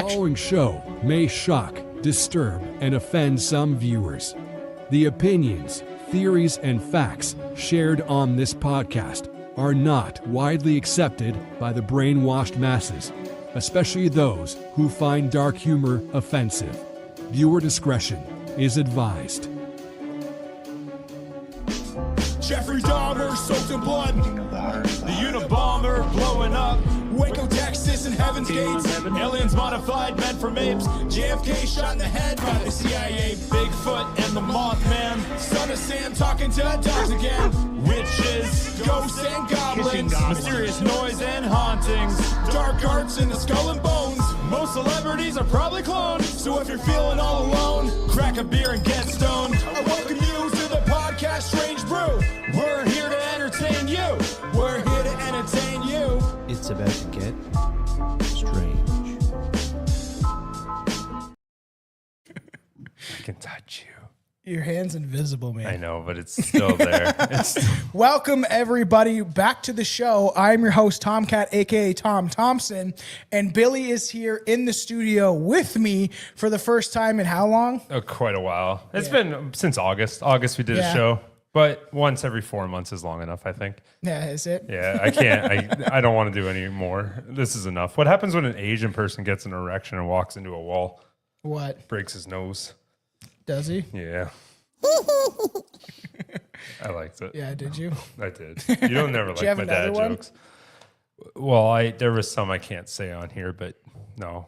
following show may shock, disturb, and offend some viewers. The opinions, theories, and facts shared on this podcast are not widely accepted by the brainwashed masses, especially those who find dark humor offensive. Viewer discretion is advised. Jeffrey Dahmer soaked in blood. The Unabomber blowing up. Waco, Texas, and Heaven's Gates. Aliens modified, meant for apes. JFK shot in the head by the CIA. Bigfoot and the Mothman. Son of Sam talking to dogs again. Witches, ghosts, and goblins. Mysterious noise and hauntings. Dark arts in the skull and bones. Most celebrities are probably cloned. So if you're feeling all alone, crack a beer and get stoned. I welcome you to the podcast Strange Brew. We're here to entertain you. We're here to entertain you. It's about to get strange. I can touch you. Your hand's invisible, man. I know, but it's still there. Welcome, everybody, back to the show. I'm your host, Tomcat, a.k.a. Tom Thompson, and Billy is here in the studio with me for the first time in how long? Quite a while. It's been since August. August we did a show, but once every 4 months is long enough, I think. Yeah, is it? Yeah, I can't. I don't want to do any more. This is enough. What happens when an Asian person gets an erection and walks into a wall? What? Breaks his nose. Does he? Yeah. I liked it. Yeah, did you? I did. You don't never like my dad jokes. Well, there was some I can't say on here, but no.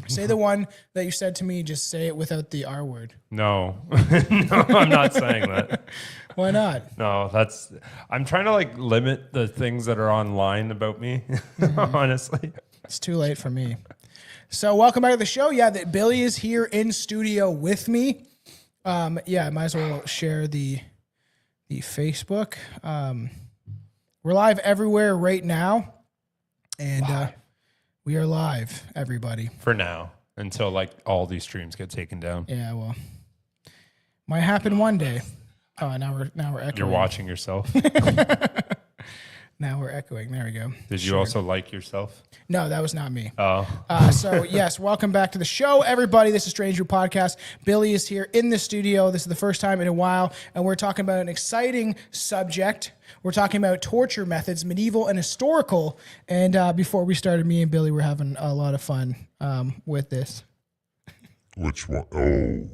Say the one that you said to me, just say it without the R word. No. No, I'm not saying that. Why not? No, I'm trying to like limit the things that are online about me, honestly. It's too late for me. So welcome back to the show. Yeah, that Billy is here in studio with me. I might as well share the Facebook. We're live everywhere right now, and we are live, everybody. For now, until like all these streams get taken down. Yeah, well, might happen one day. Oh, now we're echoing. You're watching yourself. Now we're echoing. There we go. Did you also like yourself? No, that was not me. Oh. So, yes, welcome back to the show, everybody. This is Strange Brew Podcast. Billy is here in the studio. This is the first time in a while, and we're talking about an exciting subject. We're talking about torture methods, medieval and historical. And before we started, me and Billy were having a lot of fun with this. Which one? Oh,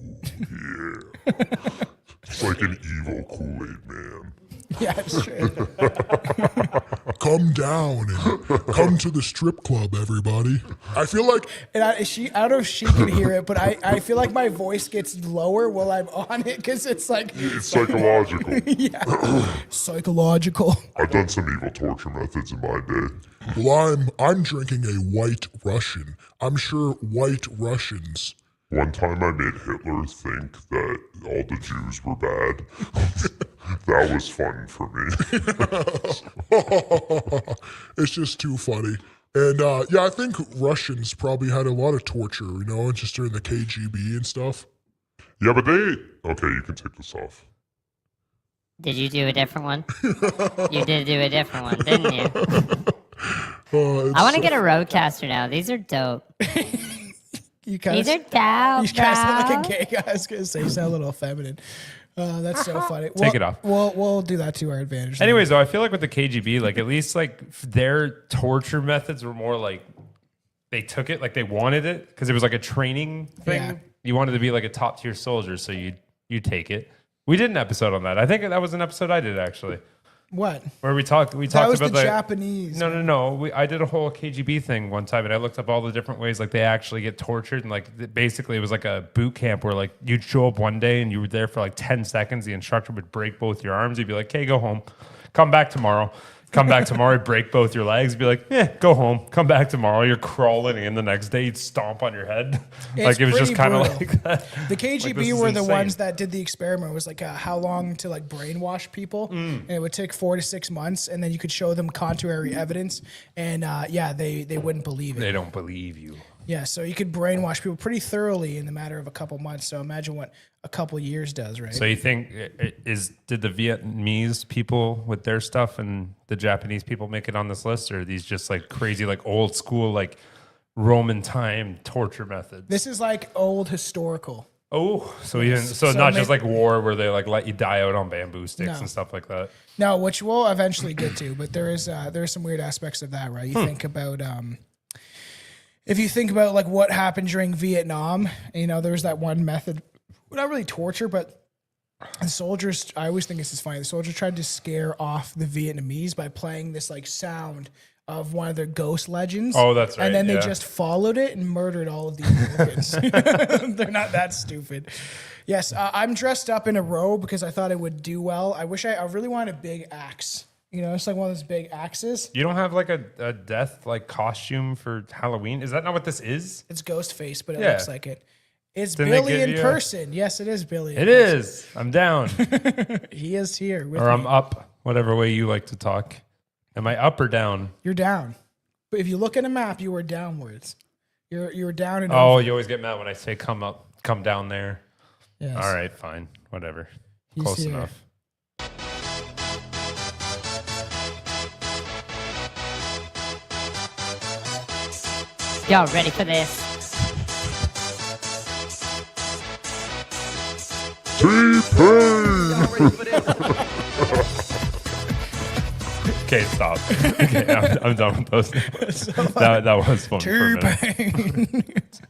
yeah. It's like an evil Kool-Aid man. Yeah, it's true. Come down and come to the strip club, everybody. I feel like... And I don't know if she can hear it, but I feel like my voice gets lower while I'm on it because it's like... It's psychological. Yeah. Psychological. I've done some evil torture methods in my day. Well, I'm drinking a White Russian. I'm sure White Russians... One time I made Hitler think that all the Jews were bad. That was fun for me. It's just too funny. And I think Russians probably had a lot of torture, just during the KGB and stuff. Yeah, but okay, you can take this off. Did you do a different one? You did do a different one, didn't you? I want to get a roadcaster now. These are dope. These are dope, you guys sound like a gay guy. I was going to say, you sound a little feminine. That's so funny. Take it off. We'll do that to our advantage. Anyways, though, I feel like with the KGB, like at least like their torture methods were more like they took it, like they wanted it because it was like a training thing. Yeah. You wanted to be like a top tier soldier, so you take it. We did an episode on that. I think that was an episode I did actually. What? Where we talked that was about the Japanese. No. I did a whole KGB thing one time, and I looked up all the different ways like they actually get tortured, and like basically it was like a boot camp where like you'd show up one day and you were there for like 10 seconds. The instructor would break both your arms. He'd be like, "Okay, go home. Come back tomorrow." Come back tomorrow, he'd break both your legs, be like, go home. Come back tomorrow. You're crawling in the next day, he'd stomp on your head. Like it was just kind of like that. The KGB were the ones that did the experiment. It was like how long to like brainwash people. And it would take 4 to 6 months, and then you could show them contrary evidence. And they wouldn't believe it. They don't believe you. Yeah, so you could brainwash people pretty thoroughly in the matter of a couple months. So imagine what a couple years does, right? So you think did the Vietnamese people with their stuff and the Japanese people make it on this list, or are these just like crazy, like old school, like Roman time torture methods. This is like old historical. Oh, so not just like war where they like let you die out on bamboo sticks and stuff like that. No, which we'll eventually get to, but there is some weird aspects of that, right? You think about if you think about like what happened during Vietnam, there's that one method, not really torture, but the soldiers. I always think this is funny. The soldiers tried to scare off the Vietnamese by playing this like sound of one of their ghost legends. Oh, that's right. And then they just followed it and murdered all of the Americans. They're not that stupid. Yes, I'm dressed up in a robe because I thought it would do well. I really wanted a big axe. It's like one of those big axes. You don't have like a death like costume for Halloween? Is that not what this is? It's Ghostface, but it looks like it. It's Didn't Billy in person. Yes, it is Billy. It is. I'm down. He is here with or I'm me. up, whatever way you like to talk. Am I up or down? You're down. But if you look at a map, you are downwards. You're down and Oh, over. you always get mad when I say come up, come down there. Yes. All right, fine. Whatever. He's Close here. enough. Y'all ready for this? Okay, stop. Okay, I'm done with those. That was fun for a minute.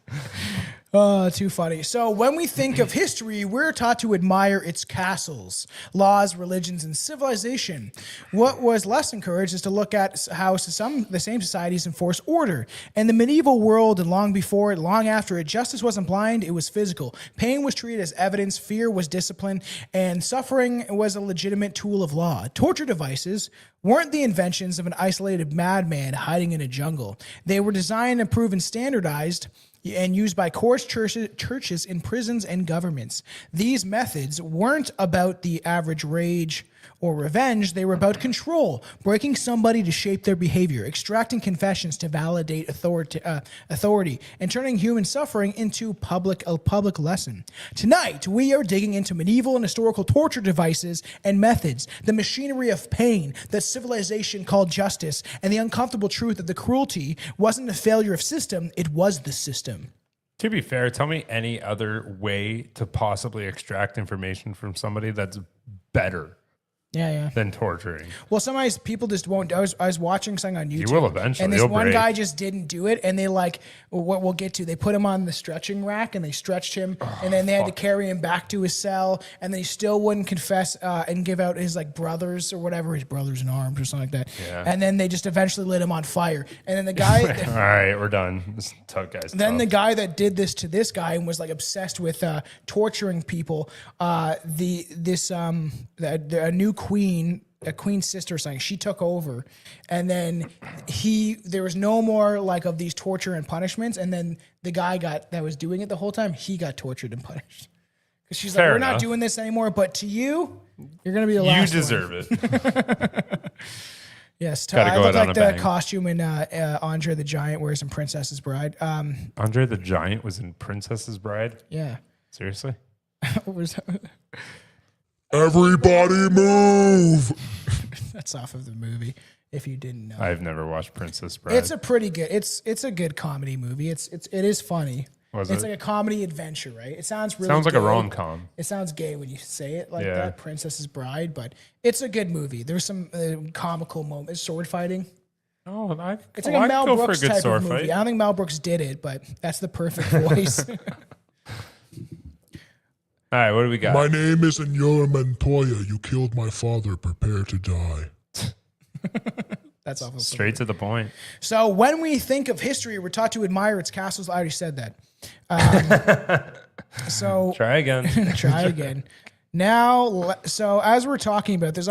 Too funny. So when we think of history, we're taught to admire its castles, laws, religions, and civilization. What was less encouraged is to look at how the same societies enforce order. In the medieval world and long before it, long after it, justice wasn't blind, it was physical. Pain was treated as evidence, fear was discipline, and suffering was a legitimate tool of law. Torture devices weren't the inventions of an isolated madman hiding in a jungle. They were designed and proven standardized and used by courts, churches, in prisons, and governments. These methods weren't about the average rage or revenge. They were about control, breaking somebody to shape their behavior, extracting confessions to validate authority, and turning human suffering into a public lesson. Tonight, we are digging into medieval and historical torture devices and methods, the machinery of pain that civilization called justice, and the uncomfortable truth that the cruelty wasn't a failure of system, it was the system. To be fair, tell me any other way to possibly extract information from somebody that's better than torturing. Well, sometimes people just won't. I was watching something on YouTube. You will eventually. And this You'll one break. guy just didn't do it. And they what we'll get to, they put him on the stretching rack and they stretched him. And then they had to carry him back to his cell. And then he still wouldn't confess and give out his brothers or whatever, his brothers in arms or something like that. Yeah. And then they just eventually lit him on fire. And then the guy. All right, we're done. This tough guy's Then tough. the guy that did this to this guy and was obsessed with torturing people, a new queen, a queen's sister or something, she took over, and then there was no more of these torture and punishments, and then the guy that was doing it the whole time, he got tortured and punished. Because she's Fair we're enough. not doing this anymore, but to you, you're going to be the last You deserve it. Yes, Gotta I go look out on like a the bang. costume in Andre the Giant wears in Princess's Bride. Andre the Giant was in Princess's Bride? Yeah. Seriously? What was that? Everybody move! That's off of the movie, if you didn't know. I've never watched Princess Bride. It's a pretty good. It's a good comedy movie. It is funny. Was it's it? like a comedy adventure, right? It sounds really Sounds like a gay. rom-com. It sounds gay when you say it like Yeah. that, Princess's Bride, but it's a good movie. There's some comical moments, sword fighting. Oh, It's like a Mel go for a Brooks good type sword of movie. fight. I don't think Mel Brooks did it, but that's the perfect voice. All right, what do we got? My name is Inyora Montoya. You killed my father. Prepare to die. That's awful. Straight to the point. So when we think of history, we're taught to admire its castles. I already said that. So Try again. try again. Now, so as we're talking about, there's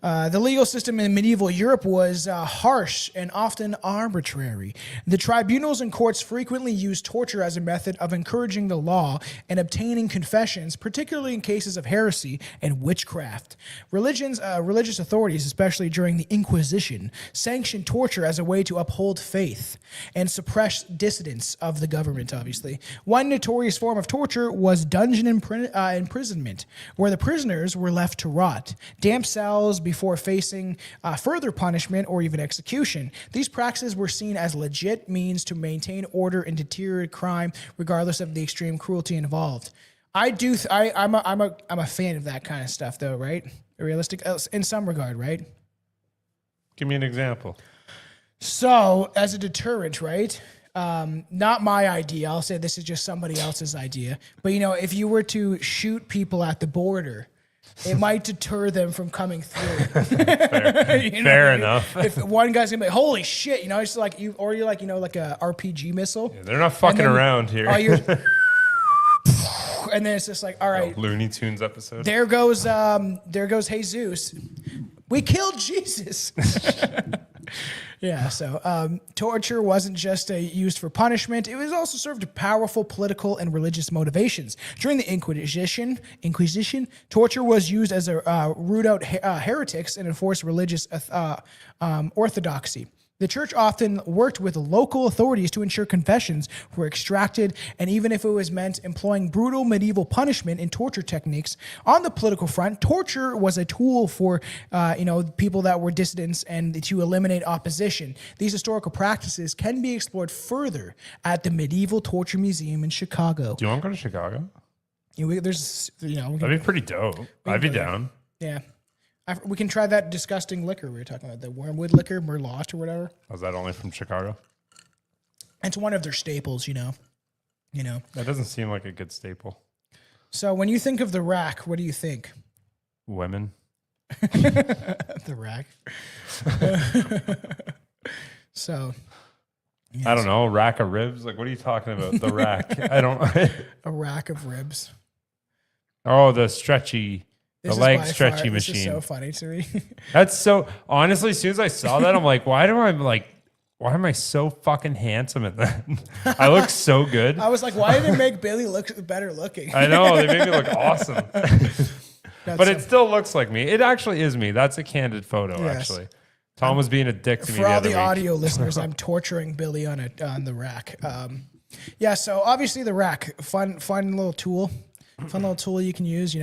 the legal system in medieval Europe was harsh and often arbitrary. The tribunals and courts frequently used torture as a method of encouraging the law and obtaining confessions, particularly in cases of heresy and witchcraft. Religious authorities, especially during the Inquisition, sanctioned torture as a way to uphold faith and suppress dissidents of the government, obviously. One notorious form of torture was dungeon imprisonment, where the prisoners were left to rot. Damp cells before facing further punishment or even execution. These practices were seen as legit means to maintain order and deter crime, regardless of the extreme cruelty involved. I'm a fan of that kind of stuff, though, right? Realistic in some regard, right? Give me an example. So, as a deterrent, right? Not my idea. I'll say this is just somebody else's idea. But, if you were to shoot people at the border, it might deter them from coming through. Fair enough. If one guy's gonna be, holy shit, it's like you, or you're like, like a RPG missile. Yeah, they're not fucking around here. And then it's just like, all right, Looney Tunes episode. There goes Jesus. We killed Jesus. Yeah, so torture wasn't just used for punishment. It was also served powerful political and religious motivations. During the Inquisition, torture was used as a root out heretics and enforce religious orthodoxy. The church often worked with local authorities to ensure confessions were extracted, and even if it was meant employing brutal medieval punishment and torture techniques, on the political front, torture was a tool for, people that were dissidents and to eliminate opposition. These historical practices can be explored further at the Medieval Torture Museum in Chicago. Do you want to go to Chicago? That'd be pretty dope. I'd be down. Yeah. We can try that disgusting liquor we were talking about, the wormwood liquor, Merlot or whatever. Was that only from Chicago? It's one of their staples, That doesn't seem like a good staple. So when you think of the rack, what do you think? Women. The rack. So. Yes. I don't know, a rack of ribs? Like, what are you talking about? The rack. A rack of ribs. Oh, the stretchy... The leg stretchy machine. This is so funny to me. That's so, honestly, as soon as I saw that, I'm like, why am I so fucking handsome at that? I look so good. I was like, why did it make Billy look better looking? I know, they made me look awesome. But it still looks like me. It actually is me. That's a candid photo, actually. Tom was being a dick to me For all the audio listeners, I'm torturing Billy on the rack. So obviously the rack, fun little tool. Fun little tool you can use,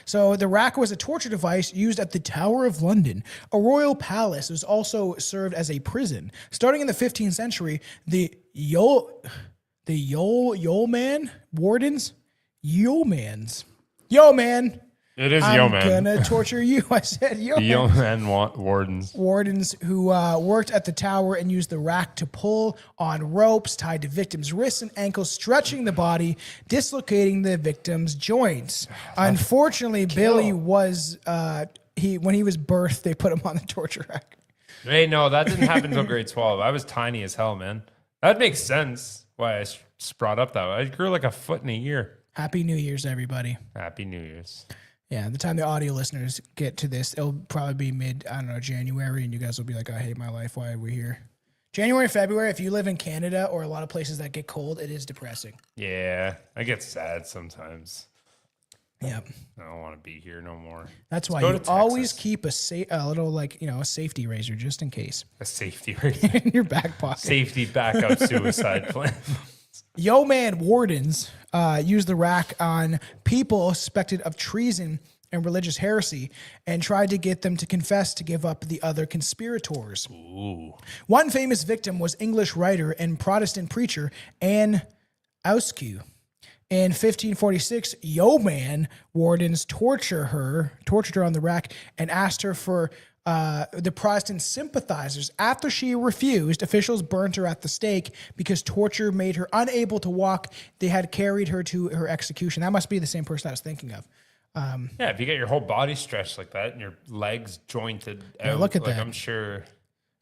So the rack was a torture device used at the Tower of London. A royal palace was also served as a prison. Starting in the 15th century, the yeoman wardens, yeoman. It is yeoman. I'm gonna torture you. I said yeoman. Yeoman wardens. Wardens who worked at the tower and used the rack to pull on ropes tied to victims' wrists and ankles, stretching the body, dislocating the victims' joints. Unfortunately, Billy was when he was birthed, they put him on the torture rack. Hey, no, that didn't happen until grade 12. I was tiny as hell, man. That makes sense why I brought up that way. I grew like a foot in a year. Happy New Year's, everybody. Happy New Year's. Yeah, the time the audio listeners get to this, it'll probably be January, and you guys will be like, I hate my life. Why are we here? January, February, if you live in Canada or a lot of places that get cold, it is depressing. Yeah, I get sad sometimes. Yep. I don't want to be here no more. That's why you always keep a little a safety razor just in case. A safety razor? In your back pocket. Safety backup suicide plan. Yeoman wardens used the rack on people suspected of treason and religious heresy and tried to get them to confess to give up the other conspirators. Ooh. One famous victim was English writer and Protestant preacher Anne Askew. In 1546, yeoman wardens tortured her on the rack and asked her for the Protestant sympathizers. After she refused, officials burnt her at the stake because torture made her unable to walk. They had carried her to her execution. That must be the same person I was thinking of. Yeah, if you get your whole body stretched like that and your legs jointed out, look at that. I'm sure.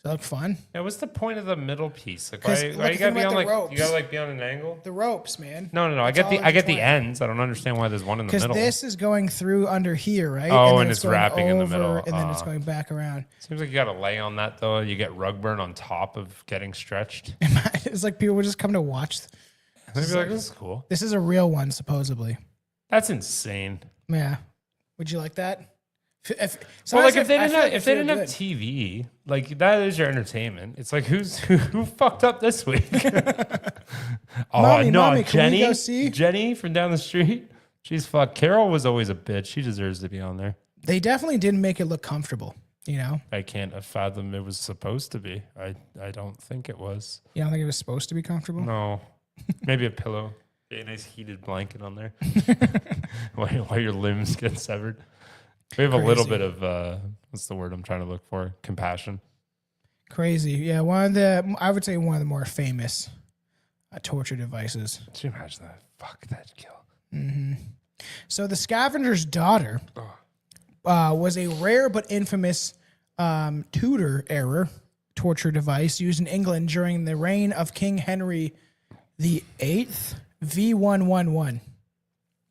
Does that look fun? Yeah, what's the point of the middle piece? Like, 'Cause why you gotta be on ropes. you gotta be on an angle? The ropes, man. No. I get the ends. I don't understand why there's one in the middle. Because this is going through under here, right? Oh, then and it's wrapping in the middle. And then it's going back around. Seems like you gotta lay on that though. You get rug burn on top of getting stretched. It's like people would just come to watch. They'd be like, this is cool. This is a real one, supposedly. That's insane. Yeah. Would you like that? If they didn't have TV, like that is your entertainment. It's like who fucked up this week? Mommy, Jenny, can we go see? Jenny from down the street. She's fucked. Carol was always a bitch. She deserves to be on there. They definitely didn't make it look comfortable, you know? I can't fathom it was supposed to be. I don't think it was. You don't think it was supposed to be comfortable? No. Maybe a pillow. A nice heated blanket on there while your limbs get severed. We have a little bit of, what's the word I'm trying to look for? Compassion. Crazy. Yeah, I would say one of the more famous torture devices. Could you imagine that? Fuck, that'd kill. Mm-hmm. So the scavenger's daughter was a rare but infamous Tudor era torture device used in England during the reign of King Henry VIII, V111.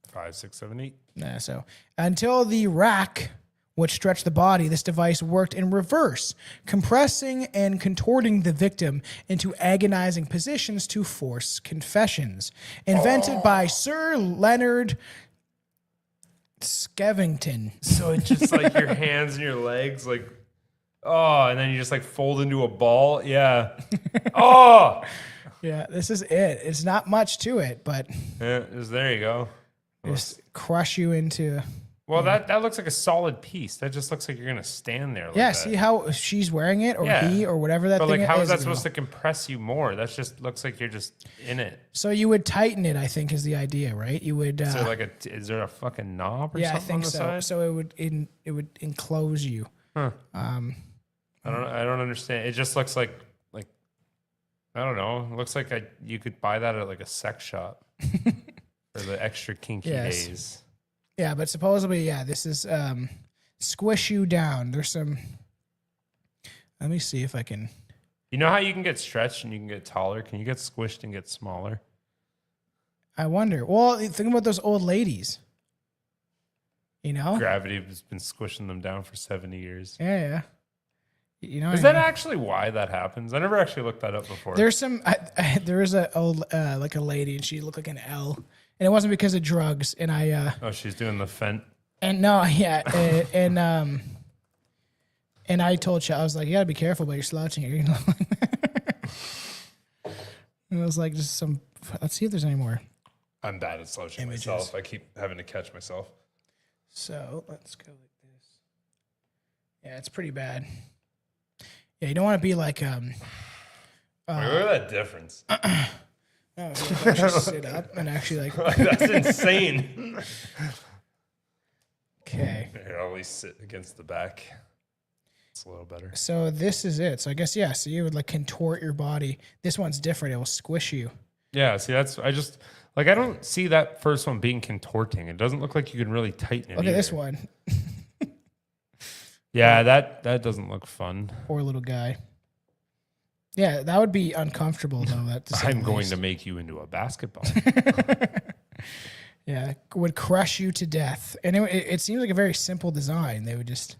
5, 6, 7, 8. Yeah, so until the rack, which stretched the body, this device worked in reverse, compressing and contorting the victim into agonizing positions to force confessions. Invented by Sir Leonard Skevington. So it's just like your hands and your legs, like, oh, and then you just like fold into a ball. Yeah. Oh. Yeah, this is it. It's not much to it, but Yeah, there you go. just crush you into. Well, that looks like a solid piece. That just looks like you're gonna stand there. Like Yeah, that. see how she's wearing it, or Yeah. he, or whatever that But thing like, how is that you supposed know. to compress you more? That just looks like you're just in it. So you would tighten it, I think, is the idea, right? You would. Is there like is there a fucking knob or Yeah, I something think on the so. side? So it would enclose you. Huh. I don't understand. It just looks like I don't know. It looks like you could buy that at like a sex shop for the extra kinky Yes. days. Yeah, but supposedly, yeah, this is squish you down. There's some. Let me see if I can. You know how you can get stretched and you can get taller? Can you get squished and get smaller? I wonder. Well, think about those old ladies. You know? Gravity has been squishing them down for 70 years. Yeah. You know, Is that actually why that happens? I never actually looked that up before. There's some. There is a old like a lady, and she looked like an L, and it wasn't because of drugs. And oh, she's doing the fent. And no, yeah, and I told you, I was like, you gotta be careful, but you're slouching it. And it was like just some. Let's see if there's any more. I'm bad at slouching Images. myself. I keep having to catch myself. So let's go like this. Yeah, it's pretty bad. Yeah, you don't want to be like Wait, look at that difference. no, you actually sit up and actually like. That's insane. Okay. Here, I'll at least sit against the back. It's a little better. So this is it. So I guess, yeah, so you would like contort your body. This one's different. It will squish you. Yeah, see, I don't see that first one being contorting. It doesn't look like you can really tighten it. Look at this either. one. Yeah, that doesn't look fun. Poor little guy. Yeah, that would be uncomfortable though. I'm going to make you into a basketball. Yeah, would crush you to death. And it seems like a very simple design. They would just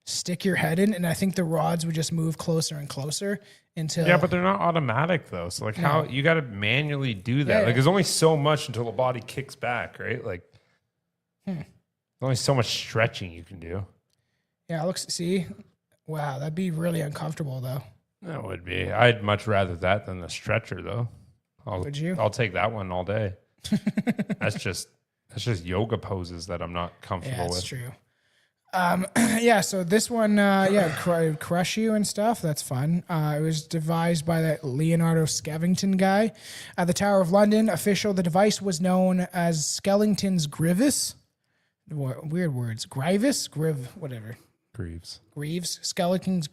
stick your head in, and I think the rods would just move closer and closer until. Yeah, but they're not automatic though. So like, how you got to manually do that? Like, there's only so much until the body kicks back, right? Like, there's only so much stretching you can do. Yeah, see, wow, that'd be really uncomfortable though. That would be. I'd much rather that than the stretcher though. Would you? I'll take that one all day. That's just yoga poses that I'm not comfortable with. That's true. Yeah, so this one, crush you and stuff. That's fun. It was devised by that Leonardo Skevington guy at the Tower of London. Official, the device was known as Skellington's Grievous. Weird words. Whatever. Greaves. Skeverington's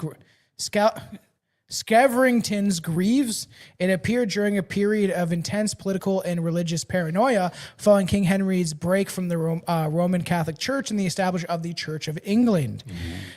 Greaves. It appeared during a period of intense political and religious paranoia following King Henry's break from the Roman Catholic Church and the establishment of the Church of England.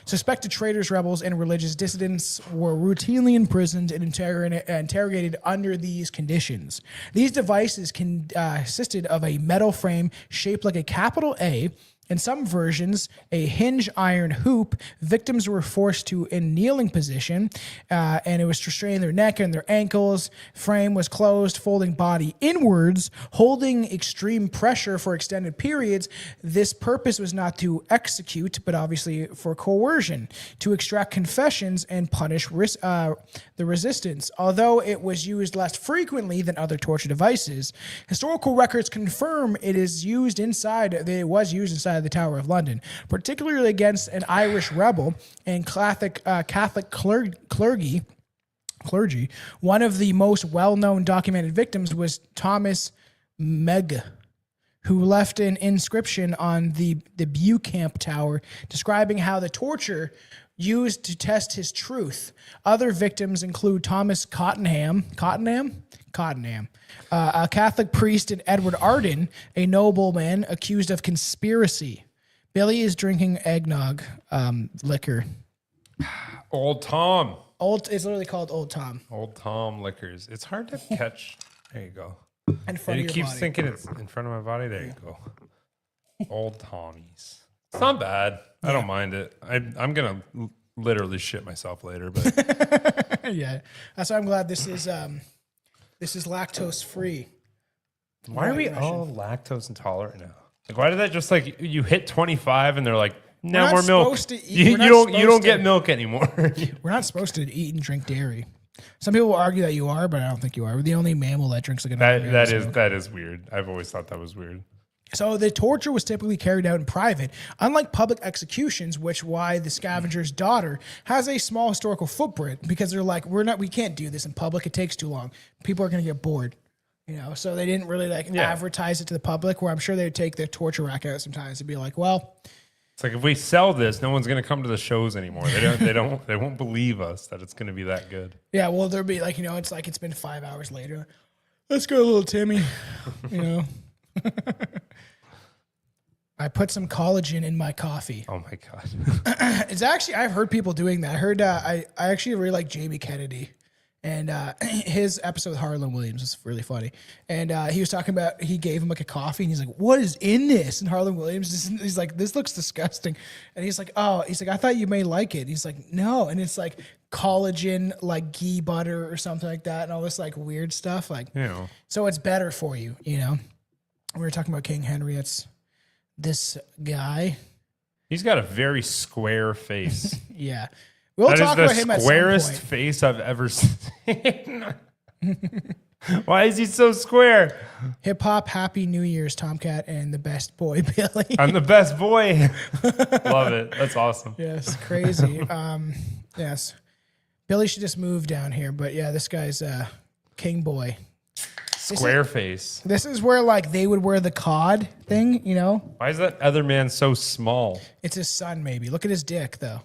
Suspected traitors, rebels, and religious dissidents were routinely imprisoned and interrogated under these conditions. These devices consisted of a metal frame shaped like a capital A. In some versions, a hinge iron hoop. Victims were forced to in kneeling position, and it was to restrain their neck and their ankles. Frame was closed, folding body inwards, holding extreme pressure for extended periods. This purpose was not to execute, but obviously for coercion, to extract confessions and punish the resistance. Although it was used less frequently than other torture devices, historical records confirm it was used inside outside the Tower of London, particularly against an Irish rebel and Catholic clergy. One of the most well-known documented victims was Thomas Megg, who left an inscription on the Beauchamp Tower describing how the torture used to test his truth. Other victims include Thomas Cottenham, a Catholic priest, and Edward Arden, a nobleman accused of conspiracy. Billy is drinking eggnog liquor. Old Tom. It's literally called Old Tom. Old Tom liquors. It's hard to catch. There you go. In front And of he your keeps body. thinking it's in front of my body. There you go. Old Tommies. It's not bad. I don't mind it. I'm gonna literally shit myself later, but Yeah, that's why I'm glad this is lactose free. why are we all lactose intolerant now? Like, why did that just like you hit 25 and they're like, no We're not more milk. supposed to eat- You we're not don't supposed get to- milk anymore. We're not supposed to eat and drink dairy. Some people will argue that you are, but I don't think you are. We're the only mammal that drinks like an that is weird. I've always thought that was weird. So the torture was typically carried out in private, unlike public executions, which why the scavenger's daughter has a small historical footprint because they're like, we can't do this in public. It takes too long. People are going to get bored, so they didn't really advertise it to the public, where I'm sure they would take their torture rack out sometimes and be like, well, It's like if we sell this, no one's going to come to the shows anymore. They won't believe us that it's going to be that good. yeah, well, there'll be like, it's like it's been 5 hours later. Let's go, little Timmy, I put some collagen in my coffee. Oh my God. It's actually, I've heard people doing that. I heard, I actually really like Jamie Kennedy, and his episode with Harlan Williams is really funny. And he was talking about, he gave him like a coffee and he's like, what is in this? And Harlan Williams, he's like, this looks disgusting. And he's like, I thought you may like it. He's like, no. And it's like collagen, like ghee butter or something like that. And all this like weird stuff. Like, so it's better for you, We were talking about King Henry. It's this guy. He's got a very square face. Yeah. We'll That talk is about the him at some squarest point. face I've ever seen. Why is he so square? Hip hop, Happy New Year's, Tomcat, and the best boy, Billy. I'm the best boy. Love it. That's awesome. Yes, crazy. Yes. Billy should just move down here, but yeah, this guy's king boy. Square face. This is where like they would wear the cod thing, Why is that other man so small? It's his son, maybe. Look at his dick, though.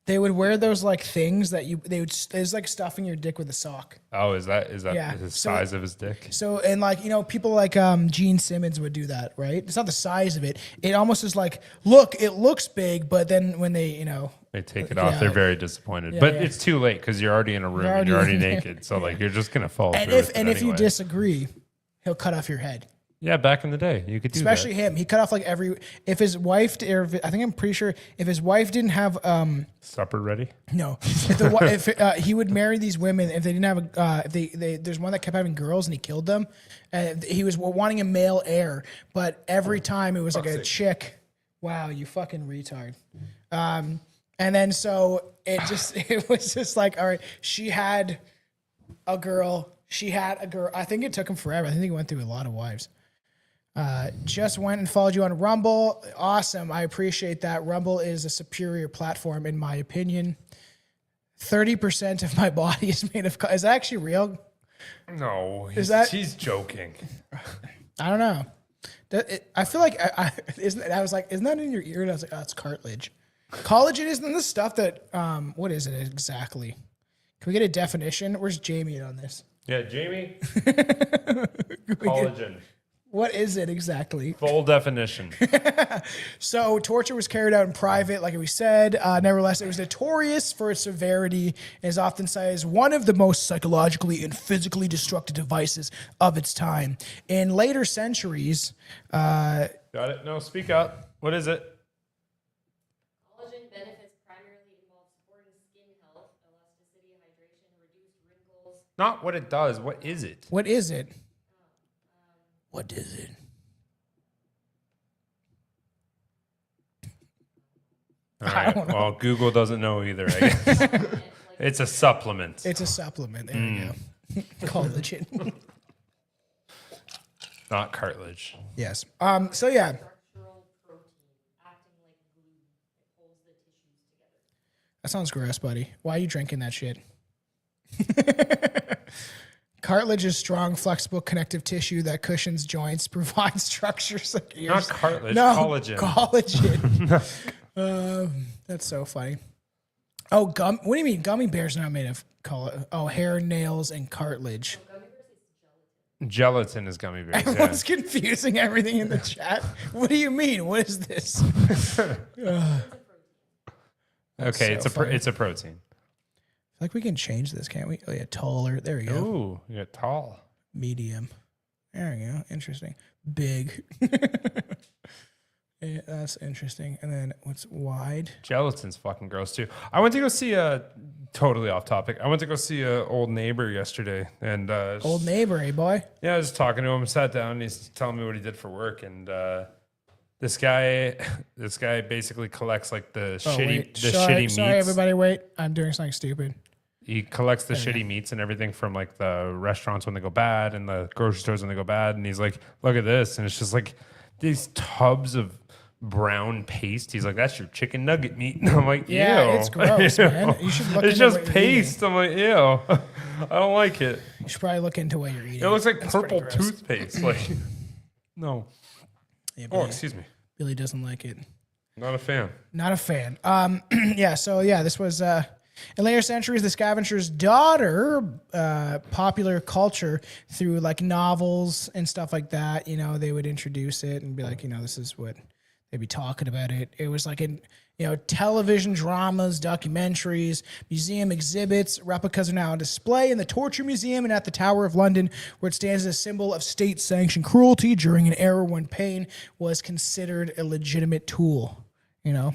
They would wear those like things that it's like stuffing your dick with a sock. Oh, is that Yeah. the size of his dick? So, and like, people like Gene Simmons would do that, right? It's not the size of it. It almost is like, look, it looks big, but then when they, They take it off. yeah. They're very disappointed. Yeah, but yeah. it's too late because you're already in a room and you're already naked. So like you're just gonna fall. and through if it and if you anyway. disagree, he'll cut off your head. Yeah, back in the day, you could do Especially that. him. He cut off like if his wife, I think I'm pretty sure if his wife didn't have, Supper ready? no, if he would marry these women, if they didn't have, there's one that kept having girls and he killed them. And he was wanting a male heir, but every time it was like a chick. Wow, you fucking retard. And then so it was just like, all right, she had a girl. I think it took him forever. I think he went through a lot of wives. Just went and followed you on Rumble. Awesome. I appreciate that. Rumble is a superior platform in my opinion. 30% of my body is made of. Is that actually real? No, he's joking. I don't know. I feel like isn't that in your ear? And I was like, oh, it's cartilage. Collagen isn't the stuff that. What is it exactly? Can we get a definition? Where's Jamie on this? Yeah, Jamie. Collagen. What is it exactly? Full definition. So torture was carried out in private, like we said. Nevertheless, it was notorious for its severity and is often cited as one of the most psychologically and physically destructive devices of its time. In later centuries, Got it? No, speak up. What is it? Collagen benefits primarily involve supporting skin health, elasticity, hydration, reduced wrinkles. Not what it does. What is it? what is it? What is it? All right. Well, Google doesn't know either, I guess. It's a supplement. It's a supplement. There you go. Collagen. Not cartilage. Yes. So yeah. Structural protein That sounds gross, buddy. Why are you drinking that shit? Cartilage is strong, flexible, connective tissue that cushions joints, provides structures like ears. Not cartilage, No, collagen. Collagen. That's so funny. Oh, what do you mean? Gummy bears are not made of hair, nails, and cartilage. Gelatin is gummy bears. Everyone's confusing everything in the chat. What do you mean? What is this? Okay, so it's a protein. Like we can change this, can't we? Oh yeah, taller. There we go. Ooh, you got tall. Medium. There we go. Interesting. Big. Yeah, that's interesting. And then what's wide? Gelatin's fucking gross too. I went to go see totally off topic. I went to go see a old neighbor yesterday, and Old neighbor, eh, boy? yeah, I was talking to him. Sat down, and he's telling me what he did for work, and this guy basically collects like the shitty meats. Sorry, everybody. Wait, I'm doing something stupid. He collects the shitty meats and everything from like the restaurants when they go bad and the grocery stores when they go bad. And he's like, look at this. And it's just like these tubs of brown paste. He's like, that's your chicken nugget meat. And I'm like, Yeah, ew. it's gross, man. You should look It's into just what you're eating. paste. I'm like, ew. I don't like it. You should probably look into what you're eating. It looks like It's purple pretty gross. toothpaste. Like, no. Yeah, Oh, excuse me. Billy doesn't like it. Not a fan. Not a fan. This was in later centuries, the scavenger's daughter, popular culture through like novels and stuff like that. You know, they would introduce it and be like, you know, this is what they'd be talking about it. It was like in, you know, television dramas, documentaries, museum exhibits. Replicas are now on display in the Torture Museum and at the Tower of London, where it stands as a symbol of state-sanctioned cruelty during an era when pain was considered a legitimate tool. You know.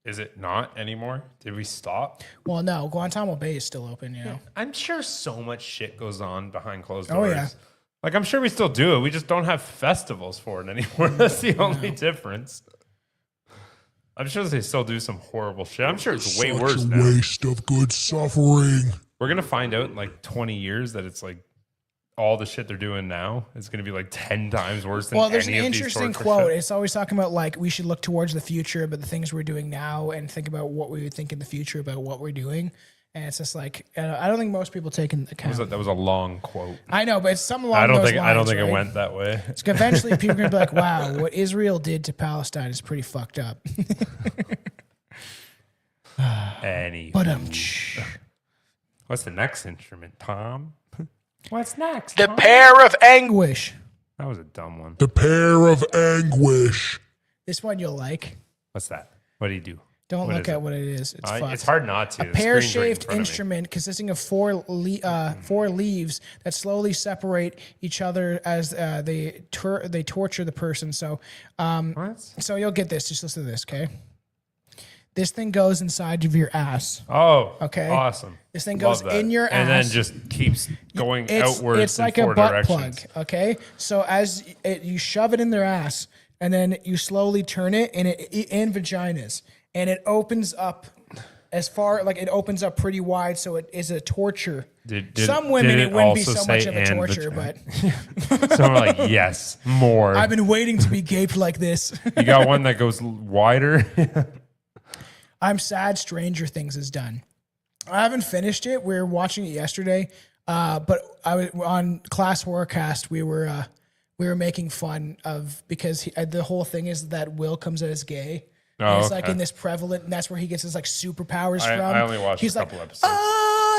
Is it not anymore? Did we stop? Well, no, Guantanamo Bay is still open, you know. I'm sure so much shit goes on behind closed Oh, doors. yeah. Like, I'm sure we still do it. We just don't have festivals for it anymore. That's the only difference. I'm sure they still do some horrible shit. I'm sure it's way worse Such a now. waste of good suffering. We're going to find out in like 20 years that it's like all the shit they're doing now is going to be like 10 times worse than Well, there's an any of these interesting torture quote. shit. It's always talking about like we should look towards the future, but the things we're doing now and think about what we would think in the future about what we're doing. And it's just like I don't think most people take into account. That was a long quote. I know, but it's something along I don't those think lines, it right? went that way. It's eventually people are gonna be like, "Wow, what Israel did to Palestine is pretty fucked up." Any. But What's the next instrument, Tom? What's next? the Tom? pair of anguish. That was a dumb one. The pair of anguish. This one you'll like. What's that? What do you do? Don't What look is at it? what it is. It's fucked. It's hard not to. A The screen's right in pear-shaped front of me. instrument consisting of four leaves that slowly separate each other as they torture the person. So, What? so you'll get this. Just listen to this, okay? This thing goes inside of your ass. Oh, Okay. Awesome. This thing Love goes that. in your and then ass. just keeps going It's outwards like in a four butt directions. plug, okay? So you shove it in their ass, and then you slowly turn it in vaginas, and it opens up it opens up pretty wide, so it is a torture. Some women it wouldn't be so much of a torture, but So I'm like, yes, more. I've been waiting to be gaped like this. You got one that goes wider. I'm sad Stranger Things is done. I haven't finished it. We were watching it yesterday, but I was on Class Forecast. We were making fun of because the whole thing is that Will comes out as gay. And it's like okay. in this prevalent, and that's where he gets his like superpowers I from. only watched he's a like, couple episodes.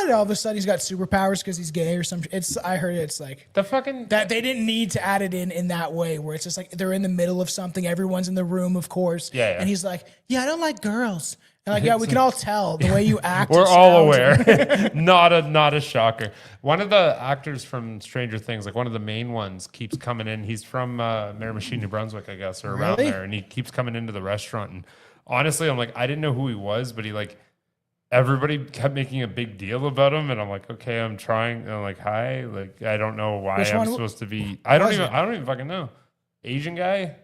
and all of a sudden he's got superpowers because he's gay or something. I heard it's like The fucking that they didn't need to add it in that way where it's just like they're in the middle of something. Everyone's in the room, of course. Yeah. And he's like, yeah, I don't like girls. And like, yeah, we can all tell the way you act. We're and all sound. aware. not a shocker. One of the actors from Stranger Things, like one of the main ones, keeps coming in. He's from Miramichi, New Brunswick, I guess, or around Really? there, and he keeps coming into the restaurant. And honestly, I'm like, I didn't know who he was, but everybody kept making a big deal about him, and I'm like, okay, I'm trying. And I'm like, hi, like I don't know why Which I'm one supposed to be. I don't was it? even fucking know. Asian guy.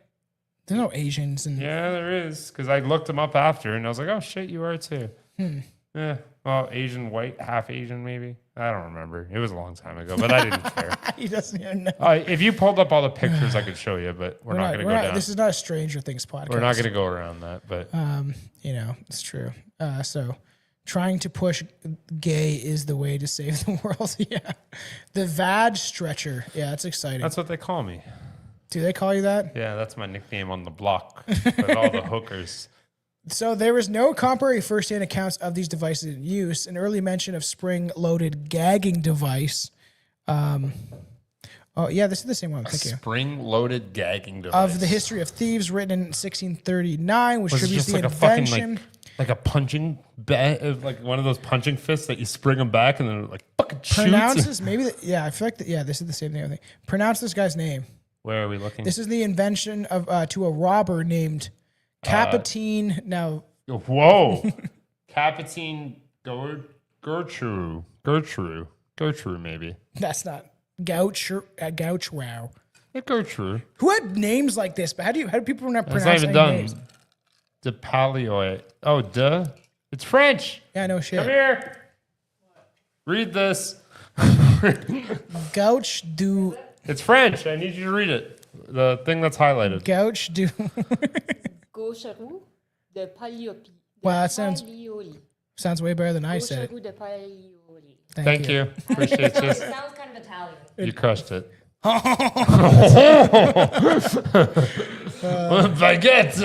There's no Asians. And Yeah, there is. Because I looked him up after, and I was like, oh shit, you are too. Yeah. Well, Asian, white, half Asian, maybe. I don't remember. It was a long time ago, but I didn't care. He doesn't even know. If you pulled up all the pictures, I could show you, but we're not going to go down. This is not a Stranger Things podcast. We're not going to go around that, but it's true. So, trying to push gay is the way to save the world. Yeah, the vag stretcher. Yeah, that's exciting. that's what they call me. Do they call you that? Yeah, that's my nickname on the block with all the hookers. So there was no comparable first-hand accounts of these devices in use. An early mention of spring-loaded gagging device. Oh yeah, this is the same one. Thank you. Spring-loaded gagging device. Of the history of thieves, written in 1639, which attributes the like invention. like a punching bag, like one of those punching fists that you spring them back and then like fucking shoots. Pronounces maybe. I feel like this is the same thing. I think. Pronounce this guy's name. Where are we looking? This is the invention of to a robber named Capitine. Now, whoa, Capitine Gertrude, maybe. That's not Gouch. Wow. Gertrude. Who had names like this? But how do people not That's pronounce not even any done. names? De Palioy. Oh, duh. It's French. Yeah, no shit. Come here. Read this. Gouch du. It's French. I need you to read it. The thing that's highlighted. Gouch du. Gaucheroux de Paglioli. Wow, that sounds way better than I said Gaucheroux it. de Paglioli. Thank you. Appreciate you. It sounds kind of Italian. You crushed it. Baguette.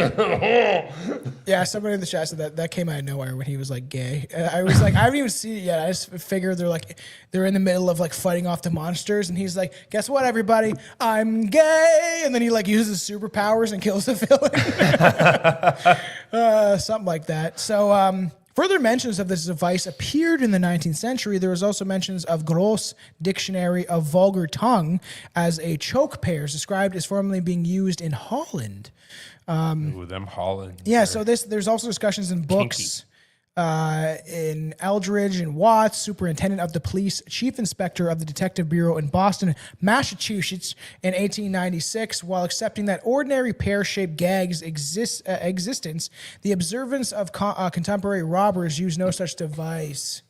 Yeah, somebody in the chat said that came out of nowhere when he was like gay. I was like, I haven't even seen it yet. I just figured they're in the middle of like fighting off the monsters, and he's like, "Guess what, everybody? I'm gay!" And then he like uses his superpowers and kills the villain. Something like that. So, further mentions of this device appeared in the 19th century. There was also mentions of Gross Dictionary of Vulgar Tongue as a choke pears, described as formerly being used in Holland. Ooh, them Holland. Yeah, so there's also discussions in books in Eldridge and Watts, superintendent of the police, chief inspector of the detective bureau in Boston, Massachusetts in 1896, while accepting that ordinary pear-shaped gags existence, the observance of contemporary robbers use no such device.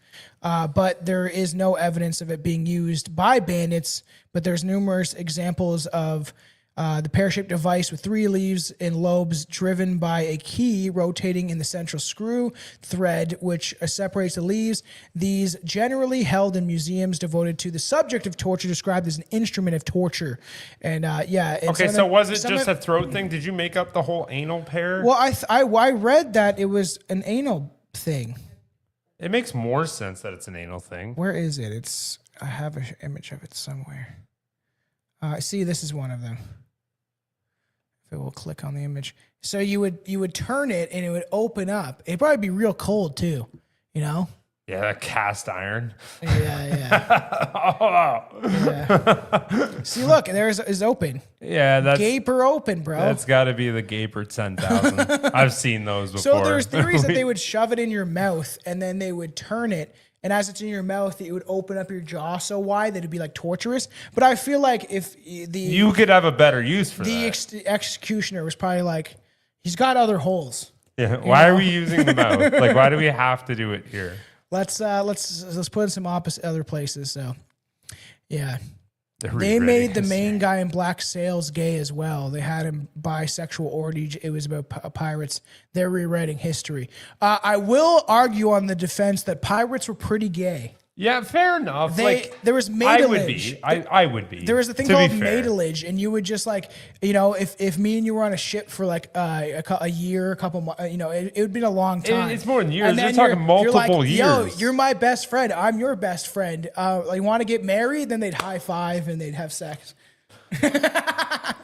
But there is no evidence of it being used by bandits, but there's numerous examples of the pear-shaped device with 3 leaves and lobes driven by a key rotating in the central screw thread, which separates the leaves. These generally held in museums devoted to the subject of torture, described as an instrument of torture. And Okay, so was it just a throat thing? Did you make up the whole anal pear? Well, I read that it was an anal thing. It makes more sense that it's an anal thing. Where is it? I have an image of it somewhere. See, this is one of them. If it will click on the image. So you would turn it and it would open up. It'd probably be real cold too, you know? Yeah, that cast iron. Yeah. Oh. Yeah. See, look, there's is open. Yeah, that's Gaper open, bro. That's got to be the Gaper 10,000. I've seen those before. So there's theories that they would shove it in your mouth and then they would turn it, and as it's in your mouth, it would open up your jaw so wide that it'd be like torturous. But I feel like if you could have a better use for that. The executioner was probably like, he's got other holes. Yeah. Why are we using the mouth? Like, why do we have to do it here? Let's put in some other places. So, yeah. They made the main guy in Black Sails gay as well. They had him bisexual orgy. It was about pirates. They're rewriting history. I will argue on the defense that pirates were pretty gay. Yeah, fair enough. There was maidalage. I would be. There was a thing called maidalage, and you would just like, if me and you were on a ship for like a year, a couple months, it would be a long time. It's more than years. You're talking multiple years. Yo, you're my best friend. I'm your best friend. You want to get married? Then they'd high five and they'd have sex.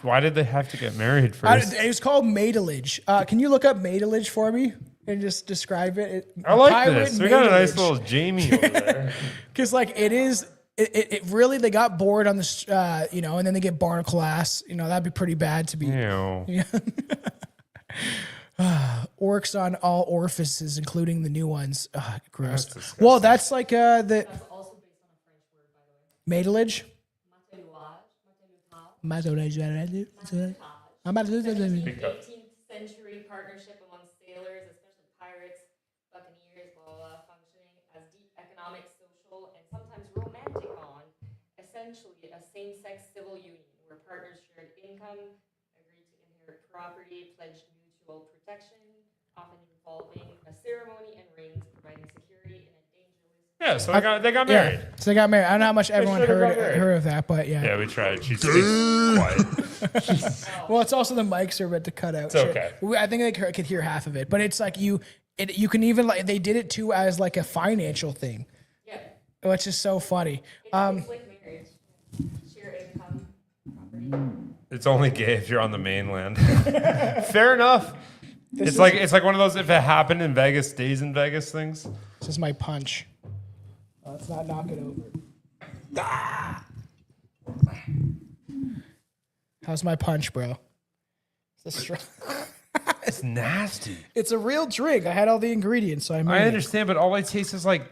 Why did they have to get married first? It was called maidalage. Can you look up maidalage for me? And just describe it. I like this. We got a nice little Jamie over there. Because it really, they got bored on this, and then they get barnacle ass. That'd be pretty bad to be. Ew. Orcs on all orifices, including the new ones. Gross. That's Well, that's like the That's also based on a French word, by the way. maidalage. Maidalage. 18th century partnership among sailors, especially pirates, buccaneers, functioning as same-sex civil union where partners shared income, agreed to inherit property, pledged mutual protection, often involving a ceremony and rings, providing security in a dangerous. Yeah, so they got married. Yeah, so they got married. I don't know how much everyone should have got heard married. of that, but yeah. Yeah, we tried. She's quiet. Well, it's also the mics are meant to cut out. It's okay. I think they could hear half of it, but it's like you can even like they did it too as like a financial thing, Yeah. which is so funny. It's like marriage. Share income, property. It's only gay if you're on the mainland. Fair enough. It's like one of those if it happened in Vegas, stays in Vegas things. This is my punch. Let's not knock it over. Ah! How's my punch, bro? It's a strong. It's nasty. It's a real drink. I had all the ingredients, so I made I it. understand, but all I taste is like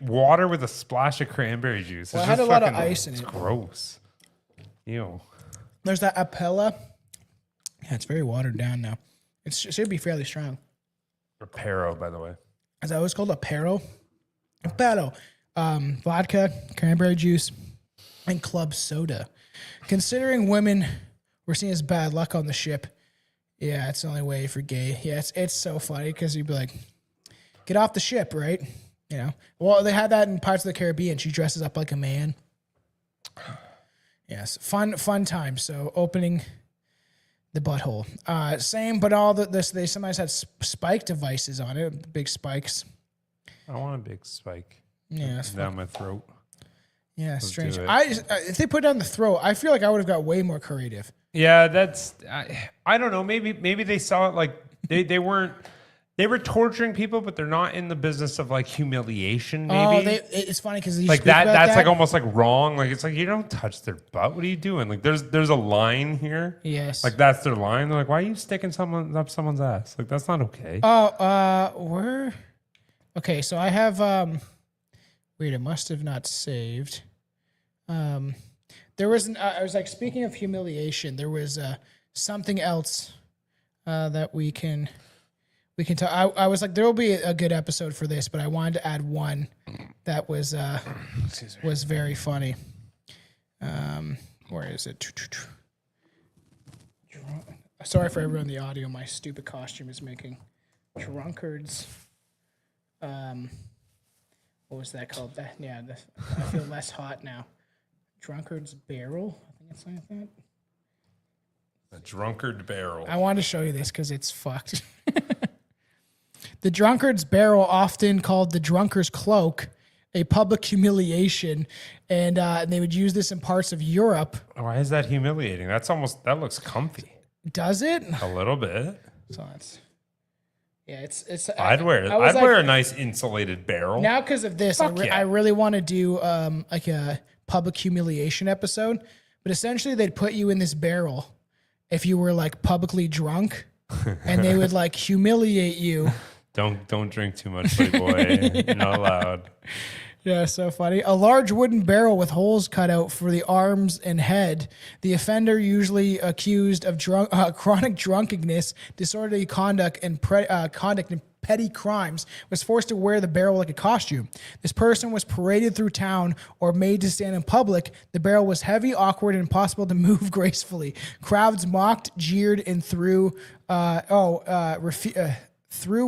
water with a splash of cranberry juice. Well, It's I had just a lot of fucking- ice in it's it. gross. Ew. There's that Apella. Yeah, it's very watered down now. It should be fairly strong. Reparo, by the way. Is that what it's called? Apero? Apero. Vodka, cranberry juice, and club soda. Considering women were seen as bad luck on the ship, yeah, it's the only way for gay. Yeah, it's so funny because you'd be like, get off the ship, right? You know? Well, they had that in Pirates of the Caribbean. She dresses up like a man. Yes, fun time. So opening the butthole. Same, but all they sometimes had spike devices on it, big spikes. I want a big spike Yeah, it's down my throat. Yeah, strange. do it. If they put it on the throat, I feel like I would have got way more creative. Yeah, that's I don't know. Maybe they saw it like they weren't. They were torturing people, but they're not in the business of like humiliation. Maybe It's funny because like that. That's like almost like wrong. Like it's like you don't touch their butt. What are you doing? Like there's a line here. Yes. Like that's their line. They're like, why are you sticking someone up someone's ass? Like that's not okay. Where? Okay, so I have wait, it must have not saved. There was I was like speaking of humiliation. There was something else that we can talk. I was like, there will be a good episode for this, but I wanted to add one that was very funny. Where is it? Sorry for everyone in the audio. My stupid costume is making drunkards. What was that called? I feel less hot now. Drunkard's barrel. I think it's like that. A drunkard barrel. I wanted to show you this because it's fucked. The drunkard's barrel, often called the drunkard's cloak, a public humiliation, and they would use this in parts of Europe. Why is that humiliating? That looks comfy. Does it? A little bit. So it's. I'd wear a nice insulated barrel. Now because of this, I really want to do like a public humiliation episode. But essentially, they'd put you in this barrel if you were like publicly drunk, and they would like humiliate you. Don't drink too much, Playboy. You're not allowed. Yeah, so funny. A large wooden barrel with holes cut out for the arms and head. The offender, usually accused of chronic drunkenness, disorderly conduct, and petty crimes, was forced to wear the barrel like a costume. This person was paraded through town or made to stand in public. The barrel was heavy, awkward, and impossible to move gracefully. Crowds mocked, jeered, and threw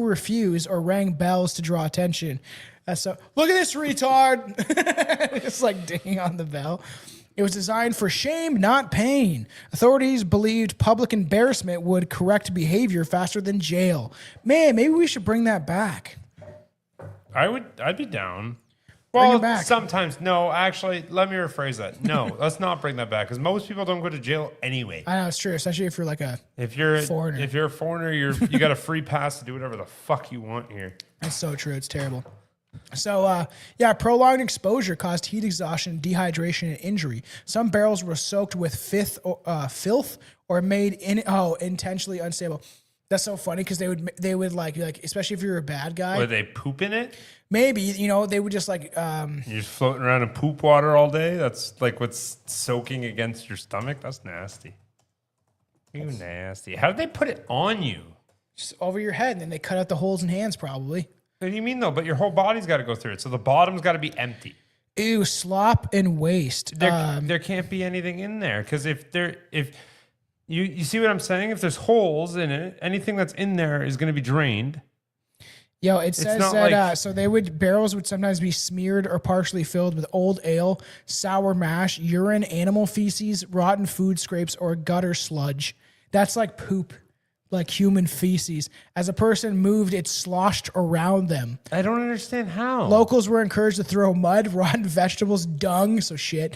refuse or rang bells to draw attention. So look at this retard. It's like dinging on the bell. It was designed for shame, not pain. Authorities believed public embarrassment would correct behavior faster than jail. Man, maybe we should bring that back. I'd be down. Bring Well, it back. sometimes. No, actually, let me rephrase that. No, let's not bring that back because most people don't go to jail anyway. I know it's true, especially if you're like a foreigner. If you're a foreigner, you got a free pass to do whatever the fuck you want here. That's so true. It's terrible. So, prolonged exposure caused heat exhaustion, dehydration, and injury. Some barrels were soaked with filth or made intentionally unstable. That's so funny because they would like especially if you're a bad guy. Would they poop in it? Maybe they would just like. You're just floating around in poop water all day. That's like what's soaking against your stomach. That's nasty. Nasty. How did they put it on you? Just over your head, and then they cut out the holes and hands probably. What do you mean though? But your whole body's got to go through it, so the bottom's got to be empty. Ew, slop and waste. There can't be anything in there because if you see what I'm saying, if there's holes in it, anything that's in there is going to be drained. Yo, it says that so barrels would sometimes be smeared or partially filled with old ale, sour mash, urine, animal feces, rotten food scrapes, or gutter sludge. That's like poop, like human feces. As a person moved, it sloshed around them. I don't understand how. Locals were encouraged to throw mud, rotten vegetables, dung, so shit,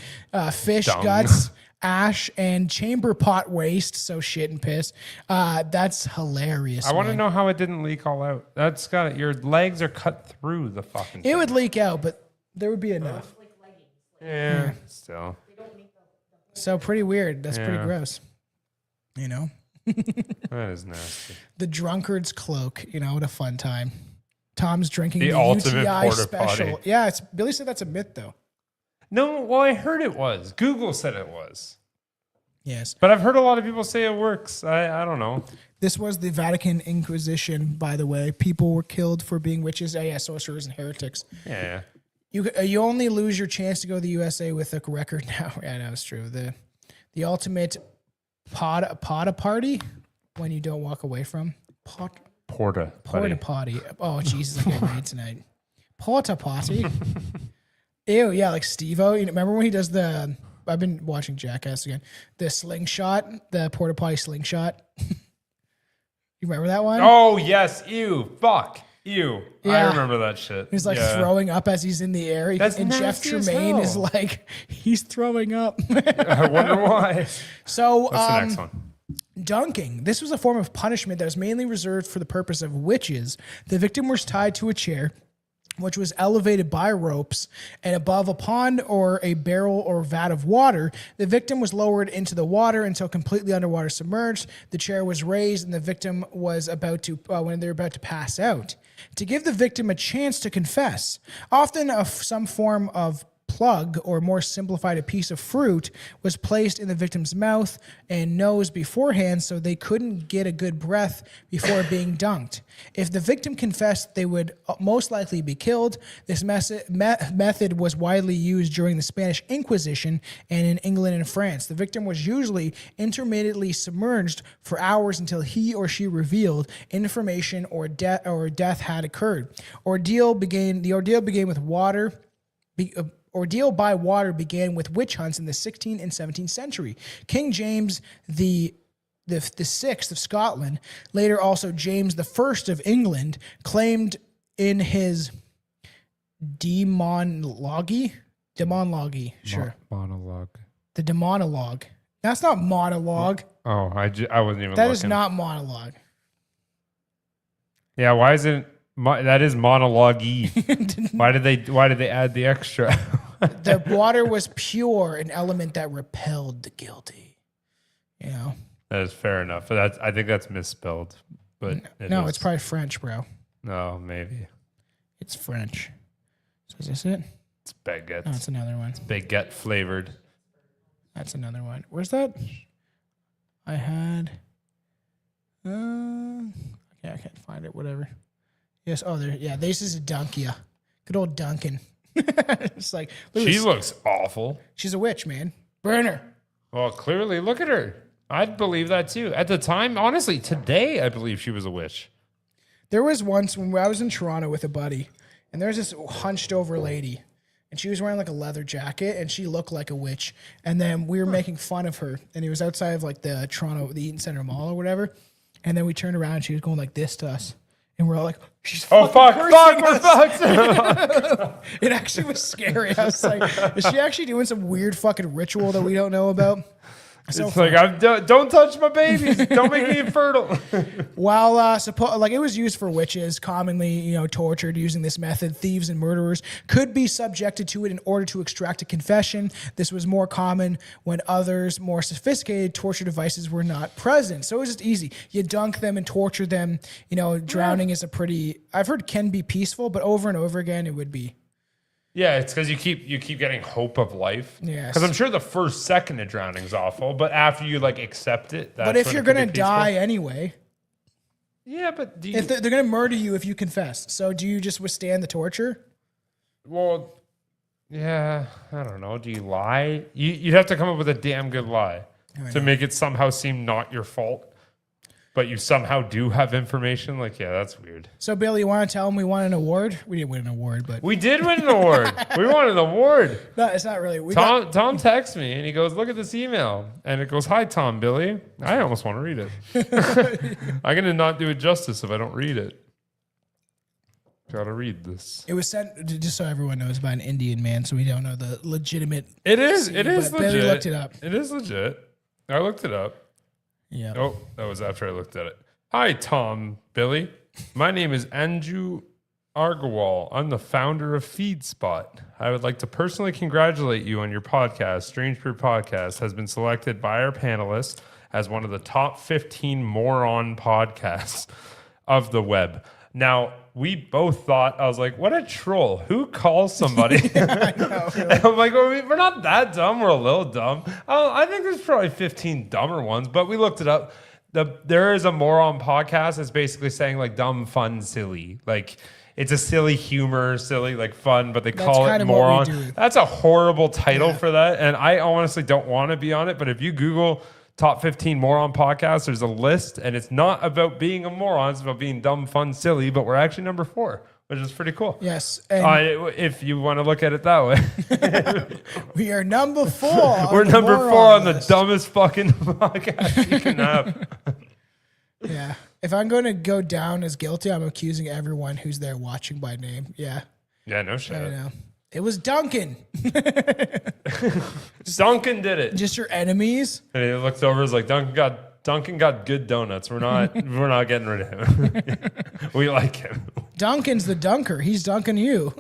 fish guts, ash, and chamber pot waste, so shit and piss. That's hilarious. I want to know how it didn't leak all out. That's got it. Your legs are cut through the fucking thing. It would leak out, but there would be enough. Yeah, still. So pretty weird. That's pretty gross. You know? That is nasty. The drunkard's cloak. You know, what a fun time. Tom's drinking the ultimate UTI porta special. potty. Yeah, Billy said that's a myth, though. No, well, I heard it was. Google said it was. Yes. But I've heard a lot of people say it works. I don't know. This was the Vatican Inquisition, by the way. People were killed for being witches, sorcerers, and heretics. Yeah. You only lose your chance to go to the USA with a record now. Yeah, that was true. The ultimate porta party when you don't walk away from Porta potty. Oh Jesus, I'm getting ready tonight. Porta potty. Ew, yeah, like Steve-O. You know, remember when he does I've been watching Jackass again. The slingshot, the porta potty slingshot. You remember that one? Oh yes, ew, fuck. Ew. Yeah. I remember that shit. He's like throwing up as he's in the air. That's and Jeff nasty as Tremaine hell. is like, he's throwing up. I wonder why. So, what's the next one? Dunking. This was a form of punishment that was mainly reserved for the purpose of witches. The victim was tied to a chair, which was elevated by ropes, and above a pond or a barrel or vat of water, the victim was lowered into the water until completely underwater submerged. The chair was raised, and the victim was about to, when they're about to pass out, to give the victim a chance to confess. Often some form of plug, or more simplified, a piece of fruit, was placed in the victim's mouth and nose beforehand so they couldn't get a good breath before being dunked. If the victim confessed, they would most likely be killed. This method was widely used during the Spanish Inquisition and in England and France. The victim was usually intermittently submerged for hours until he or she revealed information or death had occurred. The ordeal by water began with witch hunts in the 16th and 17th century. King James the Sixth of Scotland, later also James the First of England, claimed in his demonology, sure. Monologue. The demonologue. That's not monologue. Oh, I wasn't even That looking. is not monologue. Yeah, why isn't that is monologue-y. Why did they add the extra? The water was pure, an element that repelled the guilty. You know? That is fair enough. But I think that's misspelled. But it's probably French, bro. No, maybe. It's French. So is this it? It's baguette. Oh, that's another one. It's baguette flavored. That's another one. Where's that? I had... I can't find it. Whatever. Yes. Oh, there. Yeah, this is a Dunkia. Good old Duncan. It's like She looks awful. She's a witch, man. Burn her. Well, clearly, look at her. I'd believe that too. At the time, honestly, today, I believe she was a witch. There was once when I was in Toronto with a buddy, and there was this hunched over lady, and she was wearing like a leather jacket, and she looked like a witch. And then we were making fun of her, and it was outside of like the Eaton Center Mall or whatever. And then we turned around, and she was going like this to us. And we're all like, she's fuck, we're fucked. It actually was scary. I was like, is she actually doing some weird fucking ritual that we don't know about? So it's like, don't touch my babies. Don't make me infertile. While it was used for witches, commonly, tortured using this method, thieves and murderers could be subjected to it in order to extract a confession. This was more common when others, more sophisticated torture devices were not present. So it was just easy. You dunk them and torture them. Drowning is I've heard can be peaceful, but over and over again it would be. Yeah, it's because you keep getting hope of life. Yes. Because I'm sure the first second of drowning is awful, but after you accept it, that's but if when you're it could gonna be peaceful. die anyway, yeah, but if they're gonna murder you if you confess. So do you just withstand the torture? Well, Yeah, I don't know. Do you lie? You'd have to come up with a damn good lie to make it somehow seem not your fault, but you somehow do have information. Like, yeah, that's weird. So, Bill, you want to tell him we won an award? We didn't win an award, but we did win an award. We won an award. No, it's not really. Tom texts me and he goes, "Look at this email," and it goes, "Hi, Tom, Billy." I almost want to read it. I'm gonna not do it justice if I don't read it. Gotta read this. It was sent, just so everyone knows, by an Indian man, so we don't know the legitimate. It is legit. Billy looked it up. It is legit. I looked it up. Yeah. Oh, that was after I looked at it. Hi, Tom, Billy. My name is Anju Argawal. I'm the founder of FeedSpot. I would like to personally congratulate you on your podcast. Strange Brew Podcast has been selected by our panelists as one of the top 15 moron podcasts of the web. Now, we both thought, I was like, what a troll. Who calls somebody? I know, really. I'm like, we're not that dumb. We're a little dumb. I think there's probably 15 dumber ones, but we looked it up. There is a moron podcast that's basically saying like dumb, fun, silly. Like it's a silly humor, silly, like fun, but they call it moron. That's a horrible title for that. And I honestly don't want to be on it. But if you Google top 15 moron podcasts, there's a list, and it's not about being a moron. It's about being dumb, fun, silly, but we're actually number 4, which is pretty cool. Yes. If you want to look at it that way. We are number 4. We're number 4 on the dumbest fucking podcast you can have. Yeah. If I'm going to go down as guilty, I'm accusing everyone who's there watching by name. Yeah. Yeah, no shit. I know. It was Duncan. Duncan did it. Just your enemies. And he looks over, is like, Duncan got good donuts. We're not getting rid of him. We like him. Duncan's the dunker. He's dunking you.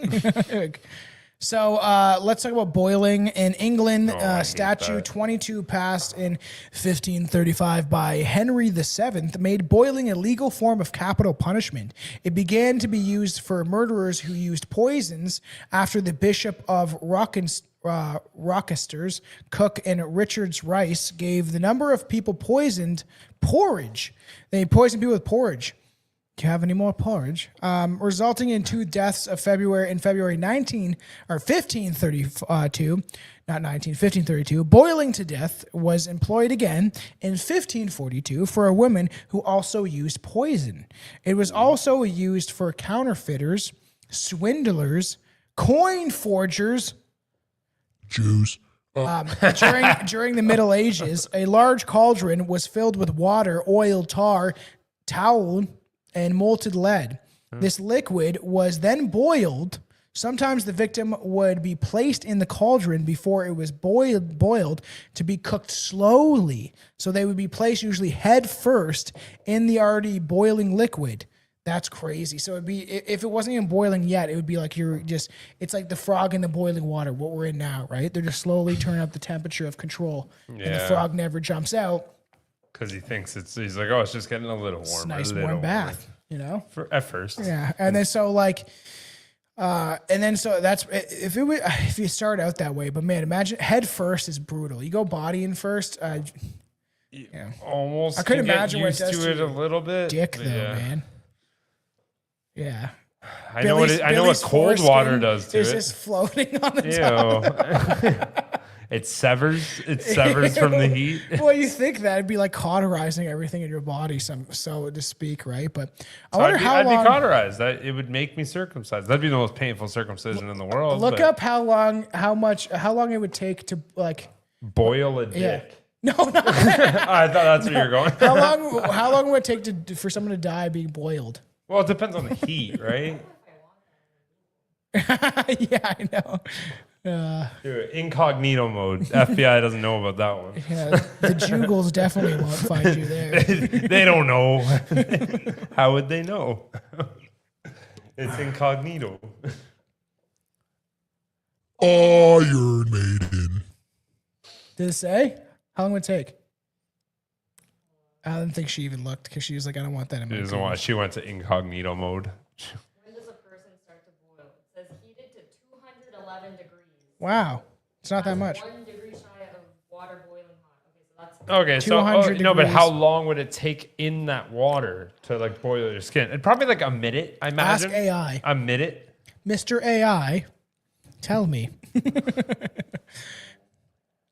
So let's talk about boiling. In England, Statute 22 passed in 1535 by Henry VII made boiling a legal form of capital punishment. It began to be used for murderers who used poisons after the Bishop of Rochester's, Cook, and Richard's Rice gave the number of people poisoned porridge. They poisoned people with porridge. Do you have any more porridge? Resulting in 2 deaths in February 1532. Boiling to death was employed again in 1542 for a woman who also used poison. It was also used for counterfeiters, swindlers, coin forgers, Jews. During the Middle Ages, a large cauldron was filled with water, oil, tar, towel, and molten lead. This liquid was then boiled. Sometimes the victim would be placed in the cauldron before it was boiled to be cooked slowly. So they would be placed usually head first in the already boiling liquid. That's crazy. So it'd be, if it wasn't even boiling yet, it would be like it's like the frog in the boiling water, what we're in now, right? They're just slowly turning up the temperature of control. Yeah. And the frog never jumps out. Because he thinks he's like, oh, it's just getting a little warmer. It's a nice warm bath, you know? At first. Yeah. And then so that's, if you start out that way, but man, imagine head first is brutal. You go body in first. Yeah. Almost. I couldn't imagine what it does to it a little bit. Dick though, man. Yeah. I know what cold water does to it. Is just floating on the top. It severs from the heat. Well, you think that'd be like cauterizing everything in your body, so to speak, right? But I wonder how long. I'd be cauterized. It would make me circumcised. That'd be the most painful circumcision in the world. Look up how long it would take to like boil a dick. Yeah. No, no. I thought that's where you're going. How long would it take for someone to die being boiled? Well, it depends on the heat, right? Yeah, I know. Incognito mode. FBI doesn't know about that one. Yeah, the Jugals definitely won't find you there. They don't know. How would they know? It's incognito. Iron Maiden. Did it say? How long would it take? I don't think she even looked because she was like, I don't want that in my food. She went to incognito mode. When does a person start to boil? It says heated to 211 degrees. Wow. It's not that much. 1 degree shy of water boiling hot. Okay, so no, but how long would it take in that water to like boil your skin? It'd probably like a minute, I imagine. Ask AI. A minute? Mr. AI, Tell me.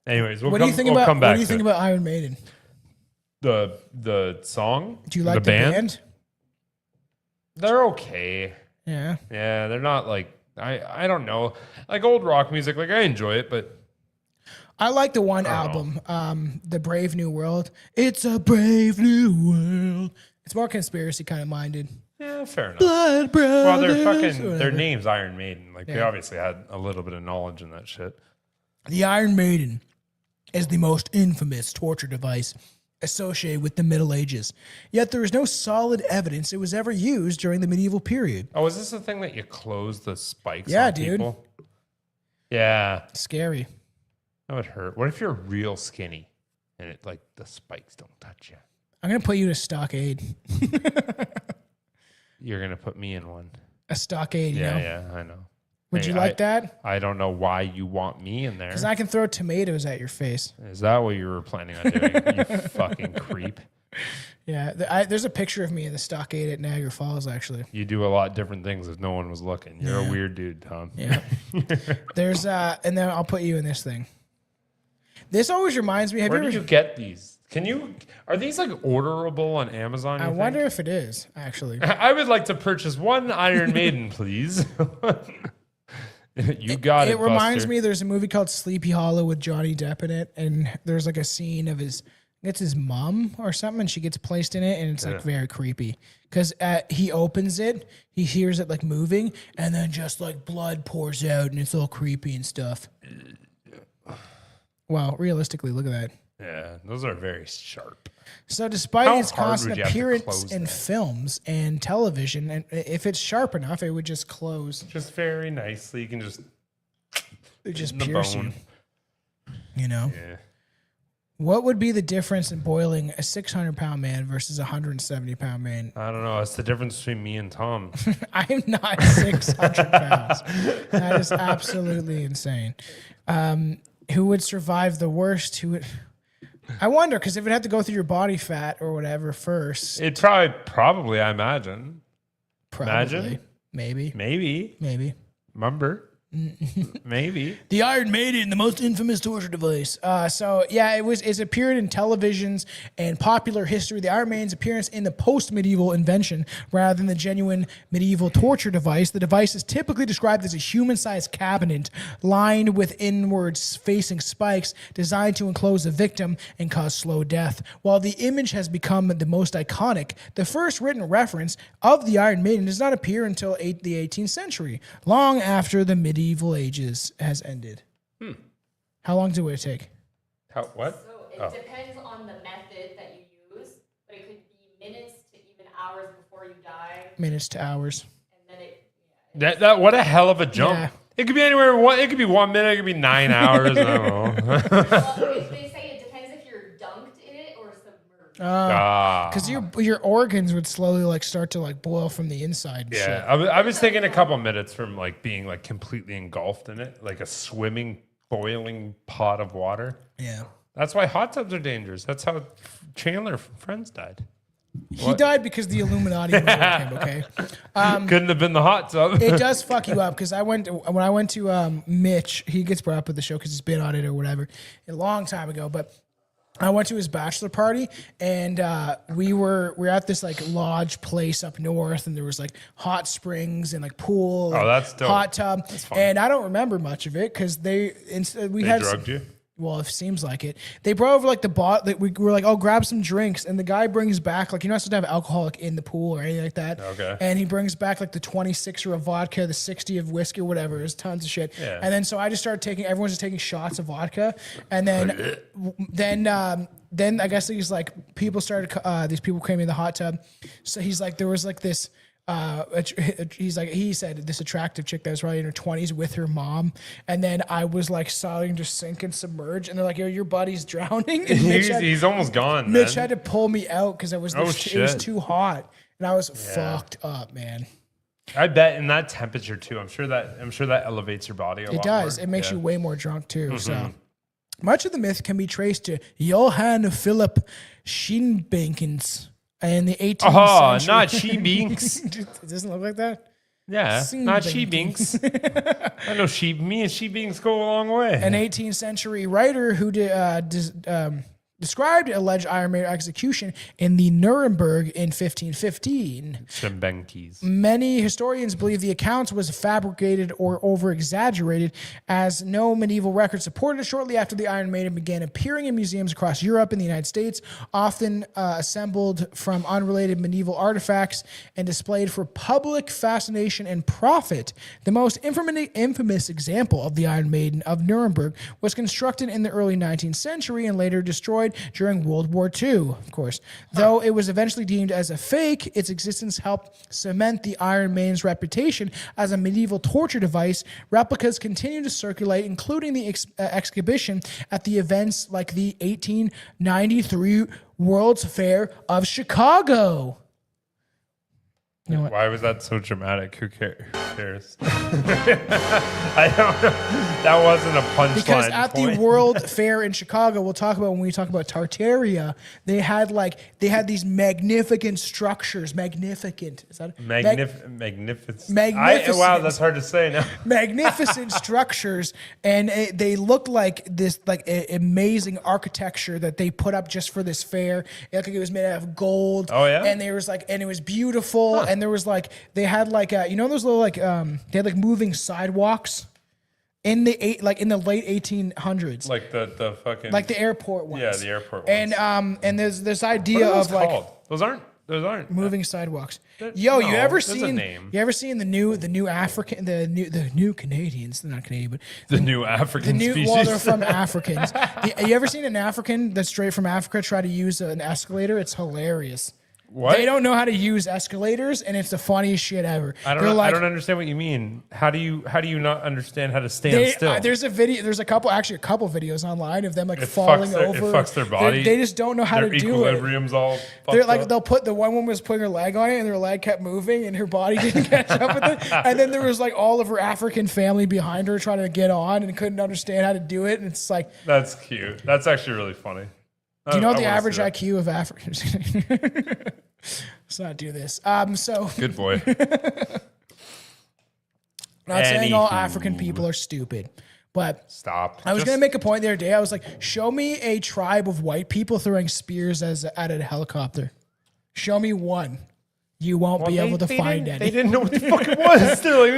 Anyways, What do you think about Iron Maiden? The song? Do you like the band? They're okay. Yeah. Yeah, they're not like I don't know. Like old rock music, like I enjoy it, but I like the one album, The Brave New World. It's a brave new world. It's more conspiracy kind of minded. yeah, fair enough. Blood Brothers. Well, their name's Iron Maiden. Like they obviously had a little bit of knowledge in that shit. The Iron Maiden is the most infamous torture device associated with the Middle Ages. Yet there is no solid evidence it was ever used during the medieval period. Oh, is this the thing that you close the spikes Yeah, on dude. people? Yeah. Scary. That would hurt. What if you're real skinny and it like the spikes don't touch you? I'm going to put you in a stockade. You're going to put me in one. A stockade, you know? Yeah, I know. Would Hey, you like that? I don't know why you want me in there. Because I can throw tomatoes at your face. Is that what you were planning on doing? You fucking creep. Yeah, there's a picture of me in the stockade at Niagara Falls, actually. You do a lot of different things if no one was looking. You're a weird dude, Tom. Yeah. There's, and then I'll put you in this thing. This always reminds me. Where did you get these? Are these like orderable on Amazon? I wonder if it is, actually. I would like to purchase one Iron Maiden, please. You got it. It reminds Buster. me, there's a movie called Sleepy Hollow with Johnny Depp in it, and there's like a scene of his mom or something, and she gets placed in it, and it's like very creepy. Because he opens it, he hears it like moving, and then just like blood pours out, and it's all creepy and stuff. Well, realistically, look at that. Yeah, those are very sharp. So despite How its hard constant would you have to appearance close in that? films and television, and if it's sharp enough, it would just close. Just very nicely. You can just It just in the pierce bone. You know? Yeah. What would be the difference in boiling a 600-pound man versus a 170-pound man? I don't know. It's the difference between me and Tom. I am not 600 pounds. That is absolutely insane. Who would survive the worst? I wonder, because if it had to go through your body fat or whatever first. It probably, I imagine. Probably. Maybe. Maybe. Remember? Maybe. The Iron Maiden, the most infamous torture device. It's appeared in televisions and popular history. The Iron Maiden's appearance in the post-medieval invention rather than the genuine medieval torture device. The device is typically described as a human-sized cabinet lined with inwards-facing spikes designed to enclose the victim and cause slow death. While the image has become the most iconic, the first written reference of the Iron Maiden does not appear until the 18th century, long after the medieval ages has ended. How long would it take? What? So it depends on the method that you use, but it could be minutes to even hours before you die. Minutes to hours. And then That what a hell of a jump. Yeah. It could be anywhere. It could be 1 minute. It could be 9 hours. I don't know. well, they say it depends if you're dunked in it or submerged. Because your organs would slowly like start to like boil from the inside. And Yeah, shit. I was thinking a couple minutes from like being like completely engulfed in it, like a swimming, boiling pot of water. Yeah. That's why hot tubs are dangerous. That's how Chandler from Friends died. He died because the Illuminati murdered him. Okay. Couldn't have been the hot tub. It does fuck you up because when I went to Mitch, he gets brought up with the show because he's been on it or whatever a long time ago, but. I went to his bachelor party, and we were at this like lodge place up north, and there was like hot springs and like pool. Oh, that's dope. Hot tub, and I don't remember much of it because They drugged you? Well, it seems like it. They brought over like the bot. Like, we were like, "Oh, grab some drinks," and the guy brings back like you're not supposed to have alcohol in the pool or anything like that. Okay. And he brings back like the 26er of vodka, the 60 of whiskey or whatever. There's tons of shit. Yeah. And then so I just started taking. Everyone's just taking shots of vodka, and then I guess these like people started. These people came in the hot tub. So he's like, there was like this. He said this attractive chick that was probably in her 20s with her mom, and then I was like starting to sink and submerge, and they're like, "Yo, your buddy's drowning." And He's almost gone. Mitch man. had to pull me out because it was shit. too hot, and I was fucked up, man. I bet in that temperature too. I'm sure that elevates your body a lot. It does. More. It makes Yeah. you way more drunk too. So much of the myth can be traced to Johann Philipp Scheenbeekens in the 18th century. Not she beaks. It doesn't look like that. Yeah, not sheep inks. I know me and sheep inks go a long way. An 18th century writer who described alleged Iron Maiden execution in the Nuremberg in 1515. Shembenkis. Many historians believe the account was fabricated or over-exaggerated, as no medieval record supported it. Shortly after the Iron Maiden began appearing in museums across Europe and the United States, often assembled from unrelated medieval artifacts and displayed for public fascination and profit. The most infamous example of the Iron Maiden of Nuremberg was constructed in the early 19th century and later destroyed during World War II, of course. Though it was eventually deemed as a fake, its existence helped cement the Iron Maiden's reputation as a medieval torture device. Replicas continue to circulate, including the exhibition at the events like the 1893 World's Fair of Chicago. You know what? Why was that so dramatic? Who cares? I don't know. That wasn't a punchline. Because at the World Fair in Chicago, we'll talk about when we talk about Tartaria, they had these magnificent structures. Magnificent. Is that magnificent? Magnificent. Wow, that's hard to say now. Magnificent structures, and they looked like this amazing architecture that they put up just for this fair. It looked like it was made out of gold. Oh yeah. And there was and it was beautiful. Huh. And there was they had those little they had moving sidewalks in the in the late 1800s, like the fucking the airport ones. Yeah, the airport ones. And there's this idea of called? Those aren't moving sidewalks. You ever seen the new African the new Canadians? They're not Canadian, but the new African species. Well, they're from Africans. You ever seen an African that's straight from Africa try to use an escalator? It's hilarious. What? They don't know how to use escalators, and it's the funniest shit ever. I don't understand what you mean. How do you not understand how to stand still? There's a video. There's a couple videos online of them falling over. It fucks their body. They just don't know how to do it. Their equilibrium's all. They're they'll put the one woman was putting her leg on it, and their leg kept moving, and her body didn't catch up with it. And then there was all of her African family behind her trying to get on and couldn't understand how to do it. And it's that's cute. That's actually really funny. Do you know the average IQ of Africans? Let's not do this. Good boy. Not saying all African people are stupid, but stop. I was going to make a point the other day. I was like, show me a tribe of white people throwing spears at a helicopter. Show me one. You won't be able to find any. They didn't know what the fuck it was. They're like,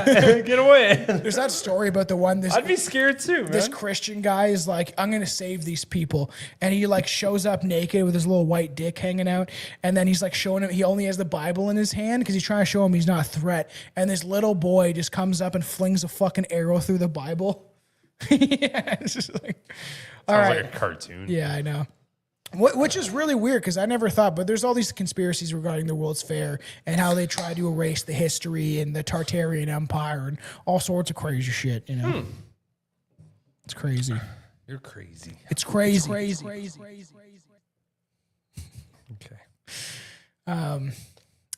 nah, get away. There's that story about the one. I'd be scared too, man. This Christian guy is like, I'm going to save these people. And he shows up naked with his little white dick hanging out. And then he's showing him, he only has the Bible in his hand because he's trying to show him he's not a threat. And this little boy just comes up and flings a fucking arrow through the Bible. Yeah, it's just all right. Sounds like a cartoon. Yeah, I know. Which is really weird because I never thought, but there's all these conspiracies regarding the World's Fair and how they try to erase the history and the Tartarian Empire and all sorts of crazy shit, you know? It's crazy. You're crazy. It's crazy. Okay.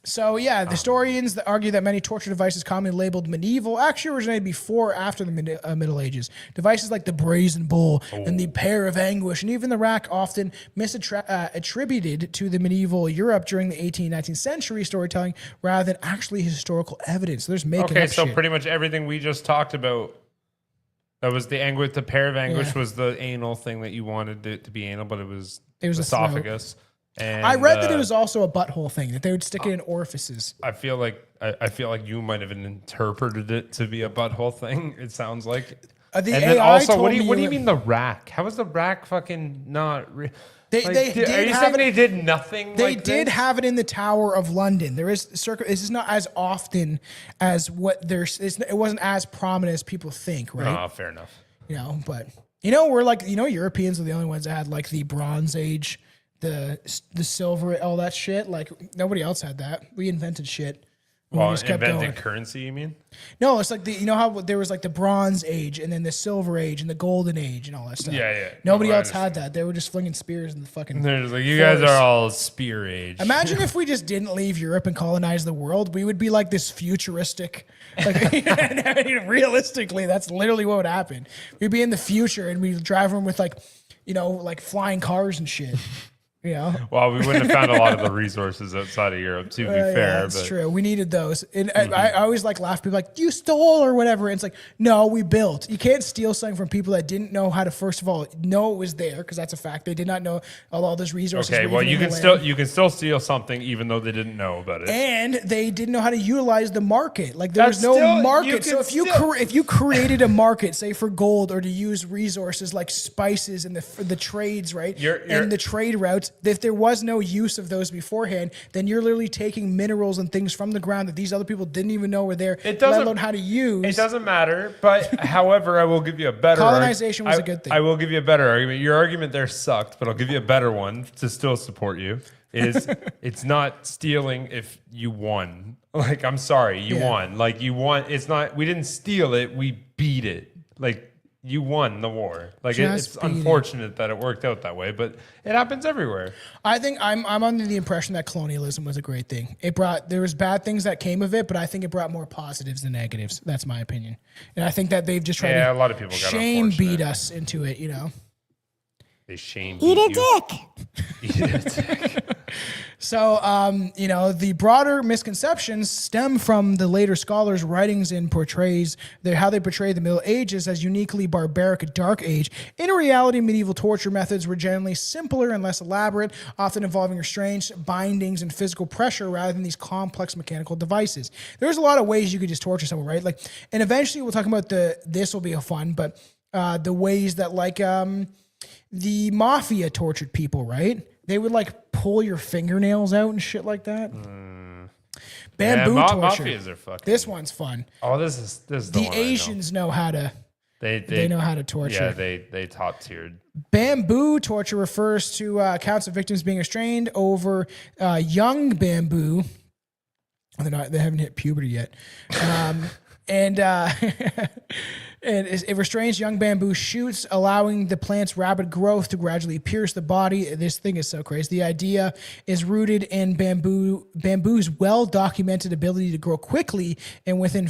So, yeah, the historians that argue that many torture devices commonly labeled medieval actually originated before or after the Middle Ages. Devices like the brazen bull and the pear of anguish and even the rack often attributed to the medieval Europe during the 18th, 19th century storytelling rather than actually historical evidence. So there's making up shit. Pretty much everything we just talked about, that was the anguish, the pear of anguish was the anal thing that you wanted it to be anal, but it was esophagus. And, I read that it was also a butthole thing, that they would stick it in orifices. I feel like you might have interpreted it to be a butthole thing. It sounds like. And then also, what do you mean the rack? How is the rack fucking not? Are you saying they did nothing? They did have it in the Tower of London. There is this is not as often as what there's. It wasn't as prominent as people think, right? Oh, fair enough. But we're Europeans are the only ones that had the Bronze Age. The silver, all that shit. Nobody else had that. We invented shit. Well, invented currency, you mean? No, it's how there was the Bronze Age and then the Silver Age and the Golden Age and all that stuff. Yeah. Nobody else had that. They were just flinging spears in the fucking. They're just you guys are all spear age. Imagine if we just didn't leave Europe and colonize the world. We would be this futuristic. Realistically, that's literally what would happen. We'd be in the future and we'd drive around with flying cars and shit. You know? Well, we wouldn't have found a lot of the resources outside of Europe, to be fair. Yeah, that's true. We needed those. And I always laugh. People like, you stole or whatever. And it's like, no, we built. You can't steal something from people that didn't know how to, first of all, know it was there, because that's a fact. They did not know all those resources. Okay, well, you can still steal something even though they didn't know about it. And they didn't know how to utilize the market. Like there was no market. So if you created a market, say for gold, or to use resources like spices and the trades, right? And the trade routes, if there was no use of those beforehand, then you're literally taking minerals and things from the ground that these other people didn't even know were there, let alone how to use. It doesn't matter. But however, I will give you a better colonization was a good thing. I will give you a better argument. Your argument there sucked, but I'll give you a better one to still support you. It's not stealing if you won. Like, I'm sorry, you won. Like, you won. It's not, we didn't steal it, we beat it. Like, you won the war. Like, it's unfortunate that it worked out that way, but it happens everywhere. I think I'm under the impression that colonialism was a great thing. There was bad things that came of it, but I think it brought more positives than negatives. That's my opinion. And I think that they've just tried to a lot of people shame beat us into it, you know? They shame Eat a dick. Eat a dick. So, the broader misconceptions stem from the later scholars' writings and how they portray the Middle Ages as uniquely barbaric dark age. In reality, medieval torture methods were generally simpler and less elaborate, often involving restraints, bindings, and physical pressure rather than these complex mechanical devices. There's a lot of ways you could just torture someone, right? Like, and eventually we'll talk about this will be a fun, but the ways that the mafia tortured people, right? They would pull your fingernails out and shit like that. Bamboo torture. Mafias are fucking. This one's fun. Oh, this is the Asians know how to. They know how to torture. Yeah, they top tiered. Bamboo torture refers to accounts of victims being restrained over young bamboo. They haven't hit puberty yet, and it restrains young bamboo shoots, allowing the plant's rapid growth to gradually pierce the body. This thing is so crazy. The idea is rooted in bamboo's well-documented ability to grow quickly and with a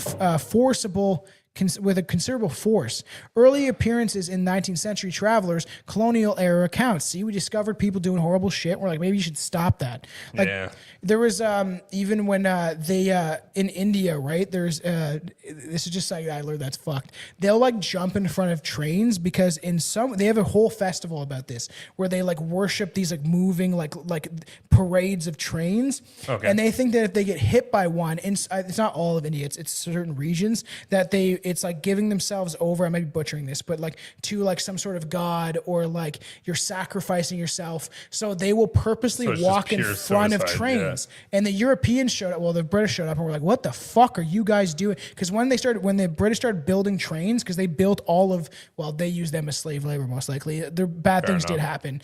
considerable force. Early appearances in 19th century travelers, colonial era accounts. See, we discovered people doing horrible shit. We're like, maybe you should stop that. There was even when they in India, right? There's this is just something I learned that's fucked. They'll jump in front of trains because they have a whole festival about this where they worship these moving parades of trains. Okay. And they think that if they get hit by one, it's not all of India, it's certain regions that it's giving themselves over. I might be butchering this, but to some sort of god, or you're sacrificing yourself. So they will purposely walk in front of trains. Yeah. And the Europeans showed up. Well, the British showed up and were like, "What the fuck are you guys doing?" Because when the British started building trains, because they built they used them as slave labor most likely. Their bad things did happen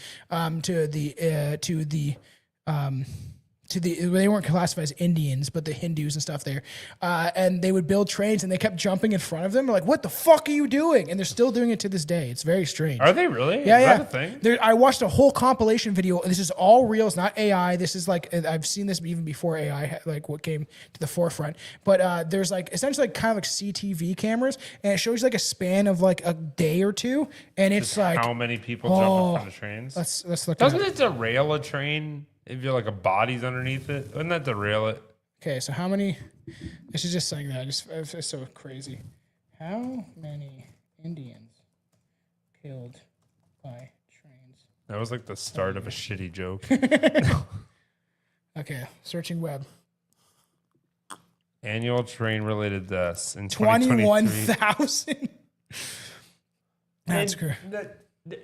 they weren't classified as Indians, but the Hindus and stuff there. And they would build trains and they kept jumping in front of them. They're like, what the fuck are you doing? And they're still doing it to this day. It's very strange. Are they really? Yeah, is that a thing? I watched a whole compilation video. This is all real. It's not AI. This is I've seen this even before AI, what came to the forefront. But there's essentially kind of CTV cameras, and it shows you a span of a day or two. And it's how many people jump in front of trains? Let's look. Doesn't it derail a train? If you're a body's underneath it, wouldn't that derail it? Okay, so how many? This is just saying that. It's so crazy. How many Indians killed by trains? That was the start of a shitty joke. Okay, searching web. Annual train-related deaths in 21,000. That's correct.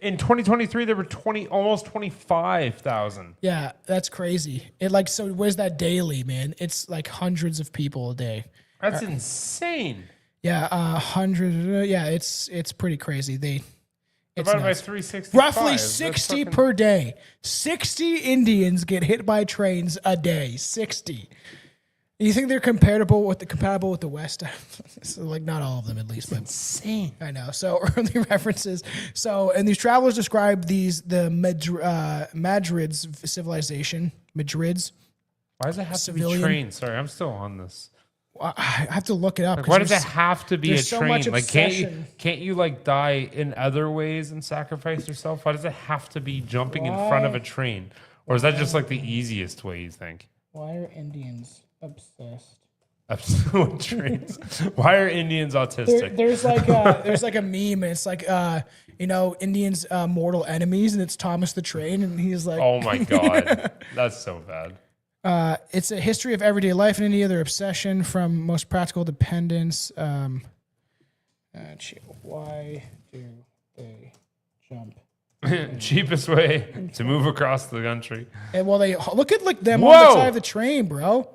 In 2023, there were almost 25,000. Yeah, that's crazy. So where's that daily, man? It's hundreds of people a day. That's insane. Yeah, 100. Yeah, it's pretty crazy. Divided by 365. Roughly 60 per day. 60 Indians get hit by trains a day. 60. You think they're compatible with the West? So not all of them, at least. But insane. I know. So early references. So, and these travelers describe the Madrid's civilization. Madrid's. Why does it have to be trains? Sorry, I'm still on this. I have to look it up. Why does it have to be a train? So much obsession. Can't you die in other ways and sacrifice yourself? Why does it have to be jumping in front of a train? Or is that just like the easiest way you think? Why are Indians obsessed? With trains. Why are Indians autistic? There's like a meme, and it's like Indians' mortal enemies, and it's Thomas the Train, and he's like, oh my god, that's so bad. It's a history of everyday life and any other obsession, from most practical dependence. Why do they jump? Cheapest way to move across the country. And they look at like them on the side of the train, bro.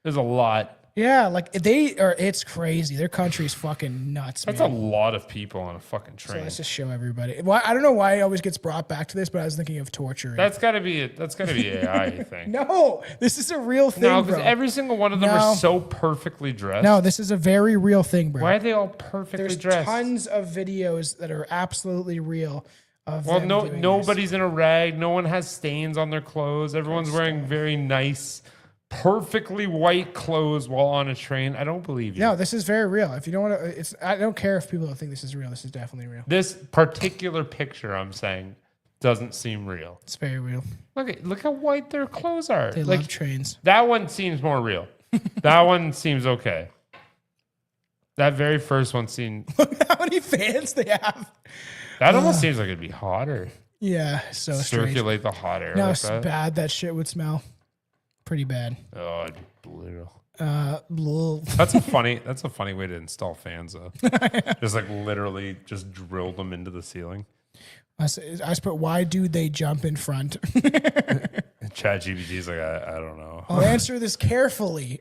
There's a lot. Yeah, like it's crazy. Their country's fucking nuts. That's man. a lot of people on a fucking train. So let's just show everybody. Well, I don't know why it always gets brought back to this, but I was thinking of torture. That's gotta be AI, I think. No, this is a real thing, No, because bro. every single one of them are so perfectly dressed. No, this is a very real thing, bro. Why are they all perfectly There's dressed? tons of videos that are absolutely real. Nobody's in a rag. No one has stains on their clothes. Everyone's wearing very nice, perfectly white clothes while on a train. I don't believe you. No, this is very real. If you don't want to, I don't care if people don't think this is real. This is definitely real. This particular picture, I'm saying, doesn't seem real. It's very real. Look how white their clothes are. They love trains. That one seems more real. That one seems okay. That very first one seemed. Look how many fans they have. That almost seems like it'd be hotter. Yeah, so circulate the hot air. No, like it's that. bad. That shit would smell pretty bad. Oh, it'd be brutal. That's That's a funny way to install fans though. Just like literally just drill them into the ceiling. I put, why do they jump in front? ChatGPT's like, I don't know. I'll answer this carefully.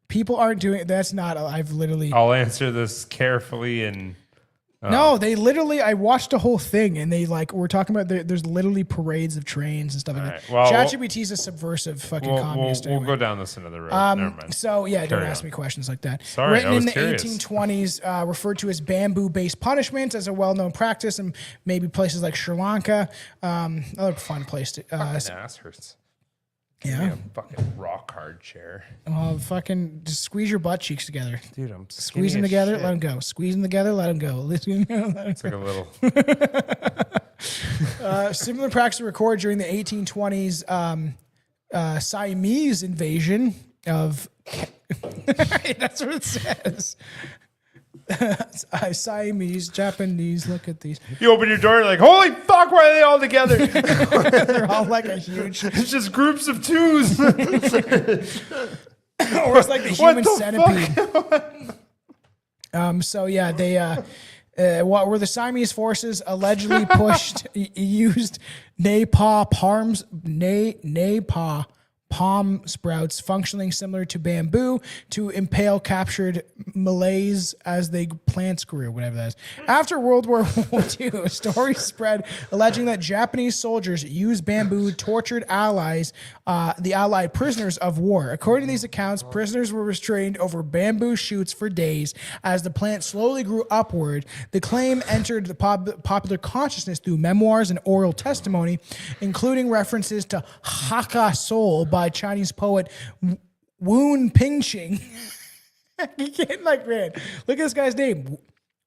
People aren't doing that's not I'll answer this carefully and No, they literally. I watched the whole thing, and they we're talking about. There's literally parades of trains and stuff like that. Well, ChatGPT is a subversive fucking communist. We'll go down this another road. Never mind. So yeah, don't Carry ask on. me questions like that. Sorry, Written I was in the curious. 1820s, referred to as bamboo-based punishments as a well-known practice in maybe places like Sri Lanka. Another fun place to. My ass hurts. Yeah. Give me a fucking rock hard chair. Well, fucking just squeeze your butt cheeks together. Dude, I'm Squeeze them together, let them go. Squeeze them together, let them go. It's like a little. Similar practice recorded during the 1820s Siamese invasion of. That's what it says. Siamese, Japanese. Look at these. You open your door, you're like, holy fuck, why are they all together? They're all like a huge. It's just groups of twos. Or it's like the human centipede. So yeah, they what were the Siamese forces allegedly used napalm palm sprouts functioning similar to bamboo to impale captured Malays as they plants grew, whatever that is. After World War II, a story spread alleging that Japanese soldiers used bamboo, tortured allies, the Allied prisoners of war. According to these accounts, prisoners were restrained over bamboo shoots for days as the plant slowly grew upward. The claim entered the popular consciousness through memoirs and oral testimony, including references to Hakka Soul by Chinese poet Woon Pingqing. You can't man. Look at this guy's name.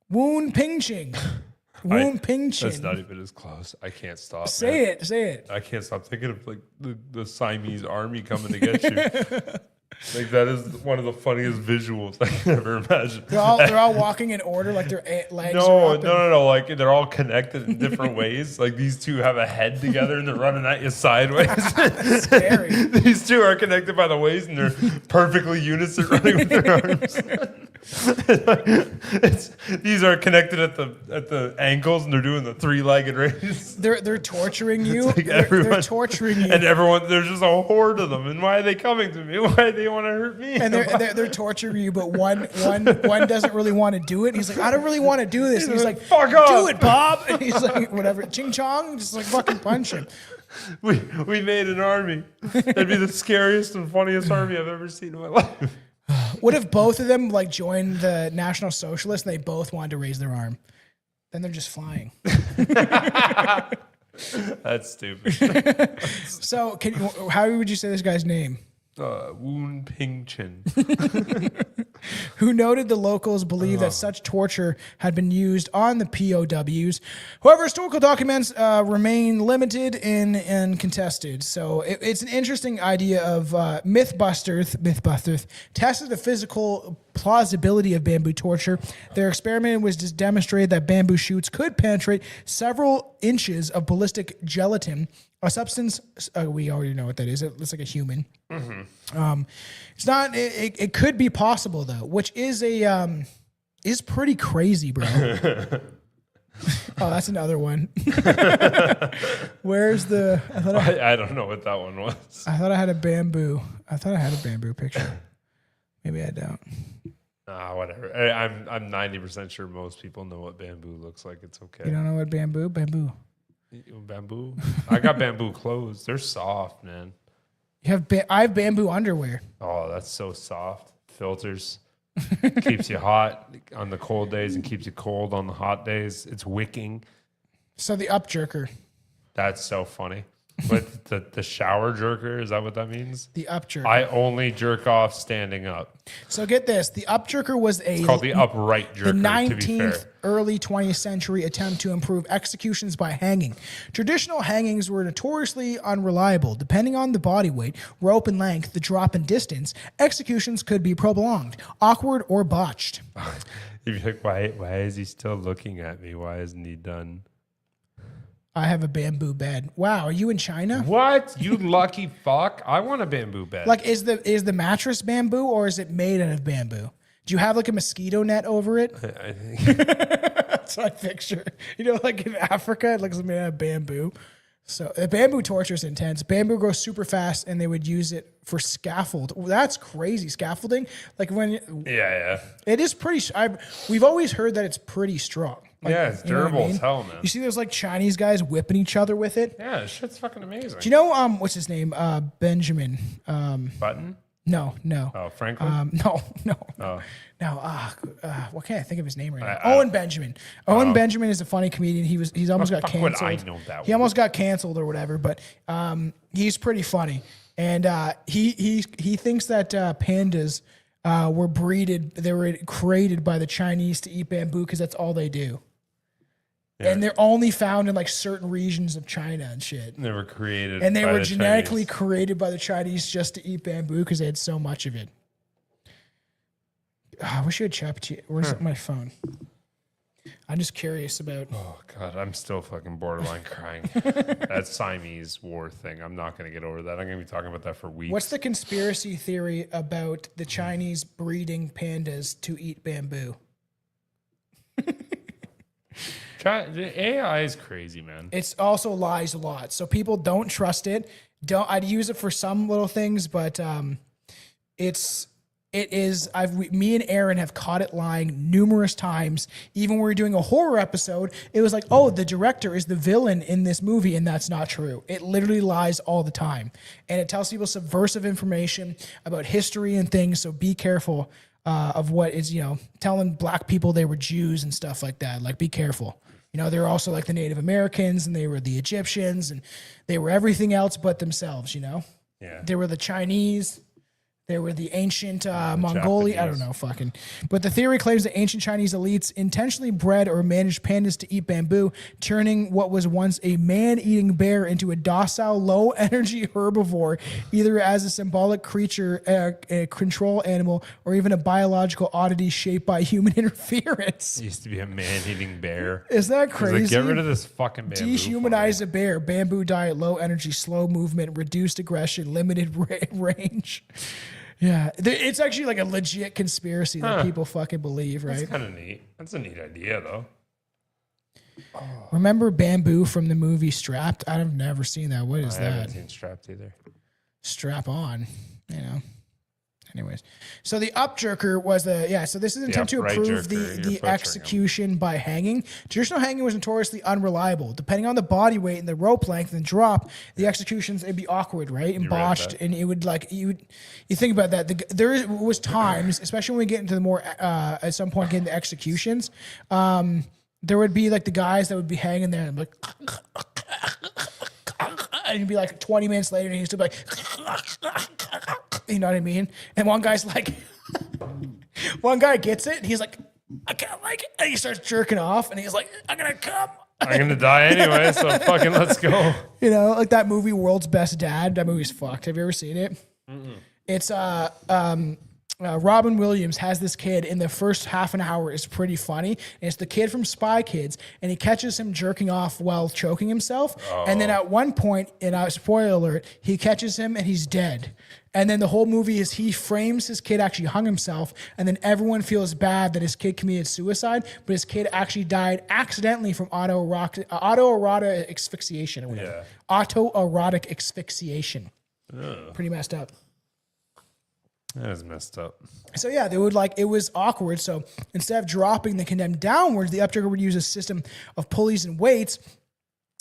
Woon Pingqing. Woon Pingqing. That's not even as close. I can't stop. Say it. I can't stop thinking of like the Siamese army coming to get you. Like that is one of the funniest visuals I can ever imagine. They're all walking in order, like their legs are up. No. Like they're all connected in different ways. Like these two have a head together and they're running at you sideways. Scary. These two are connected by the waist and they're perfectly unison running with their arms. These are connected at the ankles and they're doing the three-legged race. They're torturing you. Like they're torturing you. And everyone, there's just a horde of them. And why are they coming to me? Why do they want to hurt me? And they're torturing you, but one doesn't really want to do it. He's like, I don't really want to do this. And he's like, fuck off. Do it, Bob. And he's like, whatever, ching chong, just like fucking punch him. We made an army. That'd be the scariest and funniest army I've ever seen in my life. What if both of them joined the National Socialists and they both wanted to raise their arm? Then they're just flying. That's stupid. So, how would you say this guy's name? Woon Pingqing. who noted the locals believed that such torture had been used on the POWs. However, historical documents remain limited and contested. So it's an interesting idea of Mythbusters tested the physical plausibility of bamboo torture. Their experiment was just demonstrated that bamboo shoots could penetrate several inches of ballistic gelatin, a substance we already know what that is. It looks like a human. It's not. It could be possible though, which is is pretty crazy, bro. Oh, that's another one. Where's the? I don't know what that one was. I thought I had a bamboo. I thought I had a bamboo picture. Maybe I don't. Whatever. I'm 90% sure most people know what bamboo looks like. It's okay. You don't know what bamboo? Bamboo. Bamboo. I got bamboo clothes. They're soft, man. You have I have bamboo underwear. Oh, that's so soft. Filters. Keeps you hot on the cold days and keeps you cold on the hot days. It's wicking. So the up jerker. That's so funny. But the shower jerker, is that what that means? The up jerker. I only jerk off standing up. So get this. The up jerker was It's called the upright jerker, the 19th, to be fair. early 20th century attempt to improve executions by hanging. Traditional hangings were notoriously unreliable. Depending on the body weight, rope and length, the drop in distance, executions could be prolonged, awkward, or botched. You'd be like, why is he still looking at me? Why isn't he done? I have a bamboo bed. Wow, are you in China? What? You lucky fuck. I want a bamboo bed. Like, is the mattress bamboo or is it made out of bamboo? Do you have like a mosquito net over it? I think. That's what I picture. You know, like in Africa, it looks made out of bamboo. So the bamboo torture is intense. Bamboo grows super fast, and they would use it for scaffold. That's crazy, scaffolding. Like when Yeah. it is pretty. We've always heard that it's pretty strong. Like, Yeah, it's you know what I durable mean? as hell, man. You see those like Chinese guys whipping each other with it. Yeah, this shit's fucking amazing. Do you know what's his name? Benjamin. Button? No. Oh, Franklin? No. Oh. What can't I think of his name right now? I- Owen Benjamin. Owen Benjamin is a funny comedian. He's almost got fuck would I canceled. know that He almost got canceled or whatever, but he's pretty funny. And he thinks that pandas were breeded. They were created by the Chinese to eat bamboo because that's all they do. Yeah. And they're only found in like certain regions of China and shit. They were created And they by were the genetically Chinese. created by the Chinese just to eat bamboo because they had so much of it. I wish you had ChatGPT. Where's my phone? I'm just curious about. Oh, God, I'm still fucking borderline crying. That Siamese war thing, I'm not going to get over that. I'm going to be talking about that for weeks. What's the conspiracy theory about the Chinese breeding pandas to eat bamboo? The AI is crazy, man. It's also lies a lot, so people don't trust it. I'd use it for some little things, but me and Aaron have caught it lying numerous times. Even when we were doing a horror episode, it was like, oh, the director is the villain in this movie, and that's not true. It literally lies all the time, and it tells people subversive information about history and things. So be careful of what is, telling black people they were Jews and stuff like that. Like, be careful. They're also like the Native Americans, and they were the Egyptians, and they were everything else but themselves. Yeah. They were the Chinese. They were the ancient Mongolia. I don't know, fucking. But the theory claims that ancient Chinese elites intentionally bred or managed pandas to eat bamboo, turning what was once a man-eating bear into a docile, low-energy herbivore, either as a symbolic creature, a control animal, or even a biological oddity shaped by human interference. It used to be a man-eating bear. Isn't that It's crazy? like, get rid of this fucking bamboo. Dehumanize a bear. Bamboo diet, low energy, slow movement, reduced aggression, limited range. Yeah, it's actually like a legit conspiracy that people fucking believe, right? That's kind of neat. That's a neat idea, though. Remember bamboo from the movie Strapped? I've never seen that. What is I haven't that? seen Strapped either. Strap on, Anyways, so the up jerker was so this is intended to upright improve jerker, you're the butchering execution by hanging. Traditional hanging was notoriously unreliable. Depending on the body weight and the rope length and drop, the executions, it'd be awkward, right? And You read botched, that. and it would you think about that. There was times, especially when we get into the more, at some point, get into executions, there would be like the guys that would be hanging there and like, and you'd be like 20 minutes later and he's still like, you know what I mean? And one guy's like, One guy gets it, and he's like, I can't like it. And he starts jerking off, and he's like, I'm going to come. I'm going to die anyway, so fucking let's go. You know, like that movie, World's Best Dad. That movie's fucked. Have you ever seen it? Mm-mm. It's Robin Williams has this kid in the first half an hour is pretty funny. And it's the kid from Spy Kids, and he catches him jerking off while choking himself. Oh. And then at one point, spoiler alert, he catches him and he's dead. And then the whole movie is he frames his kid actually hung himself, and then everyone feels bad that his kid committed suicide, but his kid actually died accidentally from autoerotic asphyxiation or whatever. Yeah. Autoerotic asphyxiation. Ugh. Pretty messed up. That is messed up. So yeah, they would it was awkward. So instead of dropping the condemned downwards, the upjerker would use a system of pulleys and weights,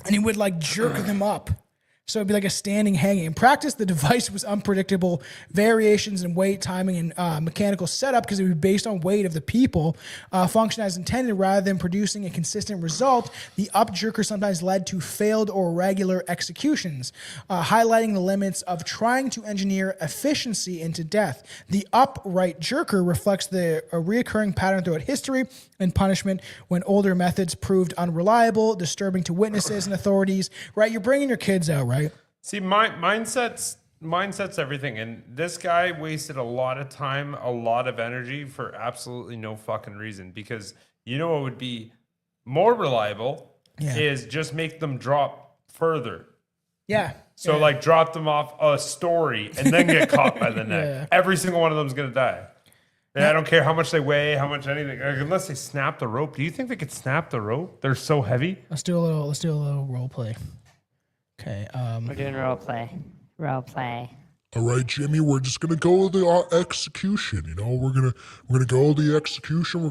and he would jerk them up. So it'd be like a standing hanging. In practice, the device was unpredictable variations in weight, timing, and mechanical setup because it was based on weight of the people, function as intended rather than producing a consistent result. The upjerker sometimes led to failed or irregular executions, highlighting the limits of trying to engineer efficiency into death. The upright jerker reflects the reoccurring pattern throughout history and punishment when older methods proved unreliable, disturbing to witnesses and authorities. Right, you're bringing your kids out, right? See, mindset's everything. And this guy wasted a lot of time, a lot of energy for absolutely no fucking reason. Because you know what would be more reliable is just make them drop further. Yeah. So drop them off a story and then get caught by the neck. Yeah. Every single one of them is going to die. And I don't care how much they weigh, how much anything. Unless they snap the rope. Do you think they could snap the rope? They're so heavy. Let's do a little role play. Okay. We're doing role play. Role play. All right, Jimmy. We're just gonna go with the execution. You know, we're gonna go with the execution.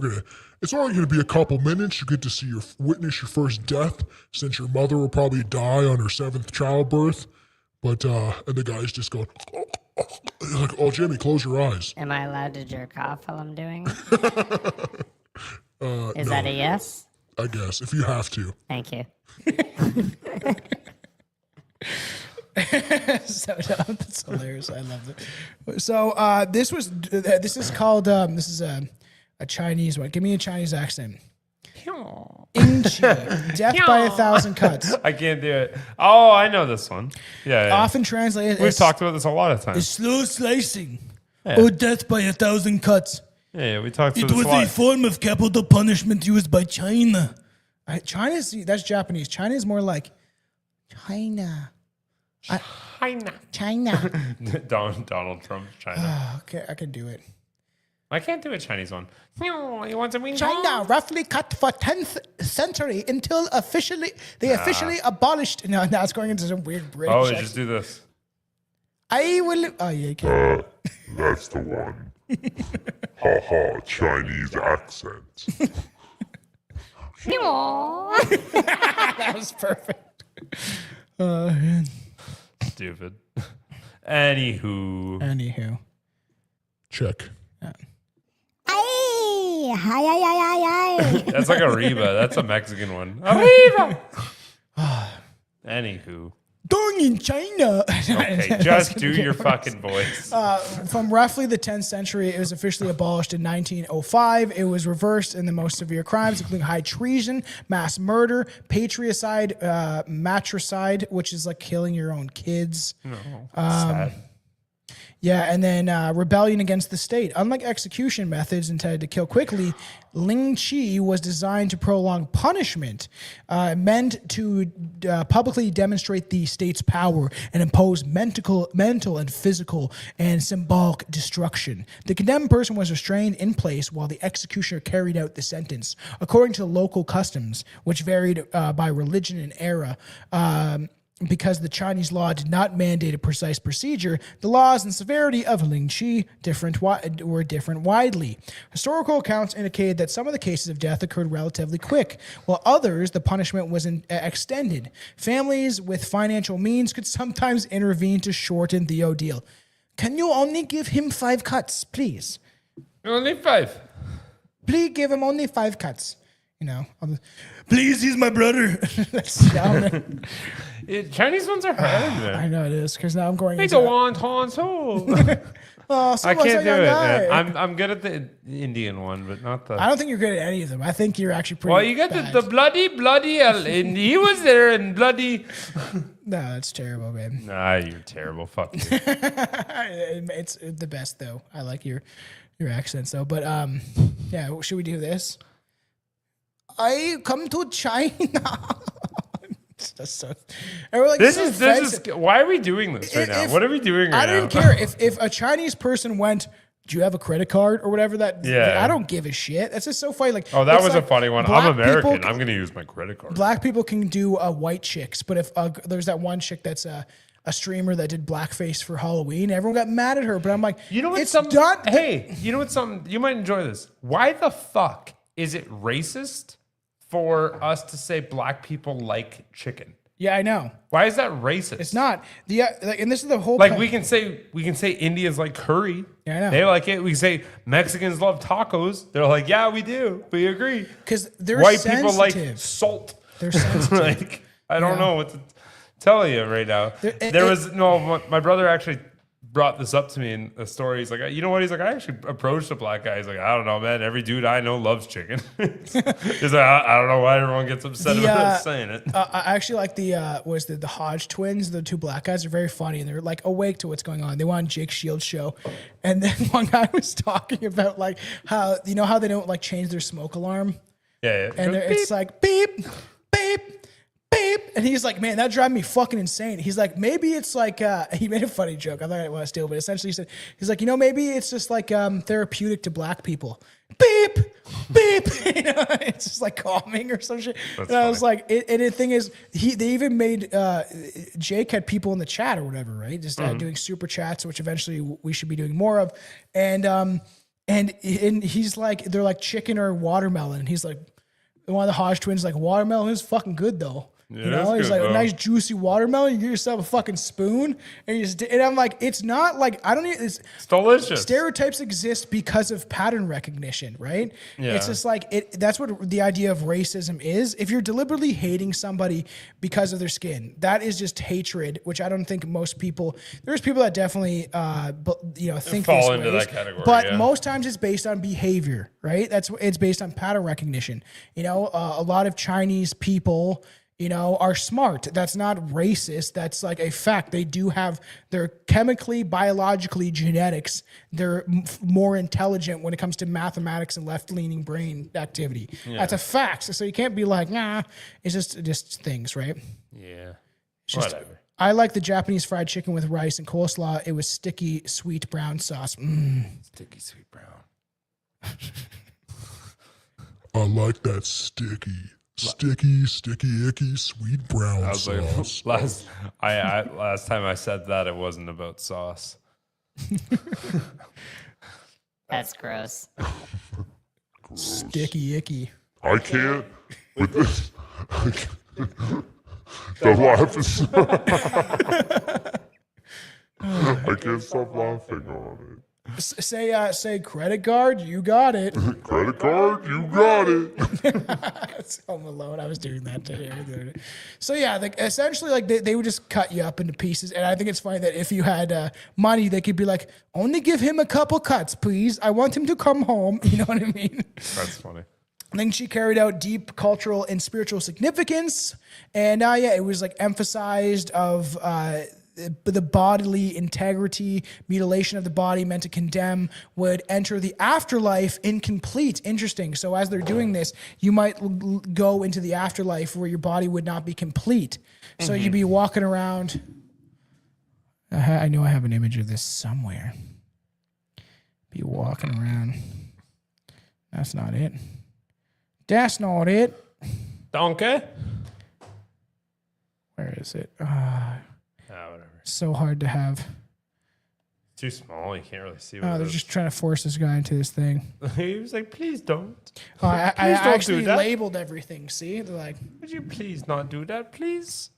It's only gonna be a couple minutes. You get to witness your first death, since your mother will probably die on her 7th childbirth. But and the guy's just going. Like, oh, Jimmy, close your eyes. Am I allowed to jerk off while I'm doing it? Is that a yes? I guess, if you have to. Thank you. So that's hilarious. I love it. So this is called this is a Chinese one. Give me a Chinese accent. Inchi, death by 1,000 cuts. I can't do it. Oh, I know this one. Yeah. Often translated. We've talked about this a lot of times. Slow slicing, or death by 1,000 cuts. Yeah, we talked about this a lot. It was a form of capital punishment used by China. That's Japanese. China is more like China. China. Donald Trump, China. Okay, I can do it. I can't do a Chinese one. You want to mean China roughly cut for 10th century until they officially abolished. No, now it's going into some weird British. Oh, just do this. I will. Oh, yeah, you can. That's the one. Ha ha, Chinese accent. That was perfect. Stupid. Anywho. Check. That's like Arriba. That's a Mexican one. Arriba. Anywho. Dong in China. Okay, just do your fucking voice. From roughly the 10th century, it was officially abolished in 1905. It was reversed in the most severe crimes, including high treason, mass murder, patricide, matricide, which is like killing your own kids. No, sad. Yeah, and then rebellion against the state. Unlike execution methods intended to kill quickly, Ling Chi was designed to prolong punishment, meant to publicly demonstrate the state's power and impose mental and physical and symbolic destruction. The condemned person was restrained in place while the executioner carried out the sentence. According to local customs, which varied by religion and era, because the Chinese law did not mandate a precise procedure, the laws and severity of Ling Chi were different widely. Historical accounts indicated that some of the cases of death occurred relatively quick, while others, the punishment was extended. Families with financial means could sometimes intervene to shorten the ordeal. Can you only give him 5 cuts, please? Only 5. Please give him only 5 cuts. You know, please, he's my brother. That's down. Chinese ones are hard. I know it is, because now I'm going into... I can't do it, man. I'm good at the Indian one, but not the... I don't think you're good at any of them. I think you're actually pretty Well, you got the bloody, and he was there and bloody... No, that's terrible, man. Nah, you're terrible. Fuck you. It's the best, though. I like your accents, though. But, yeah, should we do this? I come to China. So, and we're like, this is why are we doing this right now? What are we doing right now? I don't care if a Chinese person went, do you have a credit card or whatever that? Yeah. I don't give a shit. That's just so funny. Like, oh, that was a funny one. I'm American. I'm going to use my credit card. Black people can do white chicks, but if there's that one chick that's a streamer that did blackface for Halloween, everyone got mad at her. But I'm like, you know what? It's done. Hey, you know what? You might enjoy this. Why the fuck is it racist for us to say black people like chicken? Yeah, I know. Why is that racist? It's not. And this is the whole like we can say Indians like curry. Yeah, I know. They like it. We say Mexicans love tacos. They're like, yeah, we do. We agree. Because they're white sensitive. people like salt. They're sensitive. Like I don't know what to tell you right now. My brother actually brought this up to me in a story. He's like, you know what? He's like, I actually approached a black guy. He's like, I don't know, man. Every dude I know loves chicken. He's like, I don't know why everyone gets upset about saying it. I actually like the Hodge twins. The two black guys are very funny and they're like awake to what's going on. They were on Jake Shields' show, and then one guy was talking about like how they don't like change their smoke alarm. Yeah. And it's like beep, beep. Beep. And he's like, man, that drives me fucking insane. He's like, maybe it's like, he made a funny joke. I thought I didn't want to steal, but essentially he said, he's like, maybe it's just like therapeutic to black people. Beep, beep. It's just like calming or some shit. That's funny. I was like, and the thing is, they even made, Jake had people in the chat or whatever, right? Just doing super chats, which eventually we should be doing more of. And he's like, they're like chicken or watermelon. And he's like, one of the Hodge twins like, watermelon is fucking good though. Yeah, he's like, a nice juicy watermelon. You get yourself a fucking spoon, and I'm like, it's not like it's delicious. Stereotypes exist because of pattern recognition, right? Yeah. It's just like that's what the idea of racism is. If you're deliberately hating somebody because of their skin, that is just hatred, which I don't think most people. There's people that definitely, think fall into that category. But most times it's based on behavior, right? It's based on pattern recognition. A lot of Chinese people, are smart. That's not racist. That's like a fact. They do have their chemically, biologically, genetics. They're more intelligent when it comes to mathematics and left-leaning brain activity. Yeah. That's a fact. So you can't be like, nah, it's just things, right? Yeah. Whatever. I like the Japanese fried chicken with rice and coleslaw. It was sticky, sweet brown sauce. Sticky, sweet brown. I like that sticky, icky, sweet brown sauce. Like, last time I said that, it wasn't about sauce. That's gross. Sticky, icky. I can't with this. The laugh is. I can't stop laughing on it. Say credit card, you got it. Credit card, you got it. It's Home Alone. I was doing that today. So yeah, essentially, they would just cut you up into pieces. And I think it's funny that if you had money, they could be like, only give him a couple cuts, please. I want him to come home. You know what I mean? That's funny. I think she carried out deep cultural and spiritual significance. And it was like emphasized of the bodily integrity, mutilation of the body meant to condemn, would enter the afterlife incomplete. Interesting. So as they're doing this, you might go into the afterlife where your body would not be complete. So you'd be walking around. I know I have an image of this somewhere. Be walking around. That's not it. That's not it. Donkey? Where is it? Whatever. So hard to have. It's too small. You can't really see. They're just trying to force this guy into this thing. He was like, "Please don't." I actually labeled everything. See, they're like, "Would you please not do that, please?"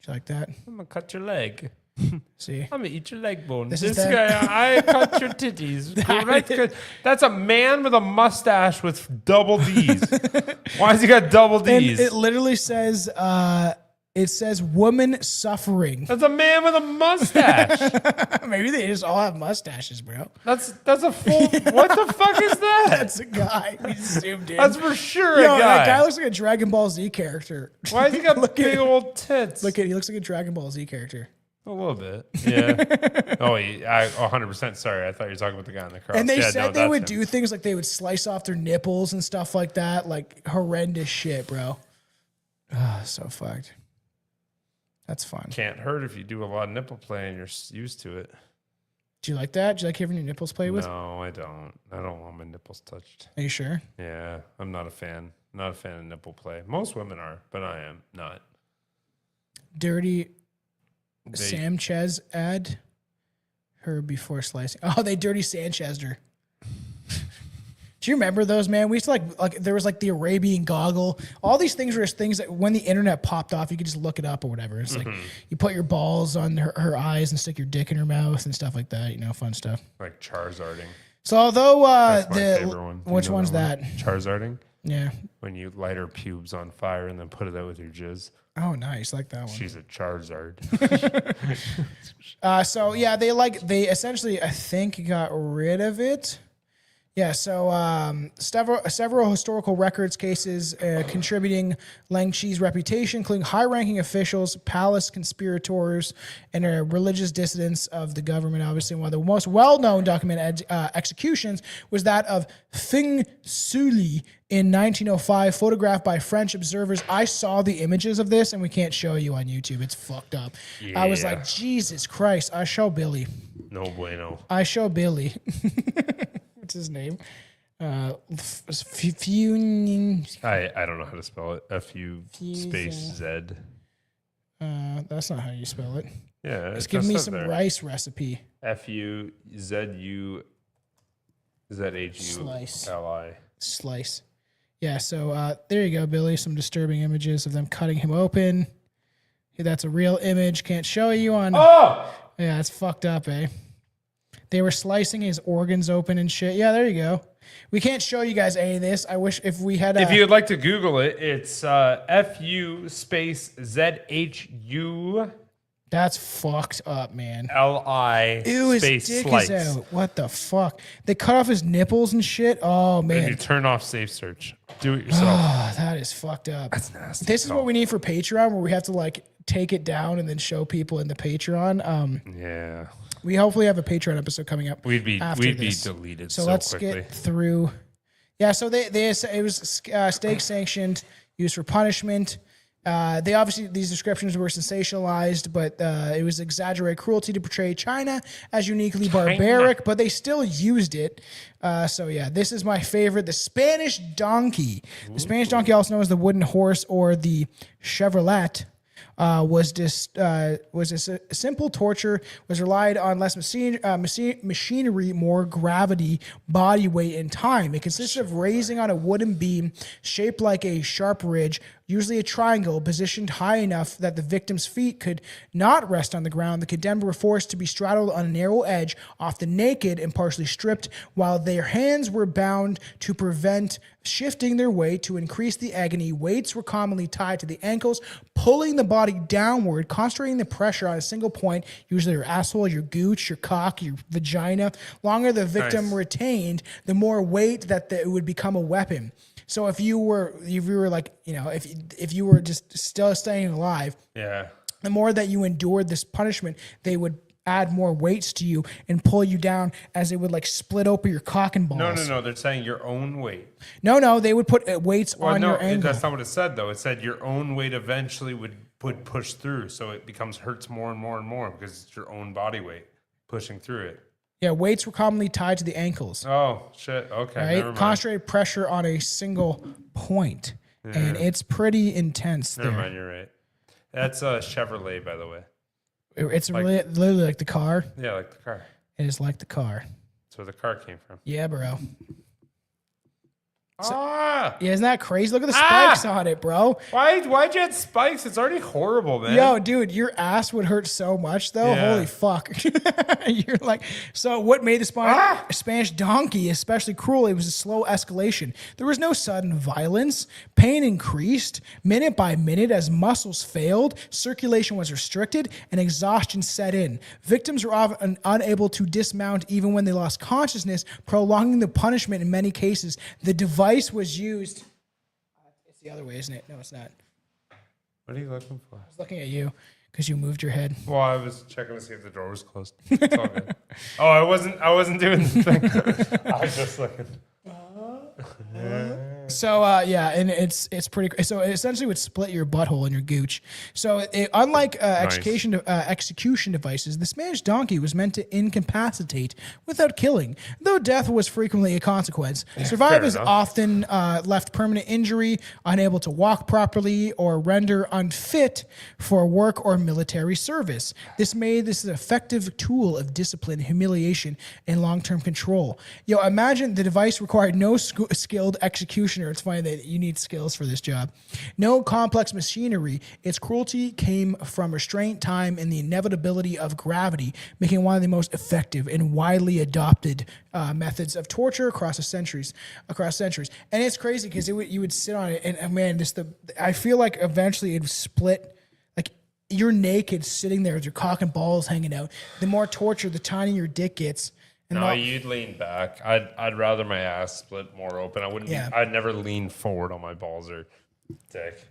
You like that? I'm gonna cut your leg. See, I'm gonna eat your leg bone. This guy, I cut your titties. That's a man with a mustache with double D's. Why has he got double D's? And it literally says, It says woman suffering. That's a man with a mustache. Maybe they just all have mustaches, bro. That's a full. What the fuck is that? That's a guy. We just zoomed in. That's for sure Yo, a guy. that guy looks like a Dragon Ball Z character. Why has he got big old tits? Look at, he looks like a Dragon Ball Z character. A little bit, yeah. 100%. Sorry, I thought you were talking about the guy in the car. And they said they would do things like they would slice off their nipples and stuff like that, like horrendous shit, bro. Ah, so fucked. That's fun. Can't hurt if you do a lot of nipple play and you're used to it. Do you like that? Do you like having your nipples played with? No, I don't. I don't want my nipples touched. Are you sure? Yeah, I'm not a fan. Not a fan of nipple play. Most women are, but I am not. Dirty Sanchez ad her before slicing. Oh, they dirty Sanchez'd her. Do you remember those, man? We used to like there was like the Arabian goggle. All these things were just things that when the internet popped off, you could just look it up or whatever. It's like you put your balls on her eyes and stick your dick in her mouth and stuff like that. You know, fun stuff. Like Charizarding. So although That's my favorite one. Which one's that? Charizarding. Yeah. When you light her pubes on fire and then put it out with your jizz. Oh, nice. Like that one. She's a Charizard. So yeah, they essentially, I think, got rid of it. Yeah, so several historical records cases contributing Lang Chi's reputation, including high-ranking officials, palace conspirators, and religious dissidents of the government. Obviously, one of the most well-known documented executions was that of Feng Suli in 1905, photographed by French observers. I saw the images of this, and we can't show you on YouTube. It's fucked up. Yeah. I was like, Jesus Christ, I show Billy. No bueno. I show Billy. What's his name? I don't know how to spell it. F-U space Z. That's not how you spell it. Yeah. It's giving me some rice recipe. F-U-Z-U-Z-H-U-L-I. Slice. Yeah, so there you go, Billy. Some disturbing images of them cutting him open. Yeah, that's a real image. Can't show you on... Oh! Yeah, it's fucked up, eh? They were slicing his organs open and shit. Yeah, there you go. We can't show you guys any of this. I wish if we had... if you'd like to Google it, it's F-U space Z-H-U... That's fucked up, man. L-I Ew, his space dick slice. is out. What the fuck? They cut off his nipples and shit? Oh, man. And you turn off safe search. Do it yourself. Oh, that is fucked up. That's nasty. This is what we need for Patreon, where we have to like take it down and then show people in the Patreon. Yeah. We hopefully have a Patreon episode coming up. We'd be this. deleted So so let's quickly. get through. Yeah, so it was state sanctioned, used for punishment. They obviously, these descriptions were sensationalized, but it was exaggerated cruelty to portray China as uniquely barbaric, but they still used it. So yeah, this is my favorite, the Spanish donkey. The Spanish donkey, also known as the wooden horse or the Chevrolet, was a simple torture, was relied on less machinery, more gravity, body weight, and time. It consisted of raising on a wooden beam shaped like a sharp ridge, usually a triangle, positioned high enough that the victim's feet could not rest on the ground. The condemned were forced to be straddled on a narrow edge, often naked and partially stripped, while their hands were bound to prevent shifting their weight. To increase the agony, weights were commonly tied to the ankles, pulling the body downward, concentrating the pressure on a single point, usually your asshole, your gooch, your cock, your vagina. Longer the victim retained, the more weight that it would become a weapon. So if you were like, you know, if you were just still staying alive, Yeah. the more that you endured this punishment, they would add more weights to you and pull you down as they would like split open your cock and balls. No. They're saying your own weight. No. They would put weights on your ankle. That's not what it said, though. It said your own weight eventually would push through, so it hurts more and more and more because it's your own body weight pushing through it. Yeah, weights were commonly tied to the ankles. Oh, shit. Okay. Right? Never mind. Concentrated pressure on a single point. Yeah. And it's pretty intense. Never mind, you're right. That's a Chevrolet, by the way. It's like, literally like the car. Yeah, like the car. It is like the car. That's where the car came from. Yeah, bro. Yeah, isn't that crazy? Look at the spikes on it, bro. Why'd you add spikes? It's already horrible, man. Yo, dude, your ass would hurt so much, though. Yeah. Holy fuck. You're like, so what made the Spanish donkey especially cruel? It was a slow escalation. There was no sudden violence. Pain increased minute by minute as muscles failed, circulation was restricted, and exhaustion set in. Victims were often unable to dismount even when they lost consciousness, prolonging the punishment in many cases. The device was used. It's the other way, isn't it? No, it's not. What are you looking for? I was looking at you because you moved your head. Well, I was checking to see if the door was closed. It's all good. Oh, I wasn't doing the thing. I was just looking. So and it's pretty. So it essentially would split your butthole and your gooch. So unlike execution devices, the Spanish donkey was meant to incapacitate without killing, though death was frequently a consequence. Survivors often left permanent injury, unable to walk properly, or render unfit for work or military service. This made this an effective tool of discipline, humiliation, and long-term control. Imagine the device required no skilled executioner. It's funny that you need skills for this job. No complex machinery. Its cruelty came from restraint, time, and the inevitability of gravity, making it one of the most effective and widely adopted methods of torture across centuries. And it's crazy because you would sit on it, and man, I feel like eventually it would split. Like you're naked sitting there with your cock and balls hanging out. The more torture, the tinier your dick gets. No, you'd lean back. I'd rather my ass split more open. I wouldn't. Yeah. I'd never lean forward on my balls or dick.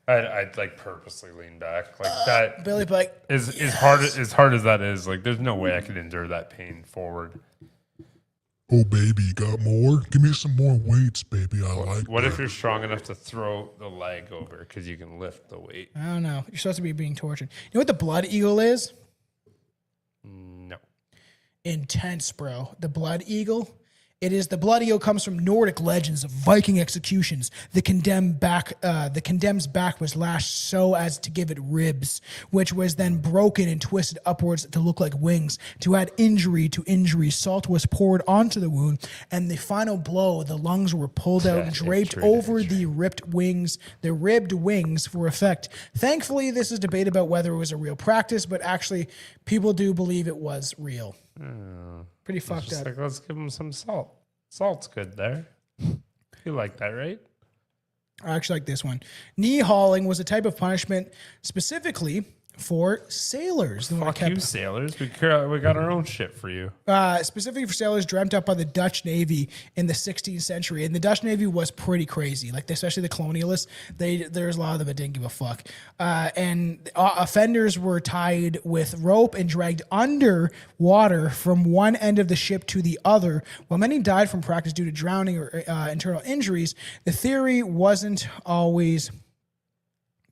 I'd like purposely lean back like that. Billy, like as hard as that is. Like, there's no way I could endure that pain forward. Oh, baby, you got more? Give me some more weights, baby. What if you're strong enough to throw the leg over because you can lift the weight? I don't know. You're supposed to be being tortured. You know what the blood eagle is? No. Intense, bro. The blood eagle. The blood eagle comes from Nordic legends of Viking executions. The condemned's back was lashed so as to give it ribs, which was then broken and twisted upwards to look like wings. To add injury to injury, salt was poured onto the wound, and the final blow, the lungs were pulled out and draped over the ribbed wings for effect. Thankfully, this is debate about whether it was a real practice, but actually, people do believe it was real. Pretty fucked up. Like, let's give them some salt. Salt's good there. You like that, right? I actually like this one. Knee hauling was a type of punishment specifically for sailors. Fuck you, sailors. We got our own shit for you. Specifically for sailors dreamt up by the Dutch Navy in the 16th century. And the Dutch Navy was pretty crazy. Like, especially the colonialists, there's a lot of them that didn't give a fuck. And offenders were tied with rope and dragged under water from one end of the ship to the other. While many died from practice due to drowning or internal injuries, the theory wasn't always...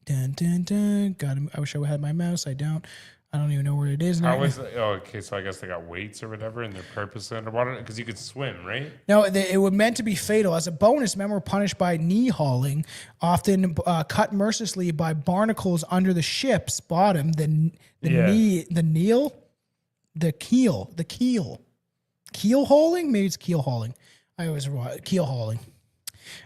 Dun, dun, dun. God, I wish I had my mouse. I don't even know where it is now. Okay, so I guess they got weights or whatever, and they're purposely underwater because you could swim, right? No, it was meant to be fatal. As a bonus, men were punished by knee hauling, often cut mercilessly by barnacles under the ship's bottom. The keel hauling. Maybe it's keel hauling. I always keel hauling.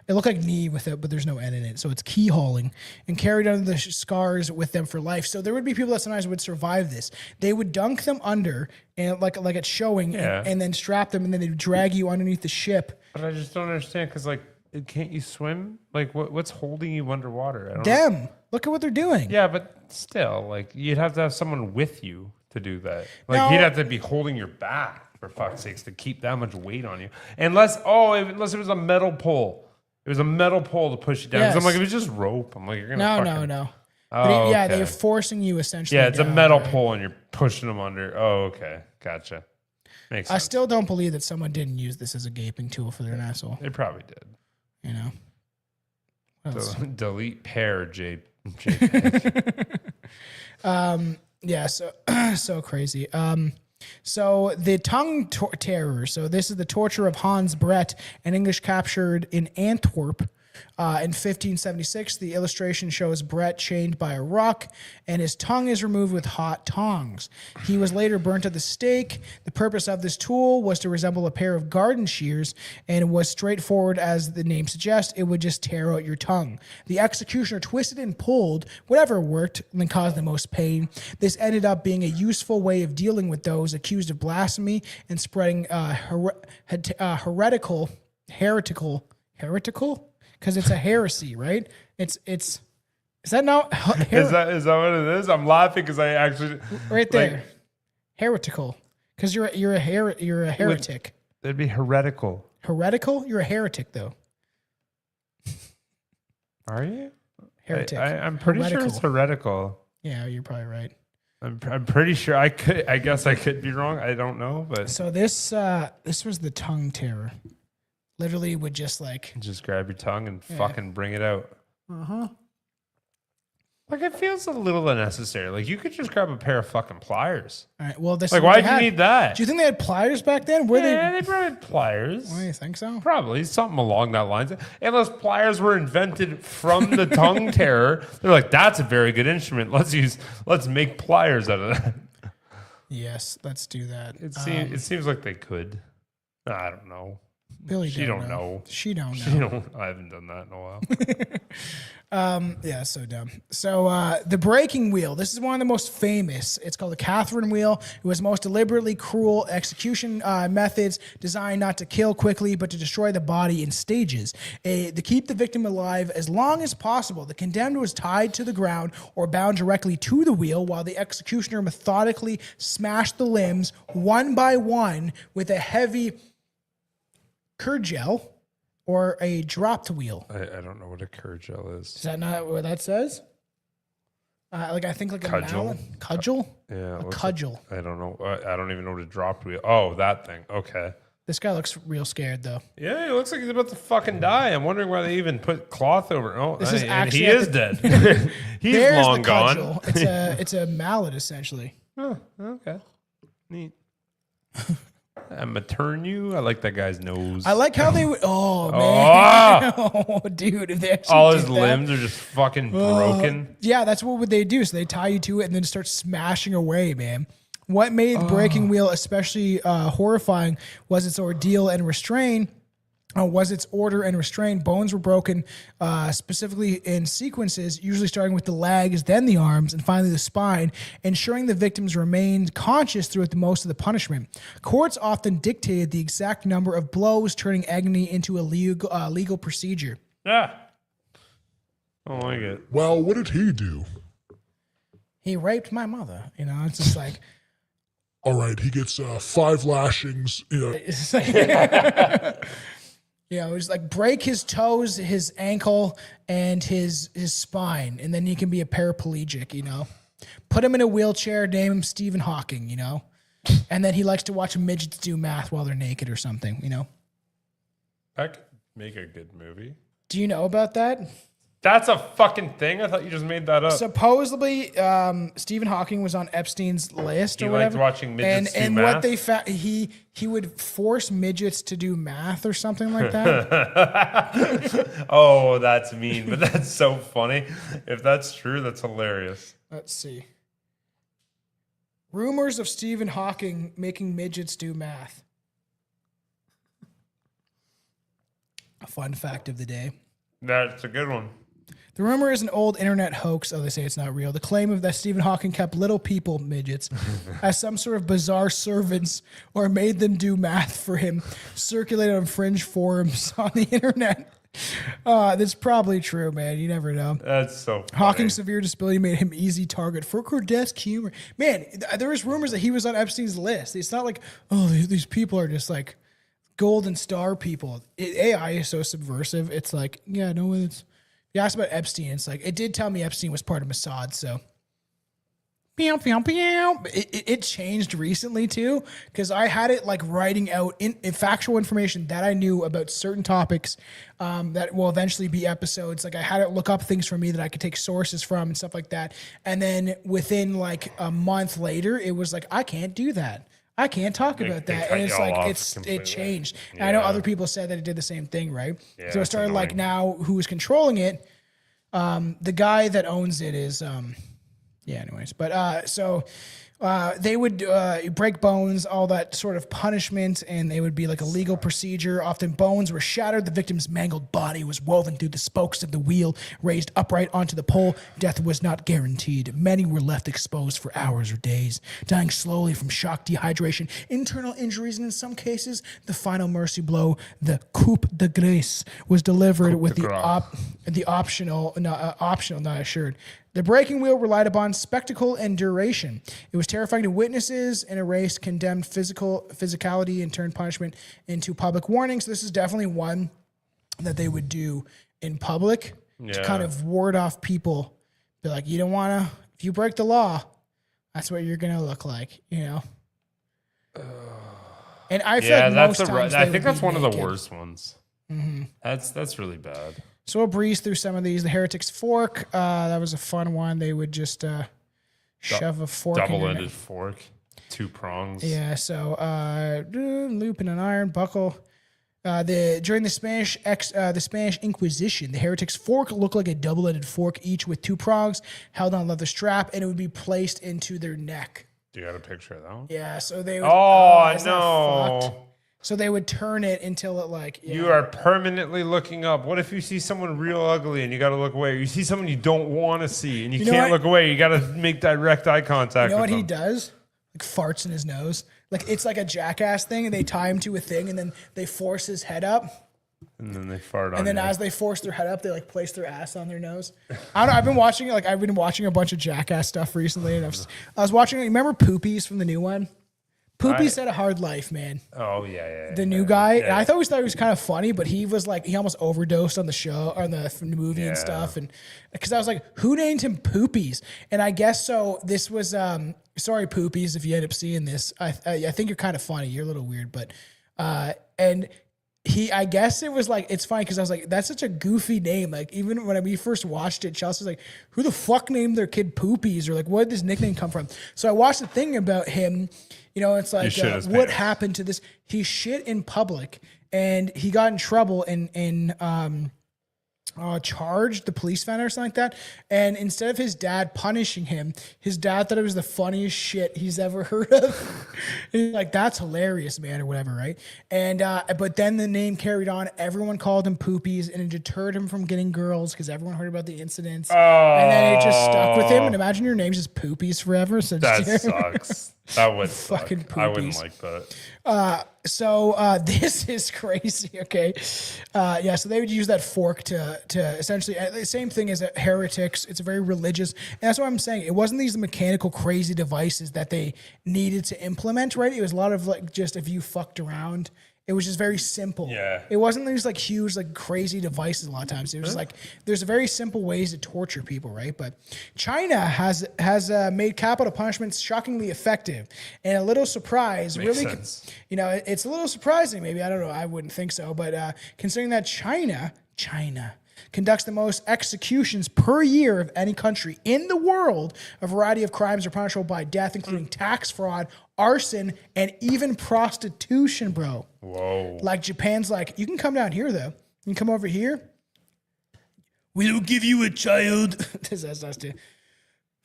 It looked like knee with it, but there's no N in it. So it's key hauling and carried under the scars with them for life. So there would be people that sometimes would survive this. They would dunk them under and like it's showing and then strap them and then they'd drag you underneath the ship. But I just don't understand because like, can't you swim? Like what's holding you underwater? Look at what they're doing. Yeah, but still, like you'd have to have someone with you to do that. Like he'd have to be holding your back for fuck's sakes to keep that much weight on you. Unless it was a metal pole. It was a metal pole to push you down. Yes. I'm like, if it's just rope, I'm like, you're gonna No. Oh, yeah, they're forcing you essentially. Yeah, it's a metal pole and you're pushing them under. Oh, okay, gotcha. Makes sense. I still don't believe that someone didn't use this as a gaping tool for their asshole. They probably did. You know. Delete pair, JPEG. Yeah. So crazy. So the tongue terror. So this is the torture of Hans Brett, an English captured in Antwerp In 1576, the illustration shows Brett chained by a rock, and his tongue is removed with hot tongs. He was later burnt at the stake. The purpose of this tool was to resemble a pair of garden shears, and it was straightforward as the name suggests. It would just tear out your tongue. The executioner twisted and pulled whatever worked and then caused the most pain. This ended up being a useful way of dealing with those accused of blasphemy and spreading heretical, because it's a heresy, right? Is that not is that what it is? I'm laughing because I actually right there, heretical, because you're a heretic. That'd be heretical. Heretical? You're a heretic, though. Are you? Heretic. I'm pretty sure it's heretical. Yeah, you're probably right. I'm pretty sure I guess I could be wrong. I don't know, but so this was the tongue terror. Literally would just grab your tongue and fucking bring it out. Uh-huh. Like, it feels a little unnecessary. Like, you could just grab a pair of fucking pliers. All right. Well, this like, why do you need that? Do you think they had pliers back then? They probably had pliers. Why do you think so? Probably something along that lines. Unless pliers were invented from the tongue terror, they're like, that's a very good instrument. Let's make pliers out of that. Yes, let's do that. It seems like they could. I don't know. Billy, she don't know. She don't know. I haven't done that in a while. Yeah, so dumb. So the breaking wheel. This is one of the most famous. It's called the Catherine wheel. It was most deliberately cruel execution methods designed not to kill quickly, but to destroy the body in stages. To keep the victim alive as long as possible, the condemned was tied to the ground or bound directly to the wheel while the executioner methodically smashed the limbs one by one with a heavy curgel or a dropped wheel. I don't know what a curgel is. Is that not what that says? I think like cudgel. A cudgel? Yeah. A cudgel. I don't know. I don't even know what a dropped wheel. Oh, that thing. Okay. This guy looks real scared though. Yeah, he looks like he's about to fucking die. I'm wondering why they even put cloth over it. Oh, this is actually he is dead. He's long gone. It's a mallet essentially. Oh, okay. Neat. I'm gonna turn you. I like that guy's nose. I like how they would. Oh man, oh, dude! If they actually all his limbs are just fucking broken. Yeah, that's what would they do. So they tie you to it and then start smashing away, man. What made the breaking wheel especially horrifying was its ordeal and restraint. Was its order and restraint. Bones were broken, specifically in sequences, usually starting with the legs, then the arms, and finally the spine, ensuring the victims remained conscious throughout most of the punishment. Courts often dictated the exact number of blows, turning agony into a legal procedure. Yeah. I don't like it. Well, what did he do? He raped my mother. It's just like... All right, he gets 5 lashings. Yeah, it was like break his toes, his ankle, and his spine, and then he can be a paraplegic, Put him in a wheelchair, name him Stephen Hawking, And then he likes to watch midgets do math while they're naked or something, That could make a good movie. Do you know about that? That's a fucking thing? I thought you just made that up. Supposedly, Stephen Hawking was on Epstein's list or whatever. He liked watching midgets do and math? what they found, he would force midgets to do math or something like that. Oh, that's mean, but that's so funny. If that's true, that's hilarious. Let's see. Rumors of Stephen Hawking making midgets do math. A fun fact of the day. That's a good one. The rumor is an old internet hoax. Oh, they say it's not real. The claim of that Stephen Hawking kept little people, midgets, as some sort of bizarre servants or made them do math for him circulated on fringe forums on the internet. That's probably true, man. You never know. That's so funny. Hawking's severe disability made him easy target for grotesque humor. Man, there was rumors that he was on Epstein's list. It's not like, oh, these people are just like golden star people. AI is so subversive. It's like, yeah, no, it's... You asked about Epstein. It's like, it did tell me Epstein was part of Mossad, so. It changed recently, too, because I had it like writing out in factual information that I knew about certain topics that will eventually be episodes. Like, I had it look up things for me that I could take sources from and stuff like that. And then within like a month later, it was like, I can't do that. I can't talk about that. And it's like, it changed. And I know other people said that it did the same thing, right? Yeah, so it started like now who's controlling it. The guy that owns it is, anyways. But they would break bones, all that sort of punishment, and they would be like a legal procedure. Often bones were shattered. The victim's mangled body was woven through the spokes of the wheel, raised upright onto the pole. Death was not guaranteed. Many were left exposed for hours or days, dying slowly from shock, dehydration, internal injuries, and in some cases, the final mercy blow, the coup de grace, was delivered with the optional, not assured. The breaking wheel relied upon spectacle and duration. It was terrifying to witnesses, and a race condemned physicality and turned punishment into public warnings. This is definitely one that they would do in public to kind of ward off people. Be like, you don't want to, if you break the law, that's what you're going to look like, you know? And I feel like most times I think that's one of the worst ones. Mm-hmm. That's really bad. So we'll breeze through some of these. The Heretic's Fork, that was a fun one. They would just shove a fork in double-ended fork, 2 prongs. Yeah, so loop and an iron buckle. During the Spanish Inquisition, the Heretic's Fork looked like a double-ended fork, each with 2 prongs held on a leather strap, and it would be placed into their neck. Do you got a picture of that one? Yeah, so they would... Oh, no. So they would turn it until it like... You are permanently looking up. What if you see someone real ugly and you got to look away? Or you see someone you don't want to see and you can't look away. You got to make direct eye contact. You know what he does? Like farts in his nose. Like it's like a jackass thing, and they tie him to a thing, and then they force his head up. And then they fart on And then as they force their head up, they like place their ass on their nose. I don't know. I've been watching a bunch of jackass stuff recently, and I was watching. Remember Poopies from the new one? Poopy's had a hard life, man. Oh, yeah. The new guy. Yeah. And I thought he was kind of funny, but he was like, he almost overdosed on the show, or the movie and stuff. And because I was like, who named him Poopies? And I guess so. This was, sorry, Poopies, if you end up seeing this. I think you're kind of funny. You're a little weird, but, and I guess it was like, it's funny because I was like, that's such a goofy name. Like, even when we first watched it, Chelsea was like, who the fuck named their kid Poopies? Or like, where did this nickname come from? So I watched the thing about him. You know, it's like, what happened to this? He shit in public, and he got in trouble and charged the police van or something like that. And instead of his dad punishing him, his dad thought it was the funniest shit he's ever heard of. He's like, that's hilarious, man, or whatever, right? And but then the name carried on. Everyone called him Poopies, and it deterred him from getting girls because everyone heard about the incidents. And then it just stuck with him. And imagine your name's just Poopies forever. So that sucks. That would suck. Fucking Poopies. I wouldn't like that. So this is crazy. Okay. So they would use that fork to essentially the same thing as heretics. It's a very religious. And that's what I'm saying. It wasn't these mechanical crazy devices that they needed to implement, right? It was a lot of like just if you fucked around. It was just very simple. Yeah. It wasn't these like huge, like crazy devices a lot of times. It was like, there's very simple ways to torture people, right? But China has made capital punishments shockingly effective. And a little surprise, Makes really, sense. you know, it's a little surprising maybe. I don't know. I wouldn't think so. But considering that China conducts the most executions per year of any country in the world, a variety of crimes are punishable by death, including tax fraud, arson, and even prostitution, bro. Whoa. Like Japan's like, you can come down here though. You can come over here. We'll give you a child. That's us too.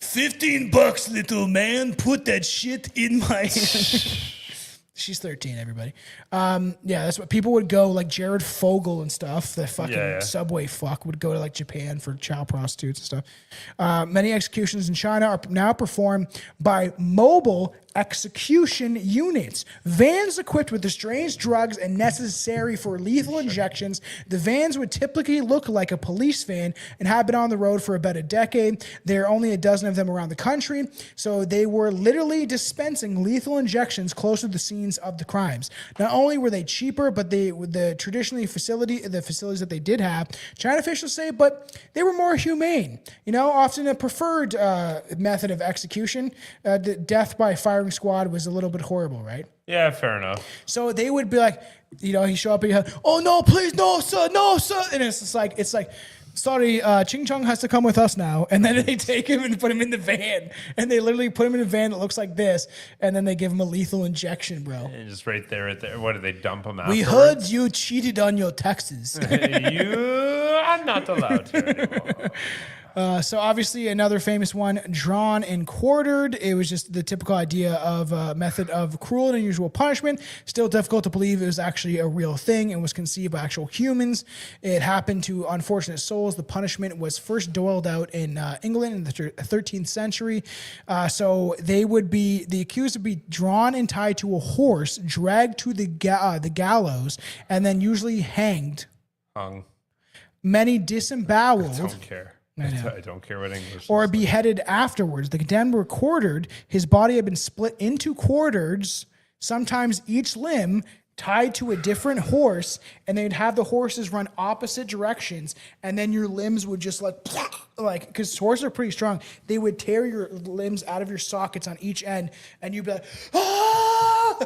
$15, little man. Put that shit in my... She's 13, everybody. That's what people would go, like Jared Fogle and stuff, the fucking subway fuck, would go to like Japan for child prostitutes and stuff. Many executions in China are now performed by mobile execution units. Vans equipped with the strange drugs and necessary for lethal injections. The vans would typically look like a police van and have been on the road for about a decade. There are only a dozen of them around the country. So they were literally dispensing lethal injections close to the scenes of the crimes. Not only were they cheaper, but the facilities that they did have, China officials say, but they were more humane. You know, often a preferred method of execution. The death by firing squad was a little bit horrible, right? Yeah, fair enough. So they would be like, you know, he show up and he oh no, please, no sir, and it's like sorry, Ching Chong has to come with us now. And then they take him and put him in the van. And they literally put him in a van that looks like this. And then they give him a lethal injection, bro. And just right there. What did they dump him out? We heard you cheated on your taxes. You are not allowed to anymore. So obviously another famous one, drawn and quartered. It was just the typical idea of a method of cruel and unusual punishment. Still difficult to believe it was actually a real thing and was conceived by actual humans. It happened to unfortunate souls. The punishment was first doled out in England in the 13th century. So the accused would be drawn and tied to a horse, dragged to the gallows, and then usually hanged. Hung. Many disemboweled. I don't care. I don't care what English Or is. beheaded afterwards. The condemned were quartered. His body had been split into quarters, sometimes each limb tied to a different horse, and they'd have the horses run opposite directions, and then your limbs would just like, because horses are pretty strong, they would tear your limbs out of your sockets on each end, and you'd be like, ah!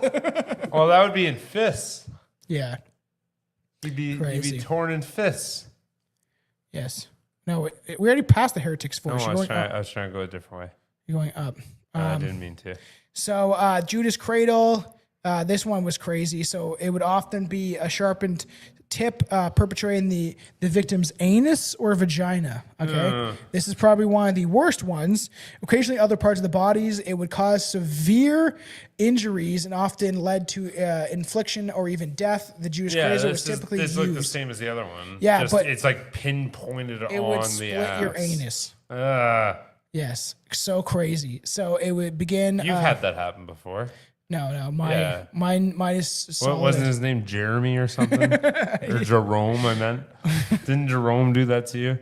Well, that would be in fists. Yeah. You'd be torn in fists. Yes. No, we already passed the heretics force. No, I was trying to go a different way. You're going up. I didn't mean to. So Judas Cradle, this one was crazy. So it would often be a sharpened tip perpetrating the victim's anus or vagina. Okay, this is probably one of the worst ones. Occasionally, other parts of the bodies. It would cause severe injuries and often led to infliction or even death. The Judas Cradle was typically used. It's like the same as the other one. Yeah, but it's like pinpointed on the ass. It would split your anus. Yes, so crazy. So it would begin. You've had that happen before. No, mine is solid. What wasn't his name, Jeremy or something? Or Jerome, I meant. Didn't Jerome do that to you?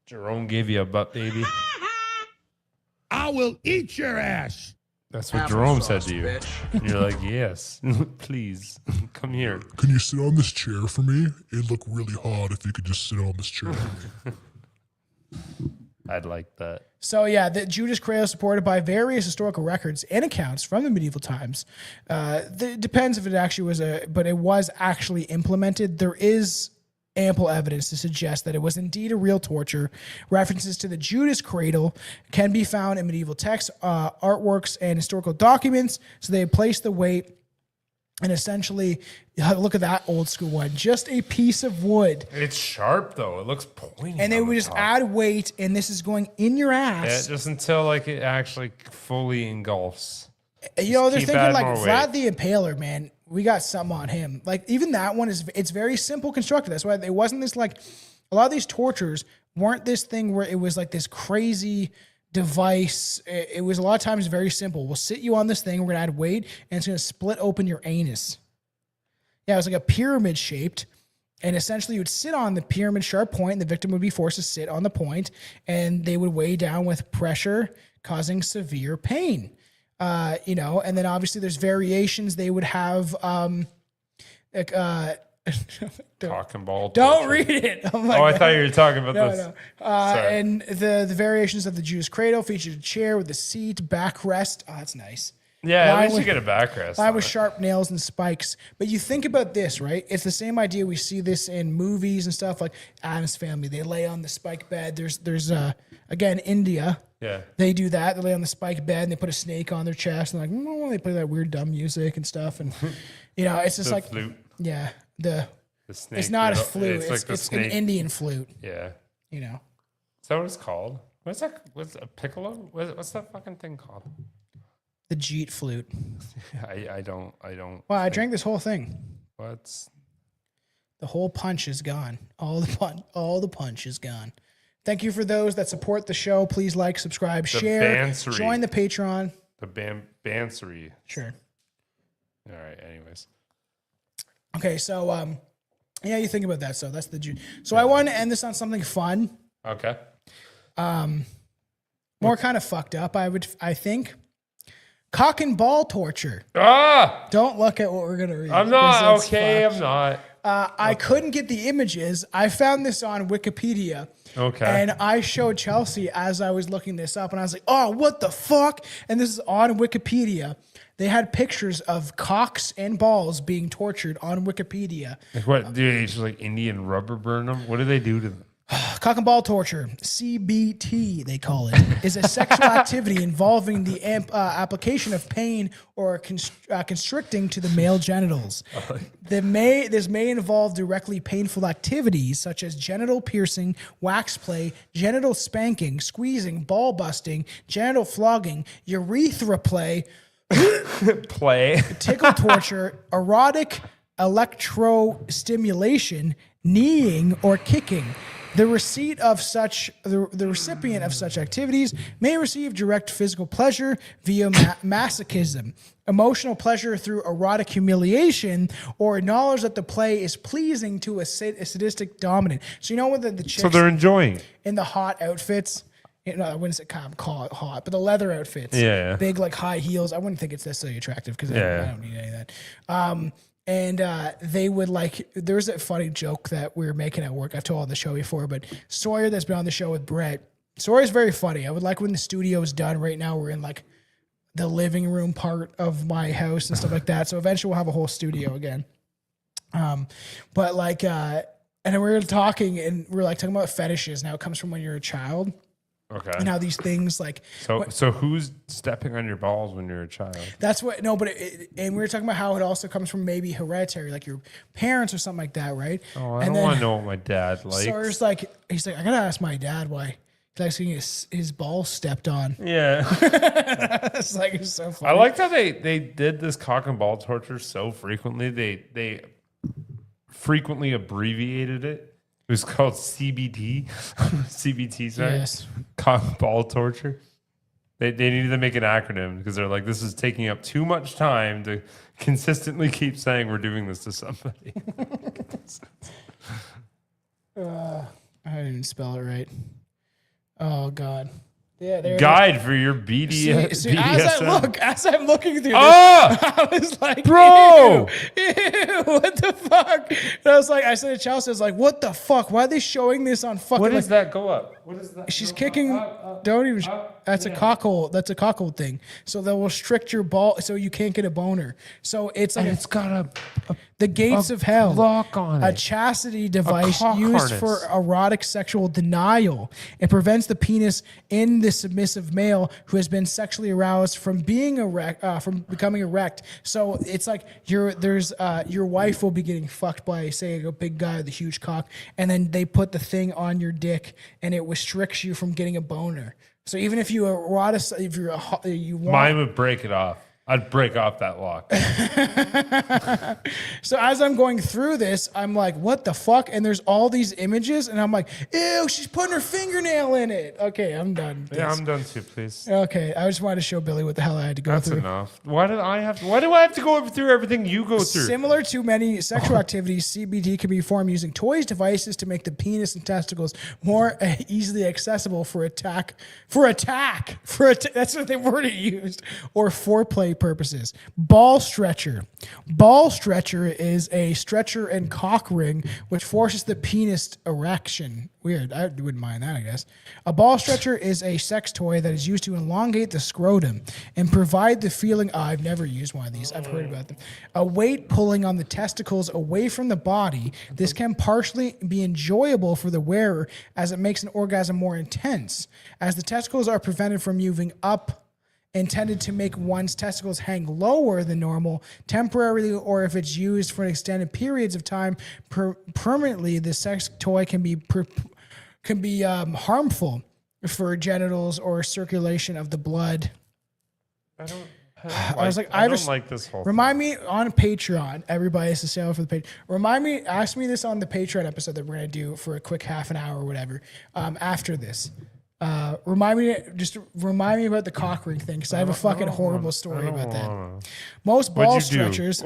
Jerome gave you a butt, baby. I will eat your ass. That's what Jerome said to you. And you're like, yes, please, come here. Can you sit on this chair for me? It'd look really hot if you could just sit on this chair for me. I'd like that. So yeah, the Judas Cradle is supported by various historical records and accounts from the medieval times. It depends if it actually was but it was actually implemented. There is ample evidence to suggest that it was indeed a real torture. References to the Judas Cradle can be found in medieval texts, artworks, and historical documents. So they placed the weight. And essentially, look at that old school one. Just a piece of wood. It's sharp, though. It looks pointy. And they would just add weight, and this is going in your ass. Yeah, just until like it actually fully engulfs. You know, they're thinking like Vlad the Impaler, man. We got something on him. Like, even that one it's very simple constructed. That's why it wasn't this like, a lot of these tortures weren't this thing where it was like this crazy device. It was a lot of times very simple. We'll sit you on this thing. We're going to add weight, and it's going to split open your anus. Yeah, it was like a pyramid shaped, and essentially you would sit on the pyramid sharp point, and the victim would be forced to sit on the point, and they would weigh down with pressure, causing severe pain. And then obviously there's variations. They would have Talking ball. Don't read it. Oh, I thought you were talking about this. No. And the variations of the Judas Cradle featured a chair with a seat, backrest. Oh, that's nice. Yeah, at least you get a backrest. Lined with sharp nails and spikes. But you think about this, right? It's the same idea. We see this in movies and stuff like Addams Family. They lay on the spike bed. There's again, India. Yeah. They do that. They lay on the spike bed and they put a snake on their chest and they play that weird dumb music and stuff. And it's just like flute. Yeah. The snake. It's not a flute. It's it's an Indian flute. Yeah. Is that what it's called? What's that? What's a piccolo? What's that fucking thing called? The Jeet flute. I don't. Well, I drank this whole thing. What's the whole punch is gone. All the punch is gone. Thank you for those that support the show. Please like, subscribe, share, join the Patreon. The Bansery. Sure. All right. Anyways. Okay, so you think about that. So that's the Jeet. So I want to end this on something fun. Okay. More kind of fucked up. I think. Cock and ball torture. Ah! Don't look at what we're gonna read. I'm not okay. I'm not. I couldn't get the images. I found this on Wikipedia. Okay. And I showed Chelsea as I was looking this up, and I was like, oh, what the fuck? And this is on Wikipedia. They had pictures of cocks and balls being tortured on Wikipedia. Like what? Do they just like Indian rubber burn them? What do they do to them? Cock and ball torture, CBT, they call it, is a sexual activity involving the application of pain or constricting to the male genitals. This may involve directly painful activities such as genital piercing, wax play, genital spanking, squeezing, ball busting, genital flogging, urethra play, tickle torture, erotic electrostimulation, kneeing, or kicking. The recipient of such activities may receive direct physical pleasure via masochism, emotional pleasure through erotic humiliation, or knowledge that the play is pleasing to a sadistic dominant. So you know when the chicks So they're enjoying in the hot outfits. You know, I wouldn't call it hot, but the leather outfits, big like high heels. I wouldn't think it's necessarily attractive because I don't need any of that. And they would like, there's a funny joke that we were making at work. I've told on the show before, but Sawyer that's been on the show with Brett. Sawyer's very funny. I would like when the studio is done right now. We're in like the living room part of my house and stuff like that. So eventually we'll have a whole studio again. But like, and then we were talking and we we're like talking about fetishes. Now it comes from when you're a child. Okay. And how these things like so who's stepping on your balls when you're a child? That's what and we were talking about how it also comes from maybe hereditary, like your parents or something like that, right? Oh, I don't want to know what my dad likes. So he's like, I gotta ask my dad why he likes getting his balls stepped on. Yeah. It's like it's so funny. I liked how they did this cock and ball torture so frequently. They frequently abbreviated it. It was called CBT. CBT, sorry. Yes. Cock ball torture. They needed to make an acronym because they're like, this is taking up too much time to consistently keep saying we're doing this to somebody. I didn't spell it right. Oh, God. Yeah, there Guide for your BDSM. See, as I'm looking through this, I was like, bro, ew, what the fuck? And I was like, I said to Chelsea, I was like, what the fuck? Why are they showing this on fucking? What does that go up? What is that? She's kicking. Don't even. That's a cockhole. That's a cockhole thing. So that will restrict your ball, so you can't get a boner. So it's like it's got the gates of hell lock on a it. chastity device used harness. for erotic sexual denial. It prevents the penis in the submissive male who has been sexually aroused from being from becoming erect. So it's like your wife will be getting fucked by, say, a big guy with a huge cock, and then they put the thing on your dick, and it restricts you from getting a boner. So even if you mine would break it off. I'd break off that lock. So as I'm going through this, I'm like, what the fuck? And there's all these images, and I'm like, ew, she's putting her fingernail in it. Okay, I'm done. Yeah, I'm done too, please. Okay, I just wanted to show Billy what the hell I had to go through. That's enough. Why do I have to go through everything you go through? Similar to many sexual activities, CBT can be performed using toys, devices to make the penis and testicles more easily accessible for attack. That's what they word it used, or foreplay purposes. Ball stretcher. Ball stretcher is a stretcher and cock ring which forces the penis erection. Weird. I wouldn't mind that, I guess. A ball stretcher is a sex toy that is used to elongate the scrotum and provide the feeling. I've never used one of these. I've heard about them. A weight pulling on the testicles away from the body. This can partially be enjoyable for the wearer as it makes an orgasm more intense. As the testicles are prevented from moving up, intended to make one's testicles hang lower than normal, temporarily, or if it's used for extended periods of time, permanently, the sex toy can be harmful for genitals or circulation of the blood. I don't like this whole Remind me on Patreon, everybody is to say for the page. Ask me this on the Patreon episode that we're going to do for a quick half an hour or whatever after this. Remind me about the cock ring thing, because I have a fucking horrible story about that. Most ball stretchers,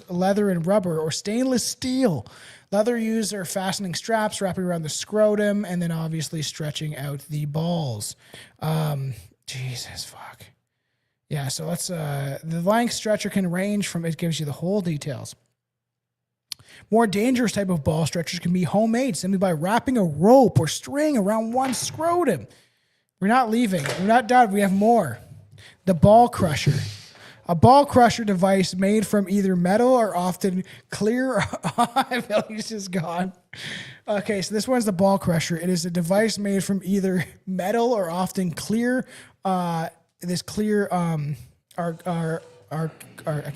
leather and rubber or stainless steel. Leather used are fastening straps wrapping around the scrotum and then obviously stretching out the balls. Jesus fuck. Yeah, so let's the length stretcher can range from, it gives you the whole details. More dangerous type of ball stretchers can be homemade simply by wrapping a rope or string around one scrotum. We're not leaving. We're not done. We have more. The ball crusher. A ball crusher device made from either metal or often clear. Billy's just gone. Okay, so this one's the ball crusher. It is a device made from either metal or often clear. I can't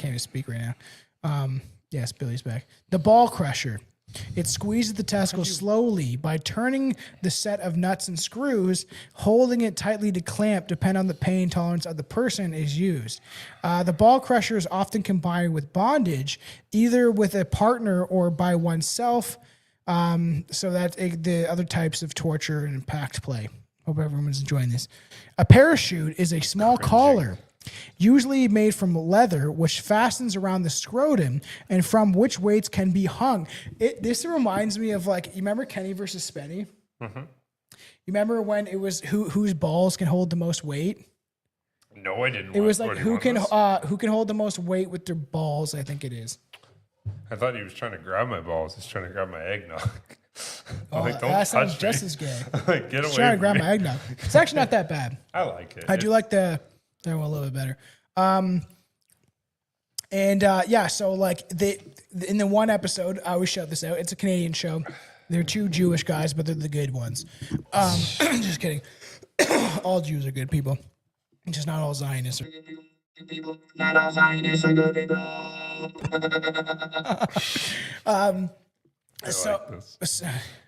even speak right now. Yes, Billy's back. The ball crusher. It squeezes the testicle slowly by turning the set of nuts and screws, holding it tightly to clamp, depending on the pain tolerance of the person is used. The ball crusher is often combined with bondage, either with a partner or by oneself. So that's the other types of torture and impact play. Hope everyone's enjoying this. A parachute is a small collar, usually made from leather, which fastens around the scrotum and from which weights can be hung. This reminds me of, like, you remember Kenny versus Spenny? Mm-hmm. You remember when it was whose balls can hold the most weight? No, I didn't. It was like who can hold the most weight with their balls, I think it is. I thought he was trying to grab my balls. He's trying to grab my eggnog. Oh, like, don't that touch sounds me. just as gay. Like, get away He's trying to from grab me. my eggnog. It's actually not that bad. I like it. I do like that one a little bit better. So like in the one episode, I always shout this out. It's a Canadian show. They're two Jewish guys, but they're the good ones. Just kidding. All Jews are good people. Just not all Zionists are good people. Not all Zionists are good people.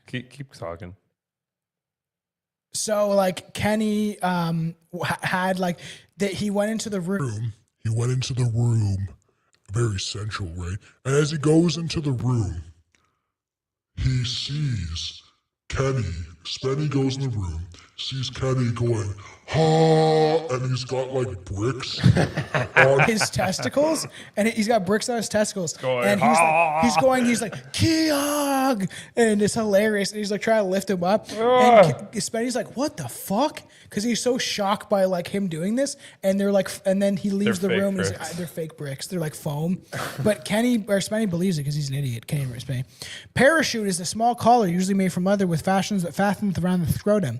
Keep talking. So like Kenny had like that he went into the room. He went into the room, very sensual, right? And as he goes into the room, he sees Kenny. Spenny goes in the room, sees Kenny going, ha, and he's got like bricks on his testicles, and he's got bricks on his testicles, going, and he's like Keog, and it's hilarious. And he's like trying to lift him up, and Spenny's like, "What the fuck?" Because he's so shocked by like him doing this, and they're like, and then he leaves the room. And he's like, they're fake bricks. They're like foam, but Spenny believes it because he's an idiot. Kenny or Spenny. Parachute is a small collar, usually made from leather, with fashions that fasten around the scrotum,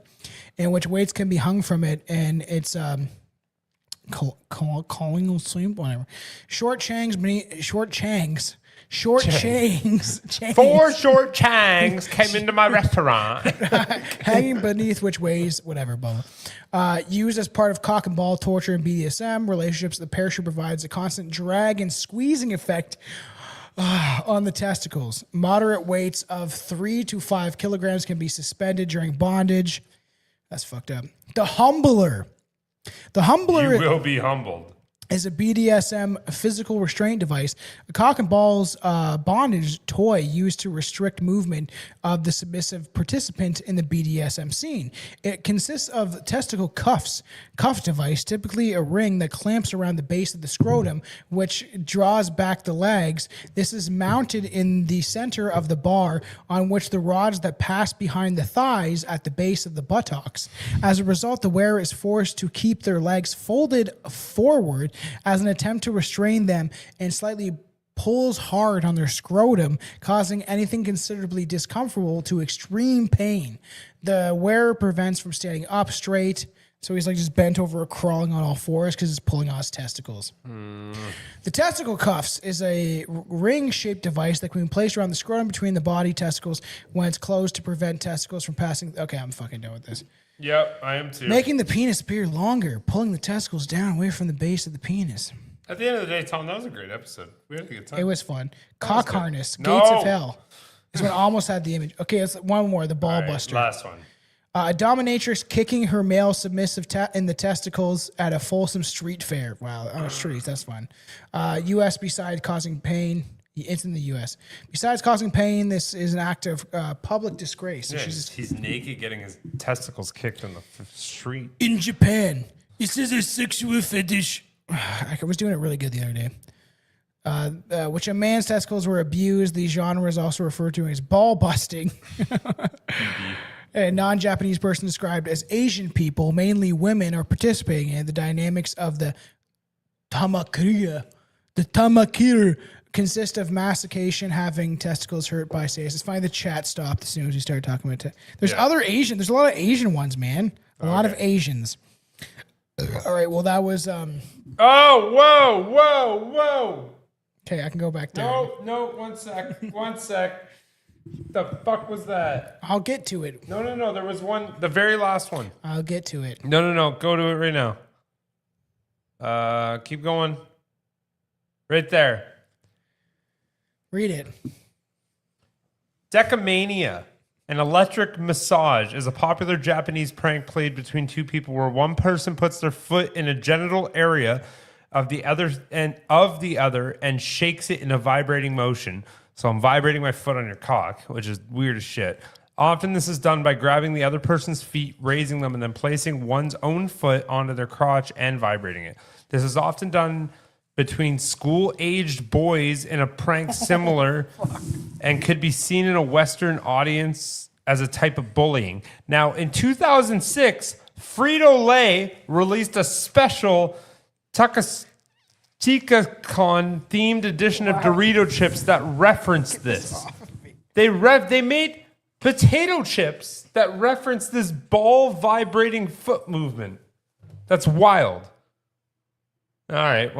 in which weights can be hung from it, and it's calling sleep, whatever. Short chains. 4 short changs came into my restaurant. Hanging beneath which weighs whatever, used as part of cock and ball torture and BDSM relationships. The parachute provides a constant drag and squeezing effect on the testicles. Moderate weights of 3 to 5 kilograms can be suspended during bondage. That's fucked up. The humbler. The humbler. You will be humbled. Is a BDSM physical restraint device, a cock and balls bondage toy used to restrict movement of the submissive participant in the BDSM scene. It consists of testicle cuff device, typically a ring that clamps around the base of the scrotum, which draws back the legs. This is mounted in the center of the bar, on which the rods that pass behind the thighs at the base of the buttocks. As a result, the wearer is forced to keep their legs folded forward as an attempt to restrain them, and slightly pulls hard on their scrotum, causing anything considerably discomfortable to extreme pain. The wearer prevents from standing up straight, so he's like just bent over, crawling on all fours because it's pulling on his testicles. The testicle cuffs is a ring-shaped device that can be placed around the scrotum between the body testicles when it's closed to prevent testicles from passing. Okay, I'm fucking done with this. Yep, I am too. Making the penis appear longer, pulling the testicles down away from the base of the penis. At the end of the day, Tom, that was a great episode. We had a good time. It was fun. Cock harness, gates of hell. This one almost had the image. Okay, it's one more, the ball buster. Last one. A dominatrix kicking her male submissive in the testicles at a Folsom street fair. Wow, on the streets, that's fun. U.S. besides causing pain. It's in the U.S. Besides causing pain, this is an act of public disgrace. Yeah, he's naked getting his testicles kicked in the street. In Japan, this is a sexual fetish. I was doing it really good the other day. Which a man's testicles were abused. The genre is also referred to as ball busting. A non-Japanese person described as Asian people, mainly women, are participating in the dynamics of the tamakira. The tamakir consist of mastication, having testicles hurt by stasis. It's funny the chat stopped as soon as we started talking about it. There's other Asian. There's a lot of Asian ones, man. A lot of Asians. All right. Well, that was. Oh, whoa. Okay, I can go back down. No, 1 sec. 1 sec. The fuck was that? I'll get to it. No. There was one, the very last one. I'll get to it. No. Go to it right now. Keep going. Right there. Read it. Decamania, an electric massage, is a popular Japanese prank played between two people where one person puts their foot in a genital area of the other and shakes it in a vibrating motion. So I'm vibrating my foot on your cock, which is weird as shit. Often this is done by grabbing the other person's feet, raising them, and then placing one's own foot onto their crotch and vibrating it. This is often done between school-aged boys in a prank similar and could be seen in a Western audience as a type of bullying. Now, in 2006, Frito-Lay released a special TikaCon-themed edition of Dorito chips that referenced this. They made potato chips that reference this ball vibrating foot movement. That's wild. All right.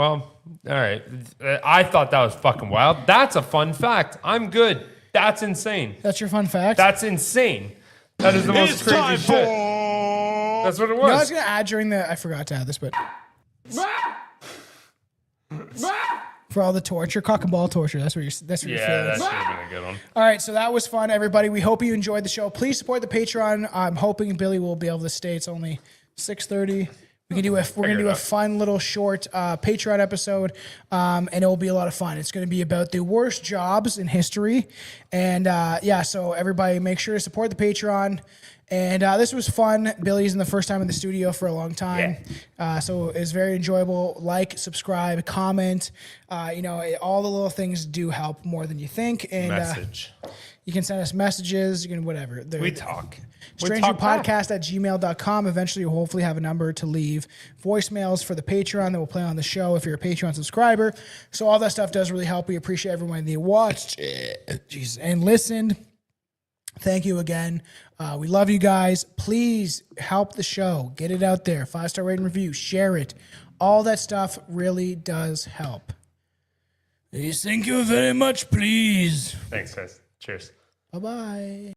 I thought that was fucking wild. That's a fun fact. I'm good. That's insane. That's your fun fact? That's insane. That is the most crazy shit. That's what it was. You know, I was going to add during I forgot to add this, but... For all the torture, cock and ball torture. That's what you're feeling. Yeah, that should have been a good one. All right, so that was fun, everybody. We hope you enjoyed the show. Please support the Patreon. I'm hoping Billy will be able to stay. It's only 6:30. We're gonna do a fun little short Patreon episode, and it will be a lot of fun. It's gonna be about the worst jobs in history, and so everybody make sure to support the Patreon. And this was fun. Billy's in the first time in the studio for a long time, so it's very enjoyable. Like, subscribe, comment. All the little things do help more than you think. And message. You can send us messages. You can whatever. We talk. Strange Brew Podcast at gmail.com. Eventually, you'll hopefully have a number to leave voicemails for the Patreon that will play on the show if you're a Patreon subscriber. So all that stuff does really help. We appreciate everyone that watched and listened. Thank you again. We love you guys. Please help the show. Get it out there. 5-star rating review. Share it. All that stuff really does help. Thank you very much, please. Thanks, guys. Cheers. Bye-bye.